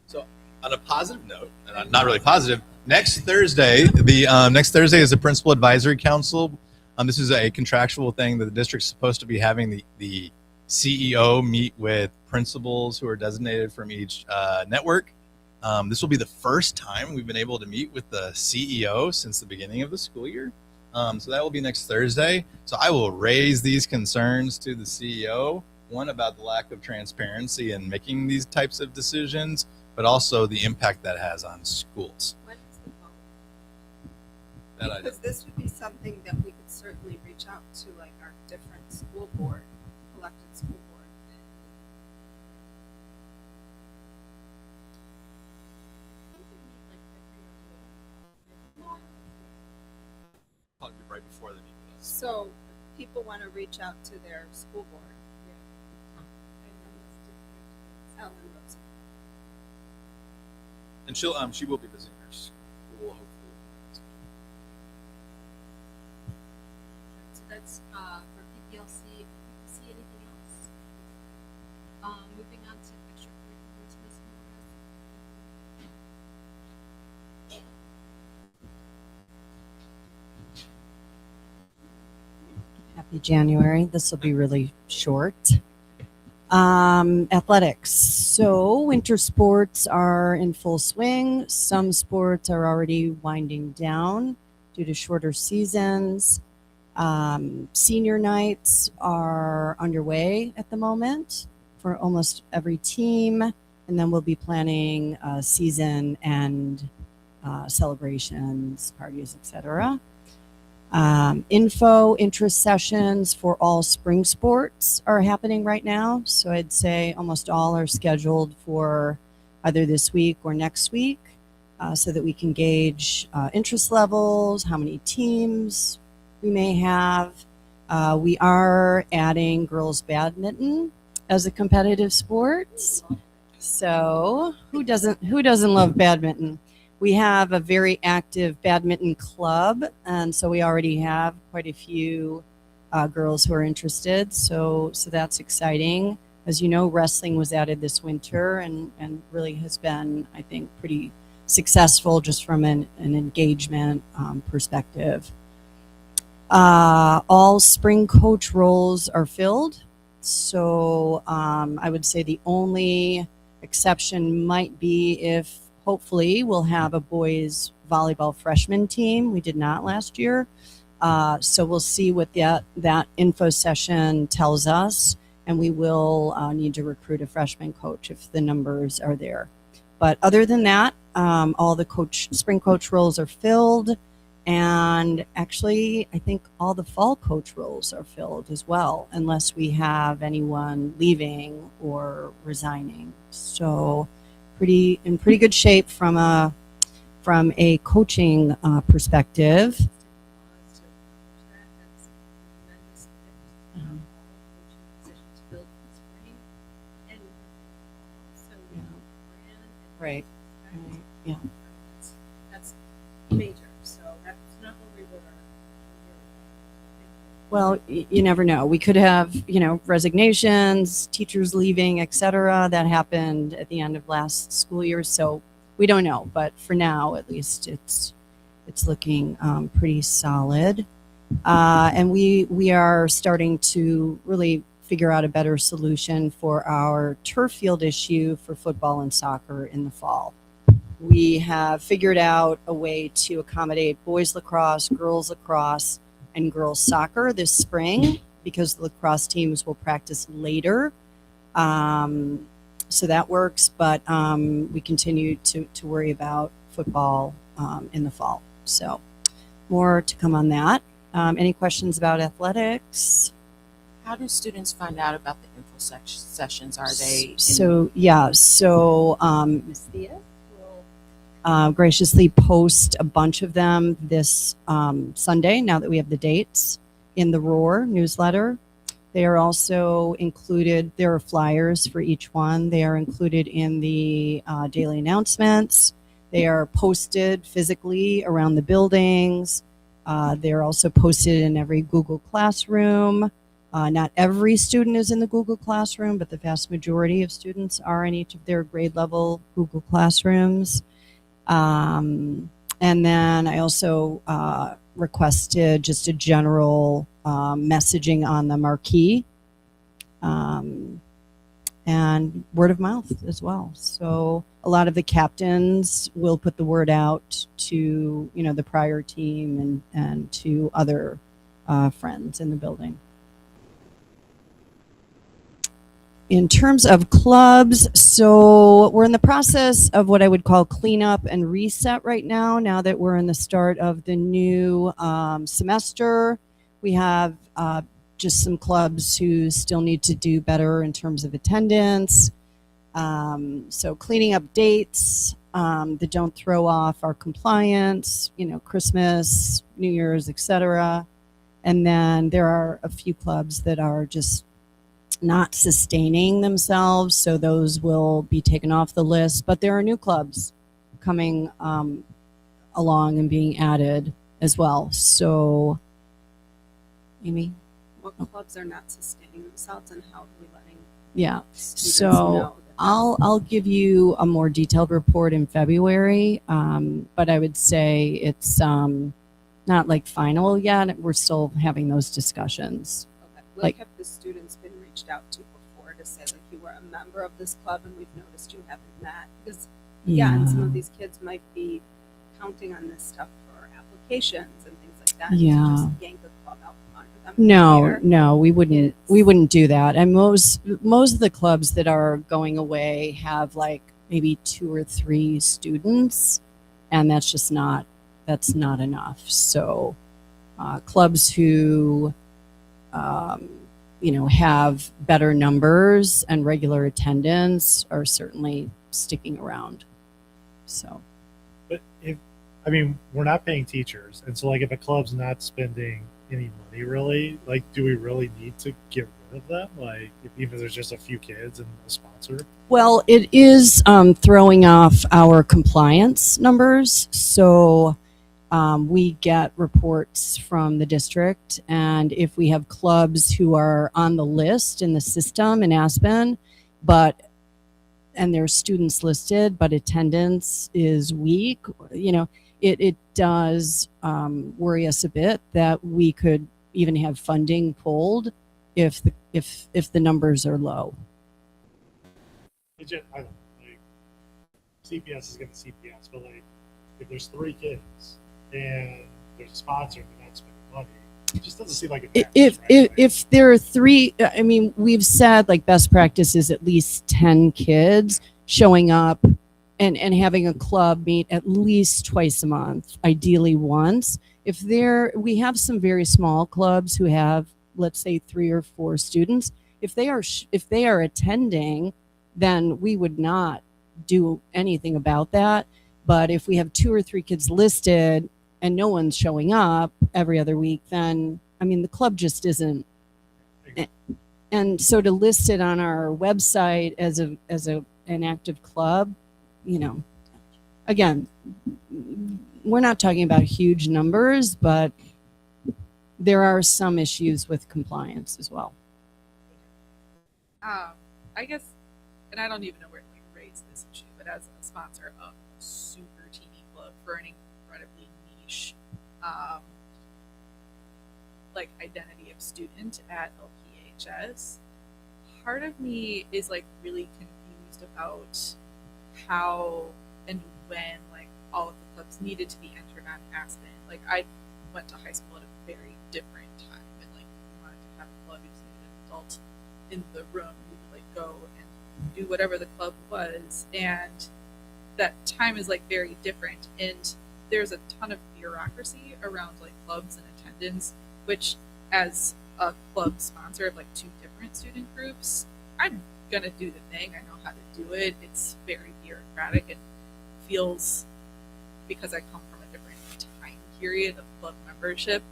So on a positive note, and not really positive, next Thursday, next Thursday is the Principal Advisory Council. This is a contractual thing that the district's supposed to be having the CEO meet with principals who are designated from each network. This will be the first time we've been able to meet with the CEO since the beginning of the school year. So that will be next Thursday. So I will raise these concerns to the CEO, one about the lack of transparency in making these types of decisions, but also the impact that has on schools. When is the vote? That I Because this would be something that we could certainly reach out to, like our different school board, elected school board. Probably right before the meeting with us. So people want to reach out to their school board. Ellen Rose. And she will be visiting her school, hopefully. so that's for PPLC. See anything else? Moving on to extracurriculars, Ms. Happy January. This will be really short. Athletics. So winter sports are in full swing. Some sports are already winding down due to shorter seasons. Senior nights are underway at the moment for almost every team. And then we'll be planning season and celebrations, parties, etc. Interest sessions for all spring sports are happening right now. So I'd say almost all are scheduled for either this week or next week so that we can gauge interest levels, how many teams we may have. We are adding girls badminton as a competitive sport. So who doesn't love badminton? We have a very active badminton club, and so we already have quite a few girls who are interested. So that's exciting. As you know, wrestling was added this winter and really has been, I think, pretty successful just from an engagement perspective. All spring coach roles are filled. So I would say the only exception might be if hopefully we'll have a boys volleyball freshman team. We did not last year. So we'll see what that info session tells us, and we will need to recruit a freshman coach if the numbers are there. But other than that, all the spring coach roles are filled, and actually I think all the fall coach roles are filled as well, unless we have anyone leaving or resigning. So in pretty good shape from a coaching perspective. Right. Yeah. That's major. So that's not what we were. Well, you never know. We could have, resignations, teachers leaving, etc. That happened at the end of last school year, so we don't know. But for now, at least, it's looking pretty solid, and we are starting to really figure out a better solution for our turf field issue for football and soccer in the fall. We have figured out a way to accommodate boys lacrosse, girls lacrosse, and girls soccer this spring because the lacrosse teams will practice later. So that works, but we continue to worry about football in the fall. So more to come on that. Any questions about athletics? How do students find out about the info sessions? Are they Ms. Thea will graciously post a bunch of them this Sunday, now that we have the dates, in the Roar newsletter. They are also included, there are flyers for each one. They are included in the daily announcements. They are posted physically around the buildings. They're also posted in every Google Classroom. Not every student is in the Google Classroom, but the vast majority of students are in each of their grade level Google Classrooms. And then I also requested just a general messaging on the marquee and word of mouth as well. So a lot of the captains will put the word out to the prior team and to other friends in the building. In terms of clubs, so we're in the process of what I would call cleanup and reset right now that we're in the start of the new semester. We have just some clubs who still need to do better in terms of attendance. So cleaning up dates that don't throw off our compliance, Christmas, New Year's, etc. And then there are a few clubs that are just not sustaining themselves, so those will be taken off the list. But there are new clubs coming along and being added as well. So, Amy? What clubs are not sustaining themselves, and how are we letting students so know? I'll give you a more detailed report in February, but I would say it's not like final yet. We're still having those discussions. Like, have the students been reached out to before to say, like, you were a member of this club and we've noticed you haven't met? Because, and some of these kids might be counting on this stuff for applications and things like that. To just yank the club out from under them. No, we wouldn't do that. And most of the clubs that are going away have like maybe 2 or 3 students, and that's not enough. So clubs who have better numbers and regular attendance are certainly sticking around. So, but we're not paying teachers, and so like if a club's not spending any money, really, like, do we really need to get rid of them? Like, even if there's just a few kids and a sponsor. Well, it is throwing off our compliance numbers. So we get reports from the district, and if we have clubs who are on the list in the system in Aspen, and there's students listed, but attendance is weak, it does worry us a bit that we could even have funding pulled if if the numbers are low. It's just, I don't know, like, CPS is going to CPS, but like, if there's 3 kids and there's a sponsor and they're not spending money, it just doesn't seem like it matters, If there are 3, I mean, we've said like best practice is at least 10 kids showing up and having a club meet at least twice a month, ideally once. If we have some very small clubs who have, let's say, 3 or 4 students. If they are attending, then we would not do anything about that. But if we have 2 or 3 kids listed and no one's showing up every other week, then I mean the club just isn't. And so to list it on our website as an active club, you know, again, we're not talking about huge numbers, but there are some issues with compliance as well. I guess, and I don't even know where to like raise this issue, but as a sponsor of a super teeny club for an incredibly niche, like identity of student at LPHS, part of me is like really confused about how and when like all of the clubs needed to be entered on Aspen. Like I went to high school at a very different time, and like if you wanted to have a club, you just needed an adult in the room who could like go and do whatever the club was, and that time is like very different, and there's a ton of bureaucracy around like clubs and attendance, which as a club sponsor of like 2 different student groups, I'm gonna do the thing. I know how to do it. It's very bureaucratic and feels, because I come from a different time period of club membership,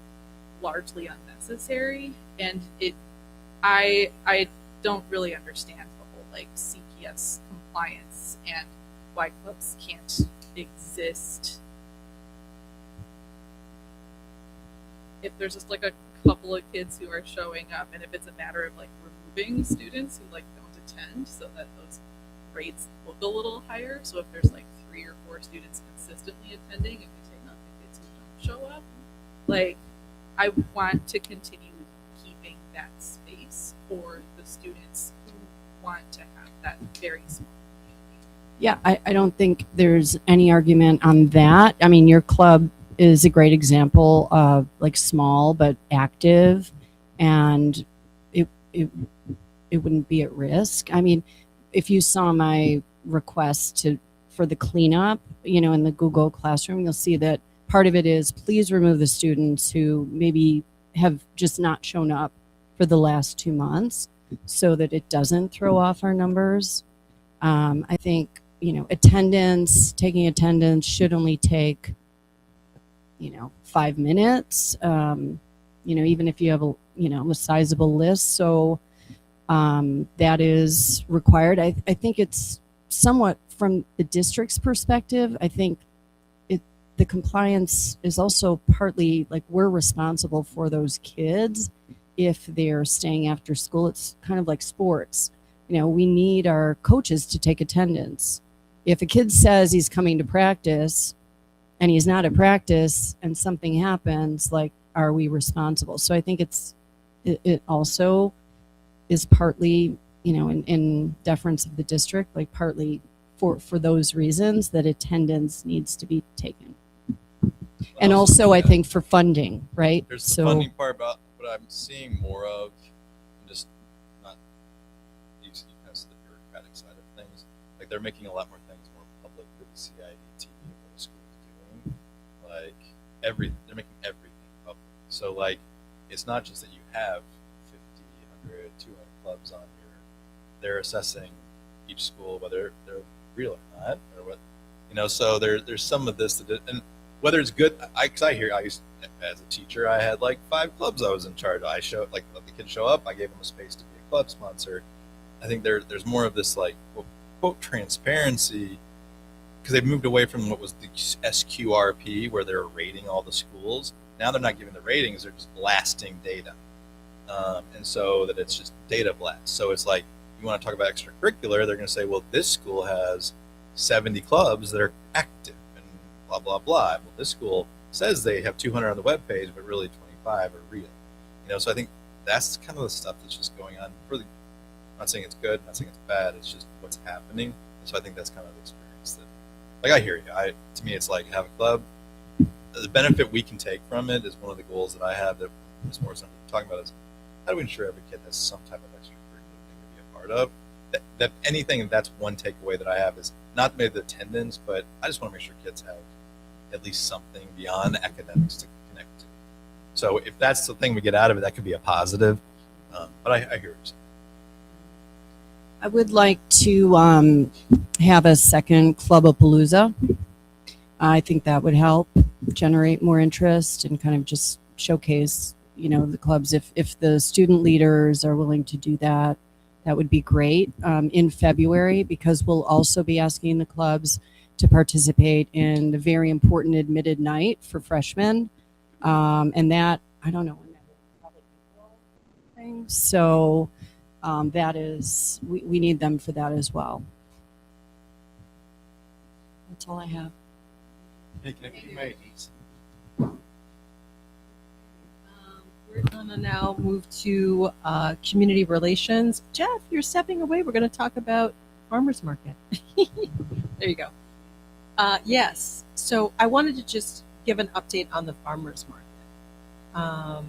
largely unnecessary. And I don't really understand the whole like CPS compliance and why clubs can't exist if there's just like a couple of kids who are showing up, and if it's a matter of like removing students who like don't attend so that those rates look a little higher. So if there's like 3 or 4 students consistently attending and we take out the kids who don't show up, like I want to continue keeping that space for the students who want to have that very small community. Yeah, I don't think there's any argument on that. I mean, your club is a great example of like small but active, and it wouldn't be at risk. I mean, if you saw my request for the cleanup, you know, in the Google Classroom, you'll see that part of it is please remove the students who maybe have just not shown up for the last 2 months so that it doesn't throw off our numbers. I think, you know, taking attendance should only take, you know, 5 minutes, you know, even if you have a sizable list. So that is required. I think it's somewhat from the district's perspective. I think the compliance is also partly like we're responsible for those kids if they're staying after school. It's kind of like sports. You know, we need our coaches to take attendance. If a kid says he's coming to practice and he's not at practice and something happens, like, are we responsible? So I think it also is partly, you know, in deference of the district, like partly for those reasons that attendance needs to be taken. And also, I think for funding, right? There's the funding part, about what I'm seeing more of, just not using kind of the bureaucratic side of things. Like they're making a lot more things more public with the CID TV, what the school is doing. Like they're making everything public. So like, it's not just that you have 50, 100, 200 clubs on here. They're assessing each school whether they're real or not, or what, you know. So there's some of this that, and whether it's good, because I used as a teacher, I had like 5 clubs I was in charge of. I showed, like, let the kids show up. I gave them a space to be a club sponsor. I think there's more of this like quote transparency, because they've moved away from what was the SQRP, where they're rating all the schools. Now they're not giving the ratings; they're just blasting data, and so that it's just data blast. So it's like, you want to talk about extracurricular, they're going to say, well, this school has 70 clubs that are active and blah, blah, blah. Well, this school says they have 200 on the webpage, but really 25 are real. You know, so I think that's kind of the stuff that's just going on. I'm not saying it's good, I'm not saying it's bad. It's just what's happening. So I think that's kind of the experience that, like, I hear you. To me, it's like have a club. The benefit we can take from it is one of the goals that I have that Ms. Morrison was talking about is how do we ensure every kid has some type of extracurricular thing to be a part of. That anything, that's one takeaway that I have is not maybe the attendance, but I just want to make sure kids have at least something beyond academics to connect to. So if that's the thing we get out of it, that could be a positive. But I hear what you're saying. I would like to have a second Clubapalooza. I think that would help generate more interest and kind of just showcase, the clubs. If the student leaders are willing to do that, that would be great in February, because we'll also be asking the clubs to participate in the very important admitted night for freshmen. And that, I don't know when that will probably be. So that is, we need them for that as well. That's all I have. Hey, can I get my IDs? We're going to now move to community relations. Jeff, you're stepping away. We're going to talk about farmers market. There you go. Yes. So I wanted to just give an update on the farmers market.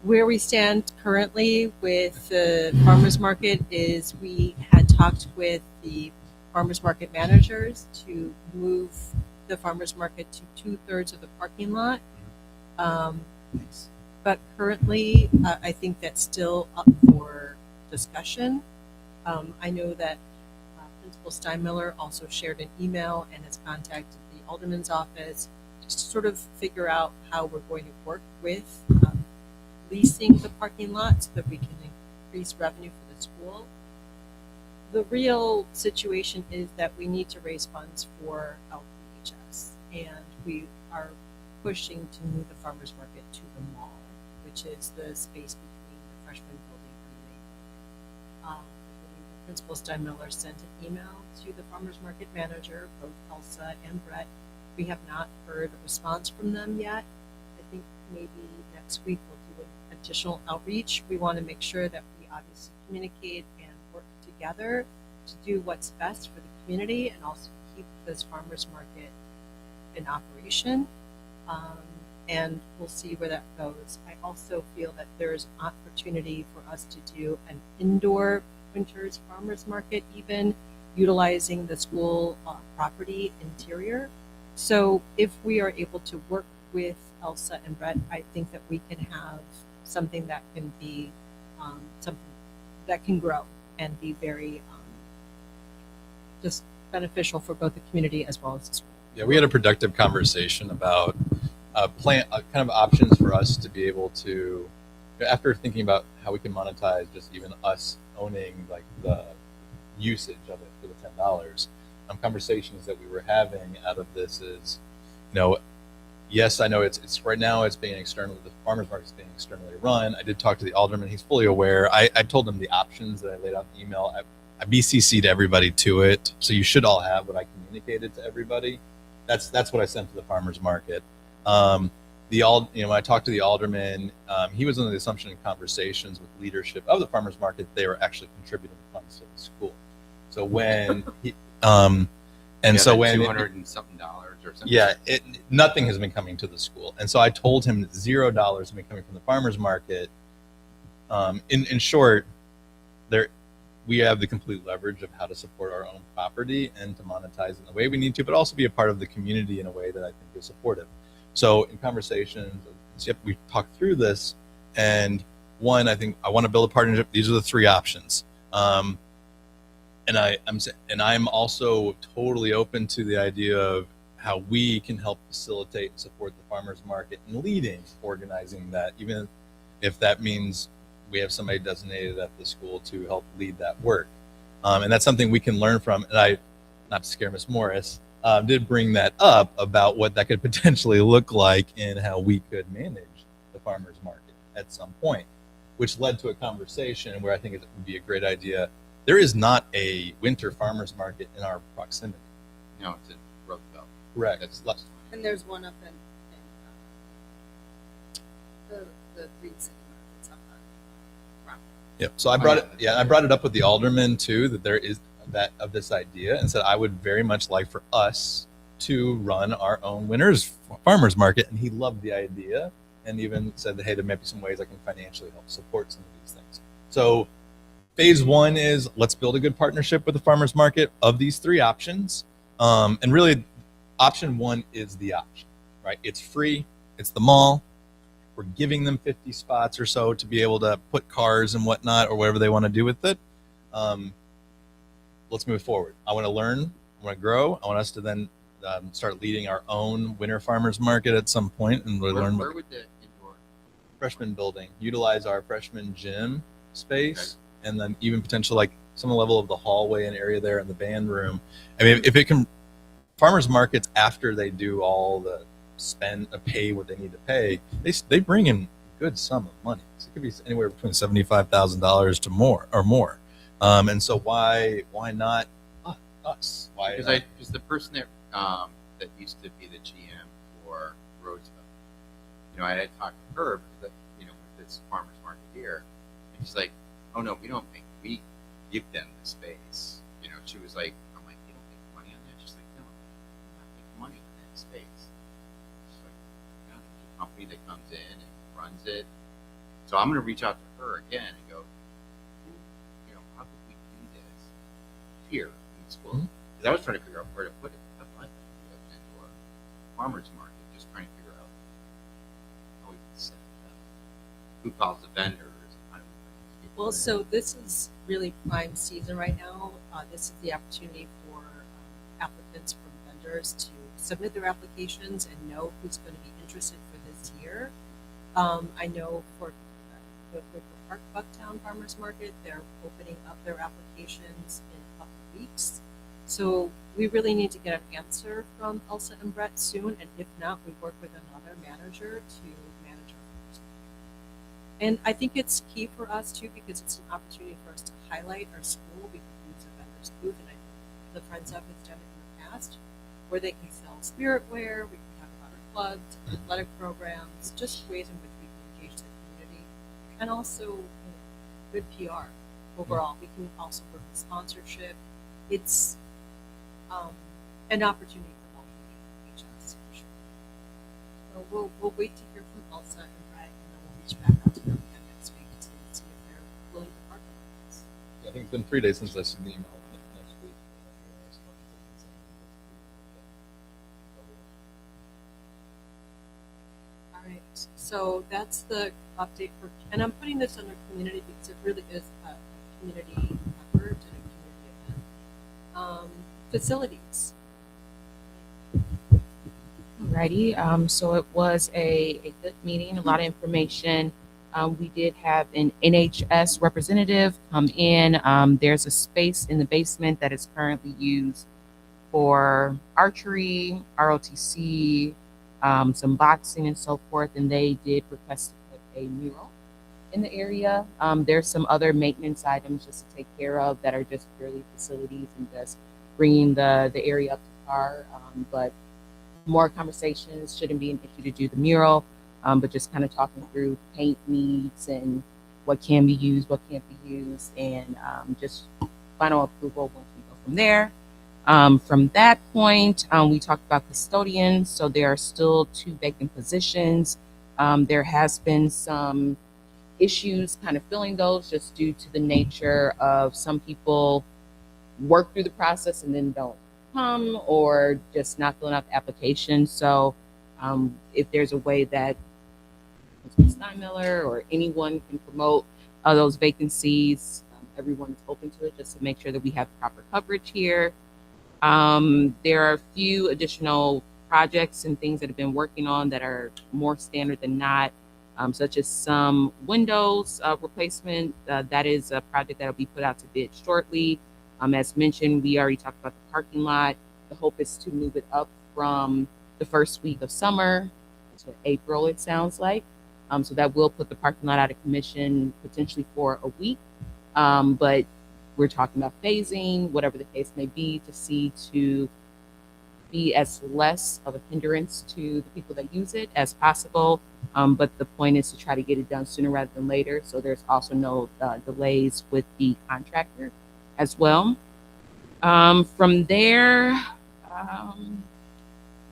Where we stand currently with the farmers market is we had talked with the farmers market managers to move the farmers market to 2/3 of the parking lot. But currently, I think that's still up for discussion. I know that Principal Steinmiller also shared an email and has contacted the Alderman's office just to sort of figure out how we're going to work with leasing the parking lot so that we can increase revenue for the school. The real situation is that we need to raise funds for LPHS, and we are pushing to move the farmers market to the mall, which is the space between the freshman building and the main building. Principal Steinmiller sent an email to the farmers market manager, both Elsa and Brett. We have not heard a response from them yet. I think maybe next week we'll do an additional outreach. We want to make sure that we obviously communicate and work together to do what's best for the community and also keep this farmers market in operation. And we'll see where that goes. I also feel that there's an opportunity for us to do an indoor winter's farmers market, even utilizing the school property interior. So if we are able to work with Elsa and Brett, I think that we can have something that can be something that can grow and be very just beneficial for both the community as well as the school. Yeah, we had a productive conversation about kind of options for us to be able to, after thinking about how we can monetize just even us owning like the usage of it for the $10. Conversations that we were having out of this is, yes, I know it's right now it's being externally, the farmers market is being externally run. I did talk to the alderman; he's fully aware. I told him the options that I laid out in the email. I BCC'd everybody to it, so you should all have what I communicated to everybody. That's what I sent to the farmers market. When I talked to the alderman, he was under the assumption in conversations with leadership of the farmers market they were actually contributing funds to the school. So when he, so when $200 and something or something. Yeah, nothing has been coming to the school, and so I told him that $0 has been coming from the farmers market. In short, we have the complete leverage of how to support our own property and to monetize in the way we need to, but also be a part of the community in a way that I think is supportive. So in conversations, we talked through this, and one, I think I want to build a partnership. These are the three options. And I'm also totally open to the idea of how we can help facilitate and support the farmers market and leading, organizing that, even if that means we have somebody designated at the school to help lead that work. And that's something we can learn from. And I, not to scare Ms. Morris, did bring that up about what that could potentially look like and how we could manage the farmers market at some point, which led to a conversation where I think it would be a great idea. There is not a winter farmers market in our proximity. No, it's in Roosevelt. Correct. That's less. And there's one up in the Green City Markets up on Rockland. Yep. So I brought it up with the alderman too, that there is that of this idea, and said I would very much like for us to run our own farmers market, and he loved the idea, and even said that hey, there may be some ways I can financially help support some of these things. So phase one is let's build a good partnership with the farmers market of these three options, and really, option one is the option, right? It's free. It's the mall. We're giving them 50 spots or so to be able to put cars and whatnot or whatever they want to do with it. Let's move forward. I want to learn. I want to grow. I want us to then start leading our own winter farmers market at some point, and we'll learn. Where would the indoor freshman building utilize our freshman gym space, and then even potential like some level of the hallway and area there in the band room. I mean, if it can, farmers markets after they do all the pay what they need to pay, they bring in a good sum of money. So it could be anywhere between $75,000 to more. And so why not us? Why? Because the person that used to be the GM for Roseville, I had talked to her, with this farmers market here, and she's like, "Oh no, we give them the space." She was like, "I'm like, you don't make money on that?" She's like, "No, I'm not making money on that space." She's like, there's a company that comes in and runs it. So I'm going to reach out to her again and go, how could we do this here in the school? Because I was trying to figure out where to put it. I'd like to do an indoor farmers market, just trying to figure out how we can set it up. Who calls the vendors? Well, so this is really prime season right now. This is the opportunity for applicants from vendors to submit their applications and know who's going to be interested for this year. I know for the Park Bucktown Farmers Market, they're opening up their applications in a couple of weeks. So we really need to get an answer from Elsa and Brett soon, and if not, we work with another manager to manage our farmers market. And I think it's key for us too, because it's an opportunity for us to highlight our school. We can use a vendor's booth, and I think the Friends Up has done it in the past, where they can sell spiritware, we can talk about our clubs, athletic programs, just ways in which we can engage the community, and also good PR overall. We can also work with sponsorship. It's an opportunity for LPHS for sure. So we'll wait to hear from Elsa and Brett, and then we'll reach back out to them again next week to see if they're willing to partner with us. Yeah, I think it's been 3 days since I seen the email. Next week. All right, so that's the update for, and I'm putting this under community because it really is a community effort and a community event. Facilities. Alrighty, so it was a good meeting, a lot of information. We did have an NHS representative come in. There's a space in the basement that is currently used for archery, ROTC, some boxing and so forth, and they did request to put a mural in the area. There's some other maintenance items just to take care of that are just purely facilities and just bringing the area up to par, but more conversations. Shouldn't be an issue to do the mural, but just kind of talking through paint needs and what can be used, what can't be used, and just final approval once we go from there. From that point, we talked about custodians. So there are still 2 vacant positions. There has been some issues kind of filling those just due to the nature of some people work through the process and then don't come, or just not filling out the application. So if there's a way that Ms. Steinmiller or anyone can promote those vacancies, everyone is open to it, just to make sure that we have proper coverage here. There are a few additional projects and things that have been working on that are more standard than not, such as some windows replacement. That is a project that will be put out to bid shortly. As mentioned, we already talked about the parking lot. The hope is to move it up from the first week of summer to April, it sounds like. So that will put the parking lot out of commission potentially for a week. But we're talking about phasing, whatever the case may be, to see to be as less of a hindrance to the people that use it as possible. But the point is to try to get it done sooner rather than later. So there's also no delays with the contractor as well. From there,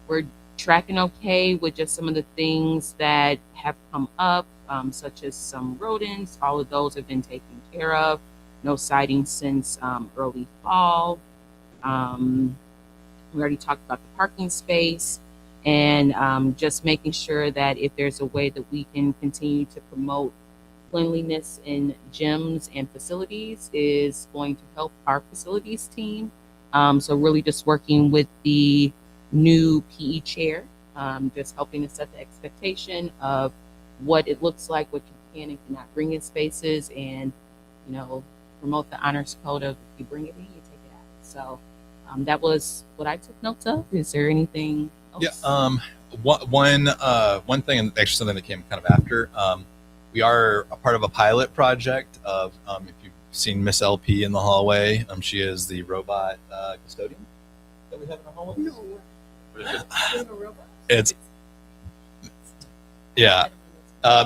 we're tracking okay with just some of the things that have come up, such as some rodents. All of those have been taken care of. No sightings since early fall. We already talked about the parking space, and just making sure that if there's a way that we can continue to promote cleanliness in gyms and facilities is going to help our facilities team. So really just working with the new PE chair, just helping to set the expectation of what it looks like, what you can and cannot bring in spaces, and promote the honors code of if you bring it in, you take it out. So that was what I took notes of. Is there anything else? Yeah. One thing, and actually something that came kind of after. We are a part of a pilot project of, if you've seen Miss LP in the hallway, she is the robot custodian that we have in our hallway. No. It's yeah.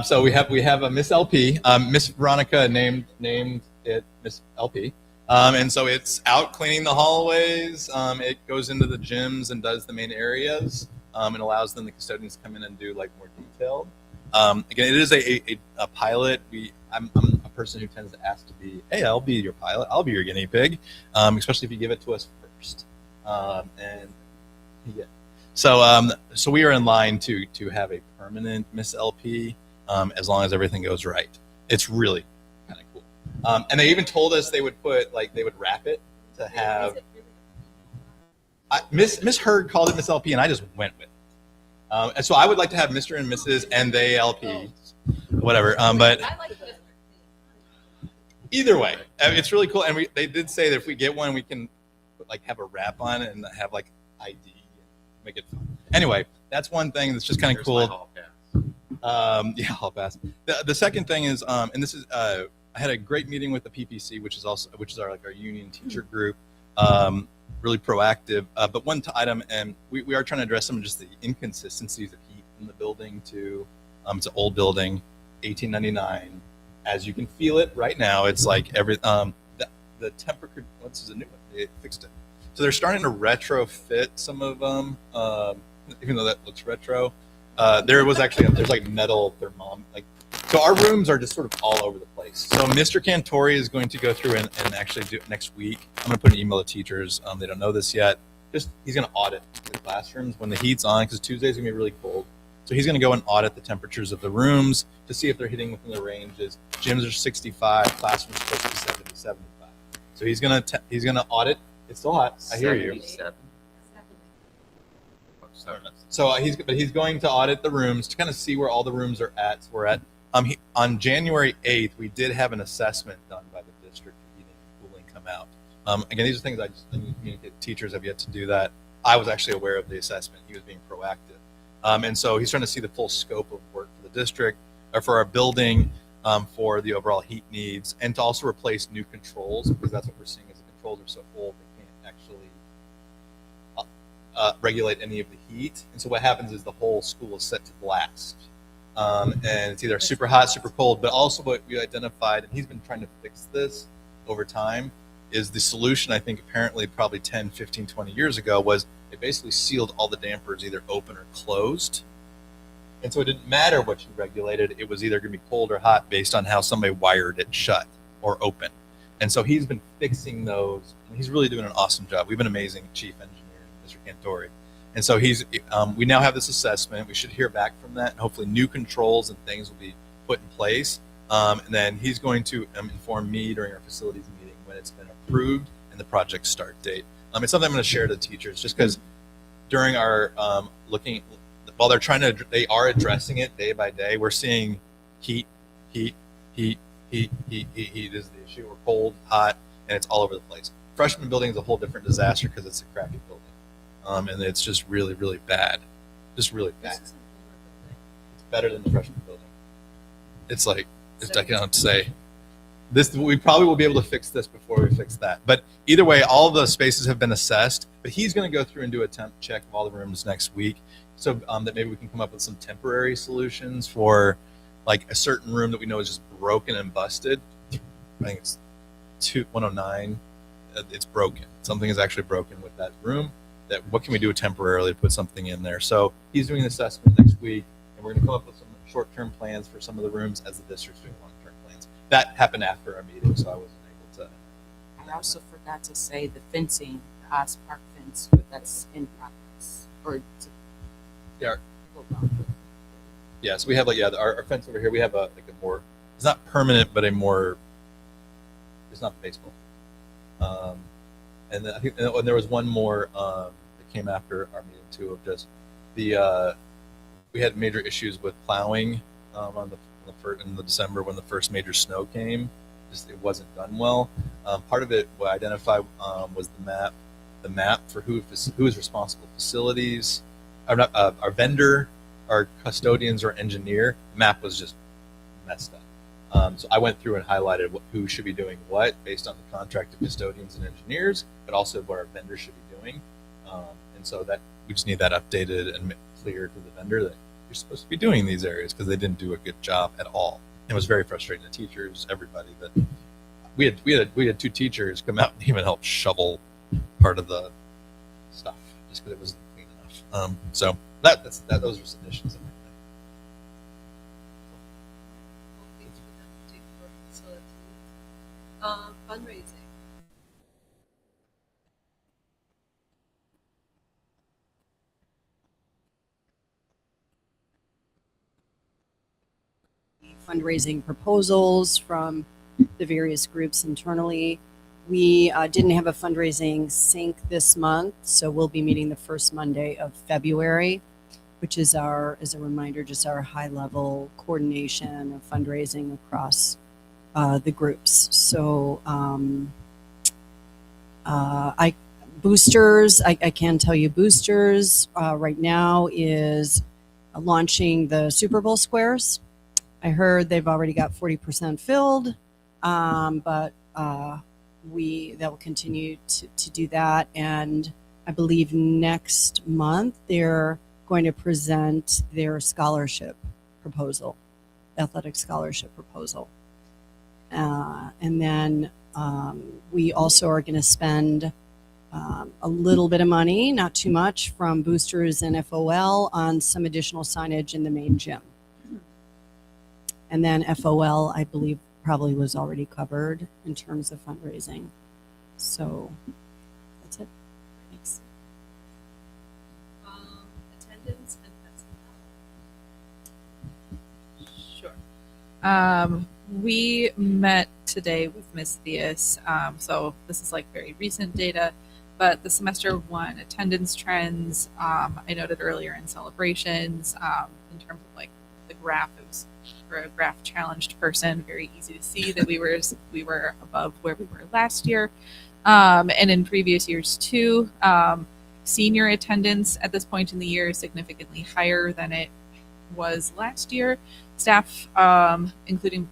So we have a Miss LP. Miss Veronica named it Miss LP. And so it's out cleaning the hallways. It goes into the gyms and does the main areas, and allows then the custodians to come in and do like more detailed. Again, it is a pilot. I'm a person who tends to ask to be, hey, I'll be your pilot. I'll be your guinea pig, especially if you give it to us first. And yeah. So we are in line to have a permanent Miss LP, as long as everything goes right. It's really kind of cool. And they even told us they would wrap it to have. Miss Hurd called it Miss LP, and I just went with it. And so I would like to have Mr. and Mrs. and they LP, whatever. But either way, it's really cool. And they did say that if we get one, we can have a wrap on it and have ID. Make it fun. Anyway, that's one thing that's just kind of cool. Yeah, hall pass. The second thing is, and this is, I had a great meeting with the PPC, which is our union teacher group. Really proactive. But one item, and we are trying to address some of just the inconsistencies of heat in the building too. It's an old building, 1899. As you can feel it right now, it's like the temperature. This is a new one. They fixed it. So they're starting to retrofit some of them, even though that looks retro. There's like metal thermometer. So our rooms are just sort of all over the place. So Mr. Cantori is going to go through and actually do it next week. I'm going to put an email to teachers. They don't know this yet. He's going to audit the classrooms when the heat's on, because Tuesday's going to be really cold. So he's going to go and audit the temperatures of the rooms to see if they're hitting within the ranges. Gyms are 65, classrooms are supposed to be 70, 75. So he's going to audit. It's still hot. I hear you. 77. So he's going to audit the rooms to kind of see where all the rooms are at. So we're at on January 8th, we did have an assessment done by the district for heating and cooling come out. Again, these are things I need to communicate. Teachers have yet to do that. I was actually aware of the assessment. He was being proactive. And so he's trying to see the full scope of work for the district, or for our building, for the overall heat needs, and to also replace new controls, because that's what we're seeing is the controls are so old they can't actually regulate any of the heat. And so what happens is the whole school is set to blast. And it's either super hot, super cold, but also what we identified, and he's been trying to fix this over time, is the solution, I think, apparently probably 10, 15, 20 years ago, was they basically sealed all the dampers either open or closed. And so it didn't matter what you regulated. It was either going to be cold or hot based on how somebody wired it shut or open. And so he's been fixing those, and he's really doing an awesome job. We have an amazing chief engineer, Mr. Cantori. And so we now have this assessment. We should hear back from that, and hopefully new controls and things will be put in place. And then he's going to inform me during our facilities meeting when it's been approved and the project start date. It's something I'm going to share to teachers, just because during our while they are addressing it day by day, we're seeing heat is the issue. We're cold, hot, and it's all over the place. Freshman building is a whole different disaster because it's a crappy building. And it's just really, really bad. Just really bad. It's better than the freshman building. It's like, I can't say. this we probably will be able to fix this before we fix that. But either way, all the spaces have been assessed. But he's going to go through and do a temp check of all the rooms next week, so that maybe we can come up with some temporary solutions for like a certain room that we know is just broken and busted. I think it's 109. It's broken. Something is actually broken with that room. That what can we do temporarily to put something in there? So he's doing an assessment next week, and we're going to come up with some short-term plans for some of the rooms as the district's doing long-term plans. That happened after our meeting, so I wasn't able to. I also forgot to say the fencing, the Oz Park fence, that's in progress. Yeah. Yeah, so we have our fence over here. We have a more, it's not permanent, but a more, it's not baseball. And then I think and there was one more that came after our meeting too, of just the we had major issues with plowing in the December when the first major snow came. Just it wasn't done well. Part of it we identified was the map for who is responsible facilities. Our vendor, our custodians, or engineer. The map was just messed up. So I went through and highlighted who should be doing what based on the contract of custodians and engineers, but also what our vendor should be doing. And so that we just need that updated and clear to the vendor that you're supposed to be doing these areas because they didn't do a good job at all. It was very frustrating to teachers, everybody. That we had two teachers come out and even help shovel part of the stuff just because it wasn't clean enough. So those are submissions. Fundraising. Fundraising proposals from the various groups internally. We didn't have a fundraising sync this month, so we'll be meeting the first Monday of February, which is as a reminder, just our high-level coordination of fundraising across the groups. So boosters, I can tell you boosters right now is launching the Super Bowl squares. I heard they've already got 40% filled, but they'll continue to do that. And I believe next month they're going to present their scholarship proposal, athletic scholarship proposal. And then we also are going to spend a little bit of money, not too much, from boosters and FOL on some additional signage in the main gym. And then FOL, I believe, probably was already covered in terms of fundraising. So that's it. Thanks. Attendance and Sure. We met today with Ms. Theus. So this is like very recent data, but the semester one attendance trends, I noted earlier in celebrations, in terms of like the graph, it was for a graph challenged person, very easy to see that we were above where we were last year. And in previous years too, senior attendance at this point in the year is significantly higher than it was last year. Staff, including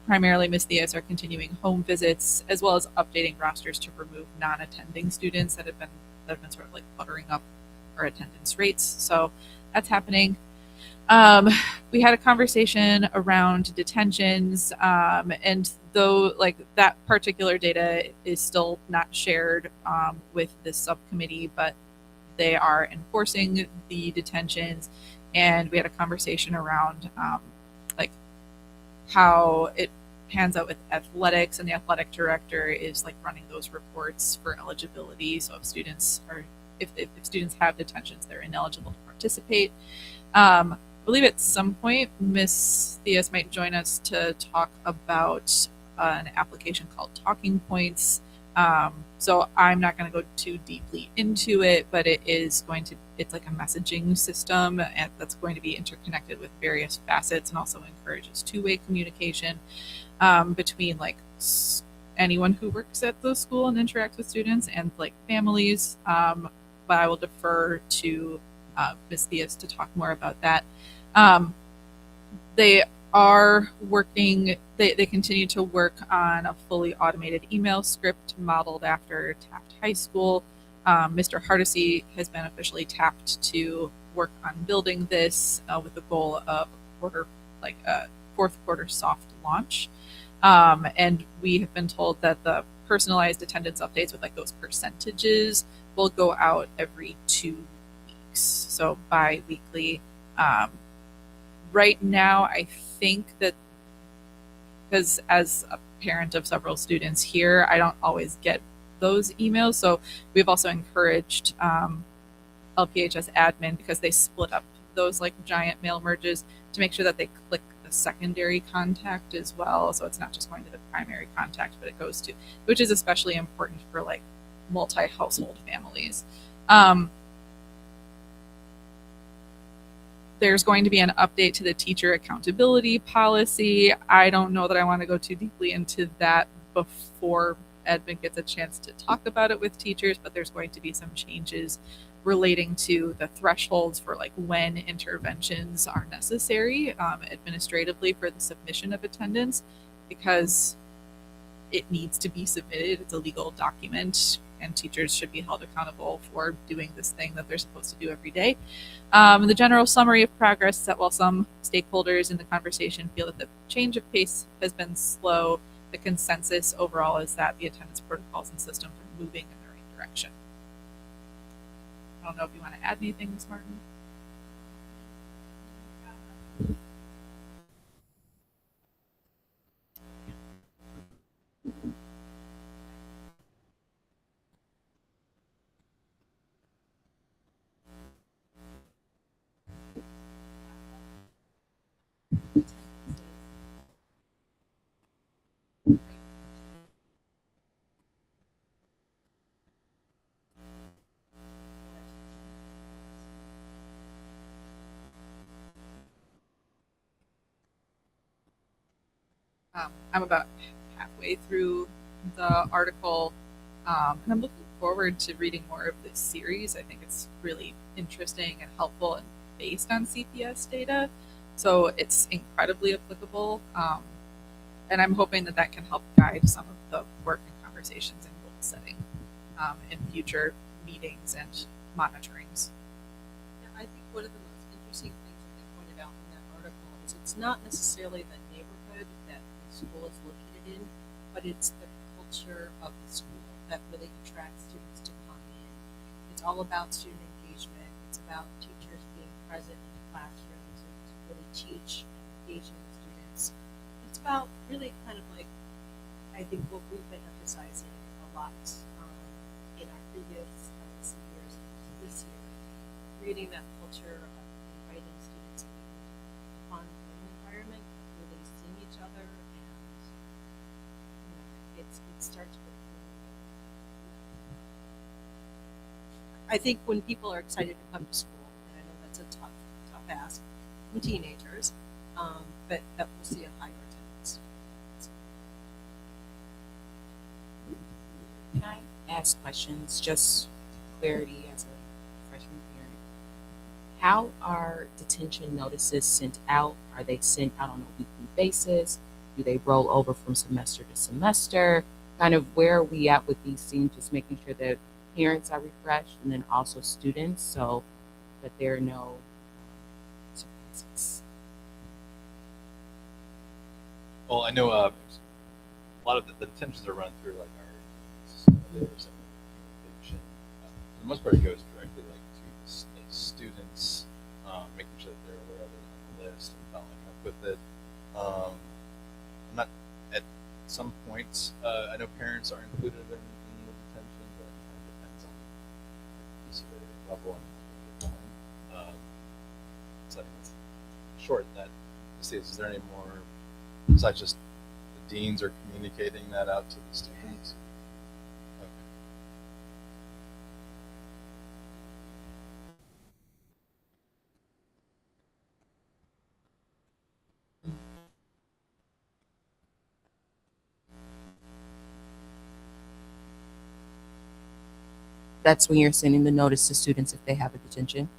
primarily Ms. Theus, are continuing home visits as well as updating rosters to remove non-attending students that have been sort of like cluttering up our attendance rates. So that's happening. We had a conversation around detentions, and though like that particular data is still not shared with this subcommittee, but they are enforcing the detentions, and we had a conversation around like how it pans out with athletics, and the athletic director is like running those reports for eligibility. So if students have detentions, they're ineligible to participate. I believe at some point Ms. Theus might join us to talk about an application called Talking Points. So I'm not going to go too deeply into it, but it's like a messaging system that's going to be interconnected with various facets and also encourages two-way communication between like anyone who works at the school and interacts with students and like families. But I will defer to Ms. Theus to talk more about that. They are working, they continue to work on a fully automated email script modeled after Taft High School. Mr. Hardesty has been officially tapped to work on building this with the goal of a fourth quarter soft launch. And we have been told that the personalized attendance updates with like those percentages will go out every 2 weeks, so bi-weekly. Right now, I think that because as a parent of several students here, I don't always get those emails. So we've also encouraged LPHS admin, because they split up those like giant mail merges, to make sure that they click the secondary contact as well. So it's not just going to the primary contact, but it goes to, which is especially important for like multi-household families. There's going to be an update to the teacher accountability policy. I don't know that I want to go too deeply into that before Edmund gets a chance to talk about it with teachers, but there's going to be some changes relating to the thresholds for like when interventions are necessary administratively for the submission of attendance, because it needs to be submitted. It's a legal document, and teachers should be held accountable for doing this thing that they're supposed to do every day. The general summary of progress is that while some stakeholders in the conversation feel that the change of pace has been slow, the consensus overall is that the attendance protocols and systems are moving in the right direction. I don't know if you want to add anything, Ms. Martin. I'm about halfway through the article, and I'm looking forward to reading more of this series. I think it's really interesting and helpful and based on CPS data, so it's incredibly applicable. And I'm hoping that that can help guide some of the work and conversations in goal setting in future meetings and monitorings. Yeah, I think one of the most interesting things that they pointed out in that article is it's not necessarily the neighborhood that the school is located in, but it's the culture of the school that really attracts students to come in. It's all about student engagement. It's about teachers being present in the classroom to really teach, engaging the students. It's about really kind of like, I think what we've been emphasizing a lot in our previous years, this year, creating that culture of inviting students into a fun learning environment, really seeing each other, and it starts with. I think when people are excited to come to school, and I know that's a tough ask from teenagers, but that we'll see a higher attendance. Can I ask questions, just clarity as a freshman parent? How are detention notices sent out? Are they sent out on a weekly basis? Do they roll over from semester to semester? Kind of where are we at with these things, just making sure that parents are refreshed and then also students, so that there are no surprises. Well, I know a lot of the detentions are run through like our communication. For the most part, it goes directly like to the students, making sure that they're aware of it on the list and following up with it. I'm not at some points. I know parents are included in the detention, but it kind of depends on the severity level and how they get going. So I think it's short that to see is there any more besides just the deans are communicating that out to the students? Okay. That's when you're sending the notice to students if they have a detention?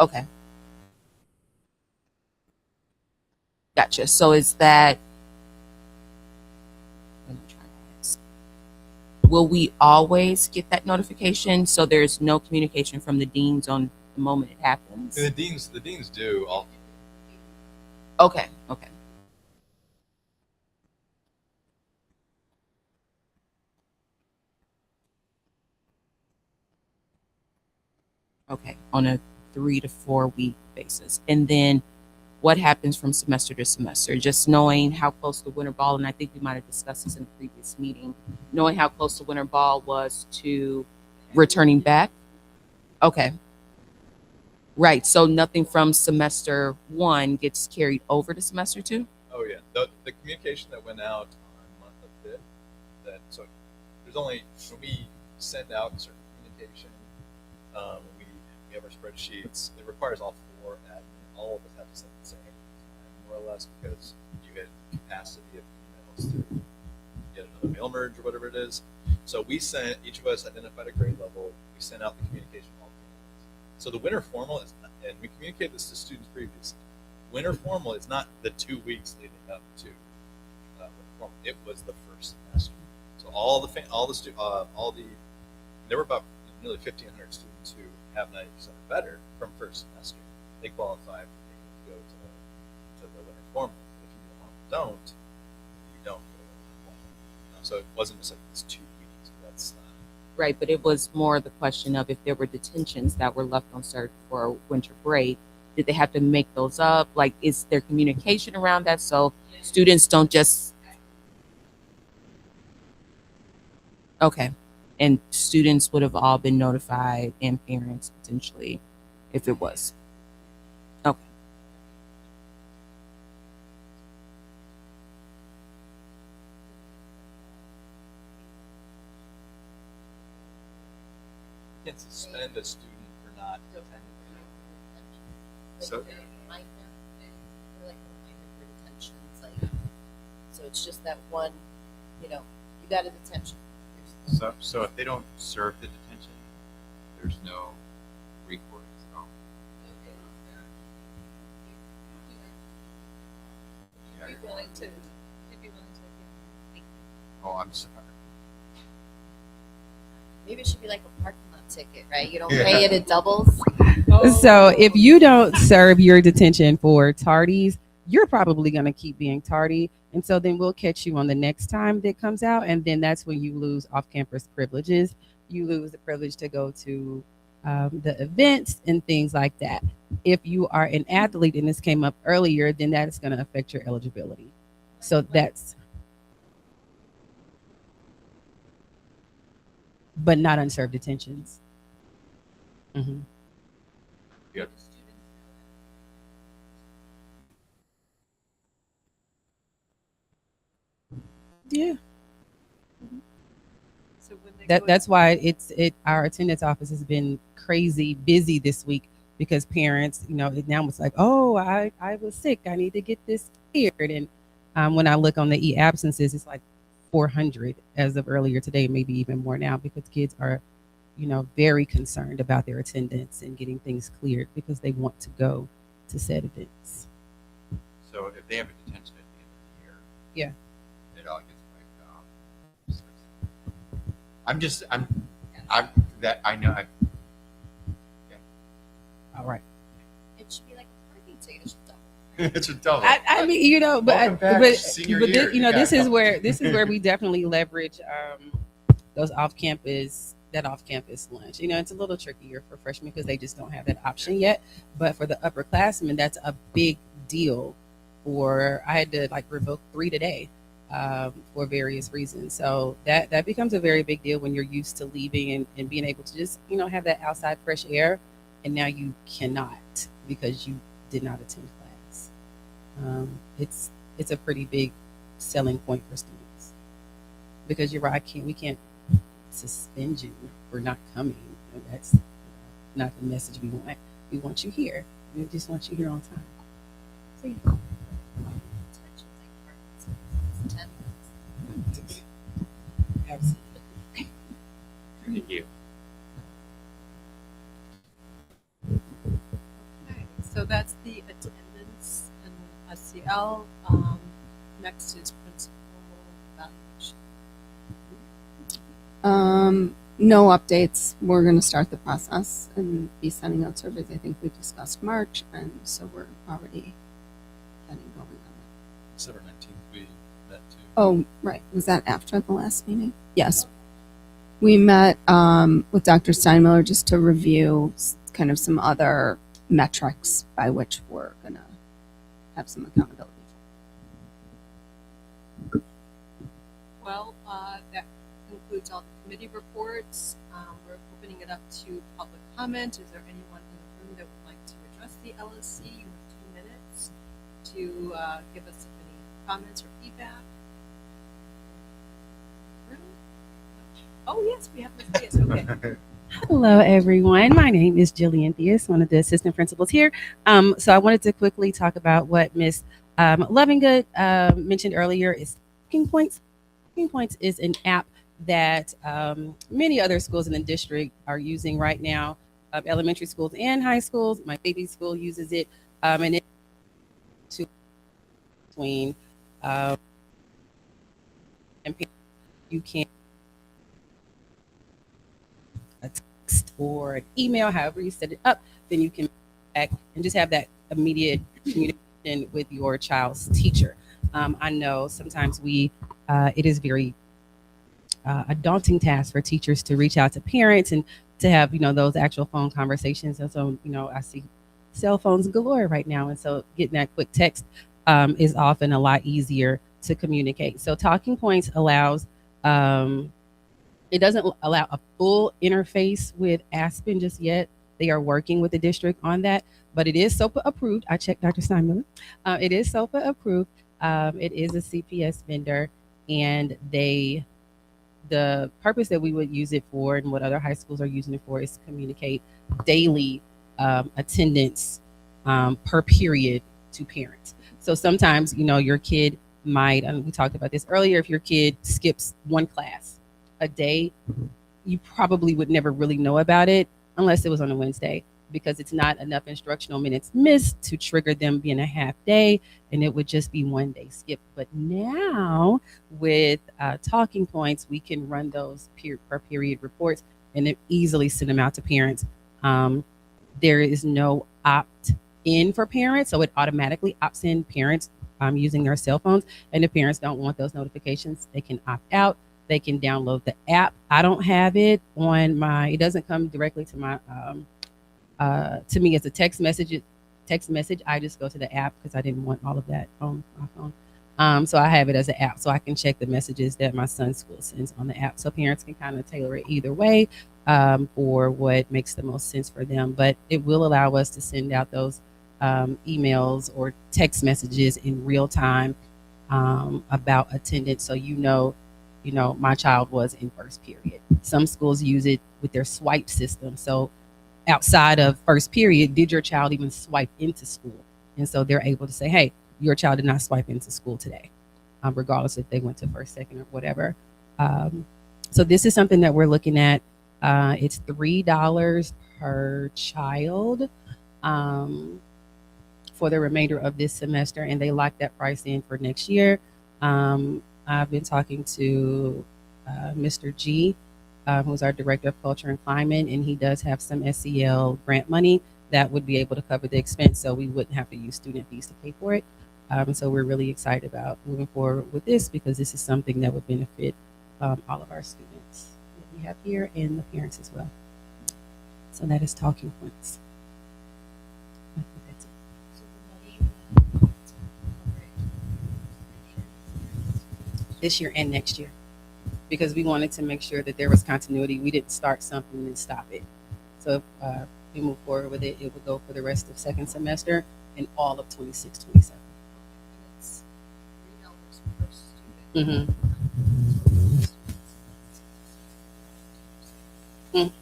Okay. Gotcha. Gotcha. So is that, what am I trying to ask? Will we always get that notification? So there's no communication from the deans on the moment it happens? The deans do all. Okay. Okay. Okay. On a 3 to 4 week basis. And then what happens from semester to semester? Just knowing how close the winter ball, and I think we might have discussed this in a previous meeting, knowing how close the winter ball was to returning back. Okay. Right. So nothing from semester 1 gets carried over to semester 2? Oh yeah, the communication that went out on month of 5th, that so there's only, when we send out certain communication, we have our spreadsheets. It requires all 4 admin, all of us have to send the same time, more or less, because you get capacity of emails through get another mail merge or whatever it is. So we sent, each of us identified a grade level. We sent out the communication all. So the winter formal is, and we communicate this to students previously. Winter formal is not the 2 weeks leading up to winter formal. It was the first semester. So there were about nearly 1,500 students who have 90% or better from first semester. They qualify for being able to go to the winter formal. If you don't, you don't go to the winter formal. So it wasn't just like it's 2 weeks. That's Right, but it was more the question of if there were detentions that were left unserved for winter break, did they have to make those up? Like, is there communication around that so students don't just... Okay, and students would have all been notified, and parents potentially, if it was. Okay. You can't suspend a student for not attending. So So it's just that one, you got a detention. So if they don't serve the detention, there's no recourse at all. Be willing to. Oh, I'm sorry. Maybe it should be like a parking lot ticket, right? You don't pay it, it doubles. So if you don't serve your detention for tardies, you're probably going to keep being tardy. And so then we'll catch you on the next time that comes out. And then that's when you lose off-campus privileges. You lose the privilege to go to the events and things like that. If you are an athlete, and this came up earlier, then that is going to affect your eligibility. So that's, but not unserved detentions. Mm-hmm. Yep. Yeah. So when they That's why our attendance office has been crazy busy this week, because parents, now it's like, oh, I was sick, I need to get this cleared. And when I look on the e-absences, it's like 400 as of earlier today, maybe even more now, because kids are, very concerned about their attendance and getting things cleared because they want to go to said events. So if they have a detention at the end of the year, Yeah. it all gets wiped off. I know. All right. It should be like a parking ticket. It should double. It should double. I mean, Welcome back to senior year. This is where we definitely leverage those off-campus lunch. It's a little trickier for freshmen because they just don't have that option yet. But for the upperclassmen, that's a big deal. I had to revoke 3 today for various reasons. So that becomes a very big deal when you're used to leaving and being able to just have that outside fresh air, and now you cannot because you did not attend class. It's a pretty big selling point for students, because you're right, we can't suspend you for not coming. That's not the message we want. We want you here. We just want you here on time. So, yeah. Absolutely. Thank you. Okay, so that's the attendance and SCL. evaluation? No updates. We're going to start the process and be sending out surveys. I think we discussed March, and so we're already getting going on that. December 19th, we met too. Oh, right. Was that after the last meeting? Yes. We met with Dr. Steinmiller just to review kind of some other metrics by which we're going to have some accountability. Well, that concludes all the committee reports. We're opening it up to public comment. Is there anyone in the room that would like to address the LSC? You have 2 minutes to give us any comments or feedback. Oh, yes, we have Ms. Diaz. Okay. Hello, everyone. My name is Jillian Diaz, one of the assistant principals here. So I wanted to quickly talk about what Ms. Lovingood mentioned earlier is Talking Points. Talking Points is an app that many other schools in the district are using right now, elementary schools and high schools. My baby school uses it, and it between and you can a text or an email, however you set it up, then you can back and just have that immediate communication with your child's teacher. I know sometimes it is very a daunting task for teachers to reach out to parents and to have those actual phone conversations. And so I see cell phones galore right now, and so getting that quick text is often a lot easier to communicate. So Talking Points allows it doesn't allow a full interface with Aspen just yet. They are working with the district on that, but it is SOPA approved. I checked Dr. Steinmiller. It is SOPA approved. It is a CPS vendor, and the purpose that we would use it for and what other high schools are using it for is to communicate daily attendance per period to parents. So sometimes, your kid might, we talked about this earlier, if your kid skips one class a day, you probably would never really know about it unless it was on a Wednesday, because it's not enough instructional minutes missed to trigger them being a half day, and it would just be one day skip. But now with Talking Points, we can run those per period reports and it easily send them out to parents. There is no opt-in for parents, so it automatically opts in parents using their cell phones, and if parents don't want those notifications, they can opt out. They can download the app. I don't have it on it doesn't come directly to my to me as a text message. I just go to the app because I didn't want all of that on my phone. So I have it as an app, so I can check the messages that my son's school sends on the app. So parents can kind of tailor it either way for what makes the most sense for them. But it will allow us to send out those emails or text messages in real time about attendance, so my child was in first period. Some schools use it with their swipe system. So outside of first period, did your child even swipe into school? And so they're able to say, hey, your child did not swipe into school today, regardless if they went to first, second, or whatever. So this is something that we're looking at. It's $3 per child for the remainder of this semester, and they locked that price in for next year. I've been talking to Mr. G, who's our Director of Culture and Climate, and he does have some SEL grant money that would be able to cover the expense, so we wouldn't have to use student fees to pay for it. So we're really excited about moving forward with this, because this is something that would benefit all of our students that we have here and the parents as well. So that is Talking Points. I think that's it. This year and next year, because we wanted to make sure that there was continuity. We didn't start something and stop it. So if we move forward with it, it would go for the rest of second semester and all of 26, 27. It's $3 per student.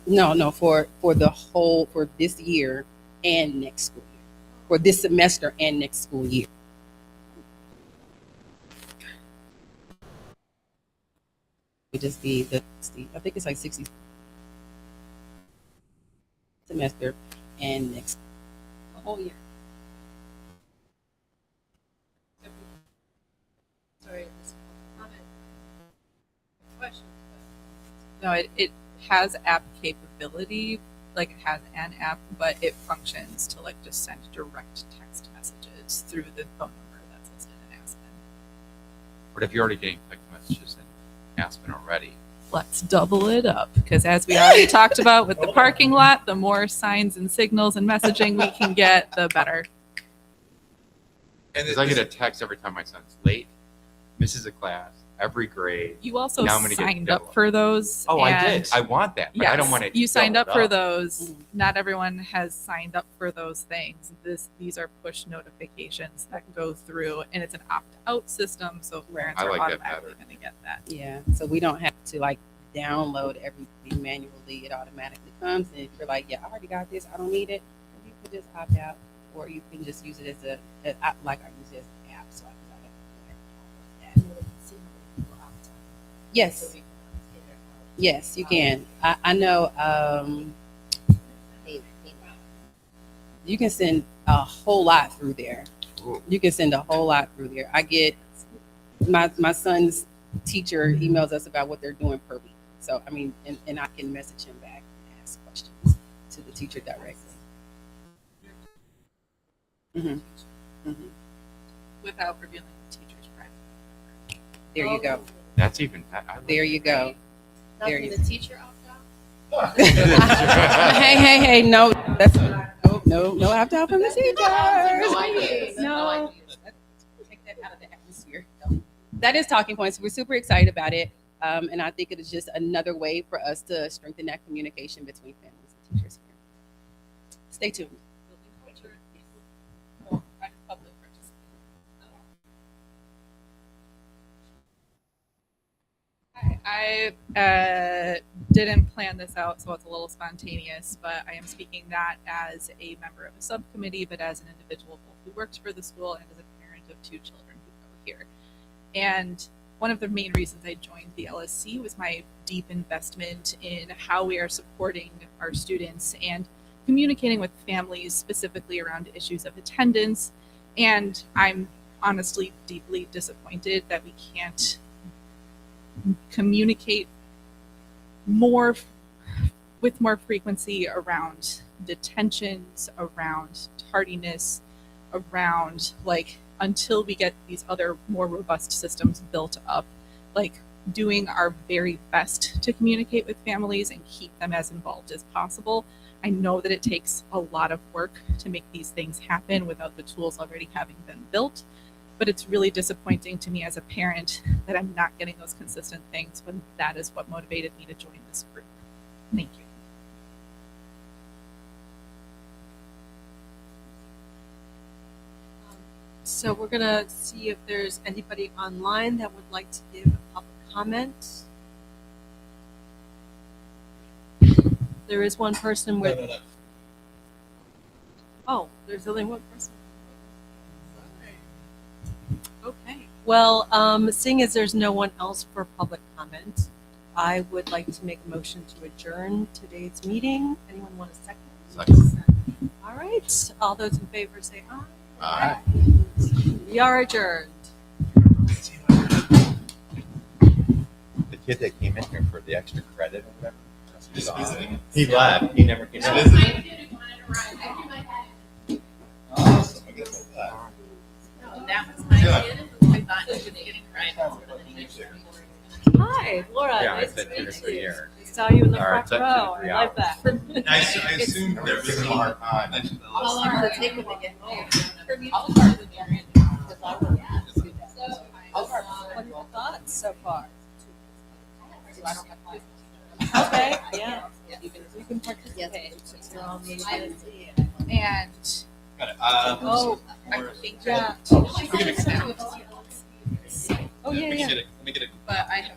No, for this year and next school year, for this semester and next school year. Would just be I think it's like 60 semester and next The whole year. Sorry, this comment. No, it has app capability, like it has an app, but it functions to like just send direct text messages through the phone number that's listed in Aspen. But if you're already getting text messages in Aspen already, Let's double it up, because as we already talked about with the parking lot, the more signs and signals and messaging we can get, the better. because I get a text every time my son's late, misses a class, every grade. You also Now I'm gonna get signed double. up for those. Oh, I and did. I want that, but I don't want it. You signed up doubled for those. Not everyone has signed up for those things. These are push notifications that go through, and it's an opt-out system, so parents I are like that automatically going to get that. Yeah, so we don't have to like download everything manually. It automatically comes, and if you're like, yeah, I already got this, I don't need it, you can just opt out, or you can just use it as like I use it as an app, so I can Yes. Yes, you can. I know you can send a whole lot through there. You can send a whole lot through there. I get my son's teacher emails us about what they're doing per week. So I mean, and I can message him back and ask questions to the teacher directly. Without revealing the teacher's private. There you go. That's even. There you go. There you the teacher opt out? hey, no, that's no opt out from the teachers. No. Take that out of the atmosphere. No. That is talking points. We're super excited about it. And I think it is just another way for us to strengthen that communication between families and teachers here. Stay tuned. I didn't plan this out, so it's a little spontaneous, but I am speaking not as a member of a subcommittee, but as an individual who works for the school and as a parent of 2 children who go here. And one of the main reasons I joined the LSC was my deep investment in how we are supporting our students and communicating with families specifically around issues of attendance. And I'm honestly deeply disappointed that we can't communicate with more frequency around detentions, around tardiness, around like until we get these other more robust systems built up, like doing our very best to communicate with families and keep them as involved as possible. I know that it takes a lot of work to make these things happen without the tools already having been built. But it's really disappointing to me as a parent that I'm not getting those consistent things when that is what motivated me to join this group. Thank you. So we're going to see if there's anybody online that would like to give a public comment. There is one person with. No. Oh, there's only one person. Okay. Well, seeing as there's no one else for public comment, I would like to make a motion to adjourn today's meeting. Anyone want a second? Second. All right. All those in favor say aye. Aye. We are adjourned. The kid that came in here for the extra credit or whatever, he left. He never came in. Awesome. I guess like that. That was my kid. I thought he was getting Hi, Laura. Yeah, I Nice said to meet finish the you. year. I saw you in the All right, front it's up to row. I 3 like hours. that. I assumed there was a hard time. How long does it take when they get home? For me, What are your thoughts so far? Okay, yeah. You can participate. And Oh, I think yeah. that Oh, yeah, yeah. Let me get it. but I have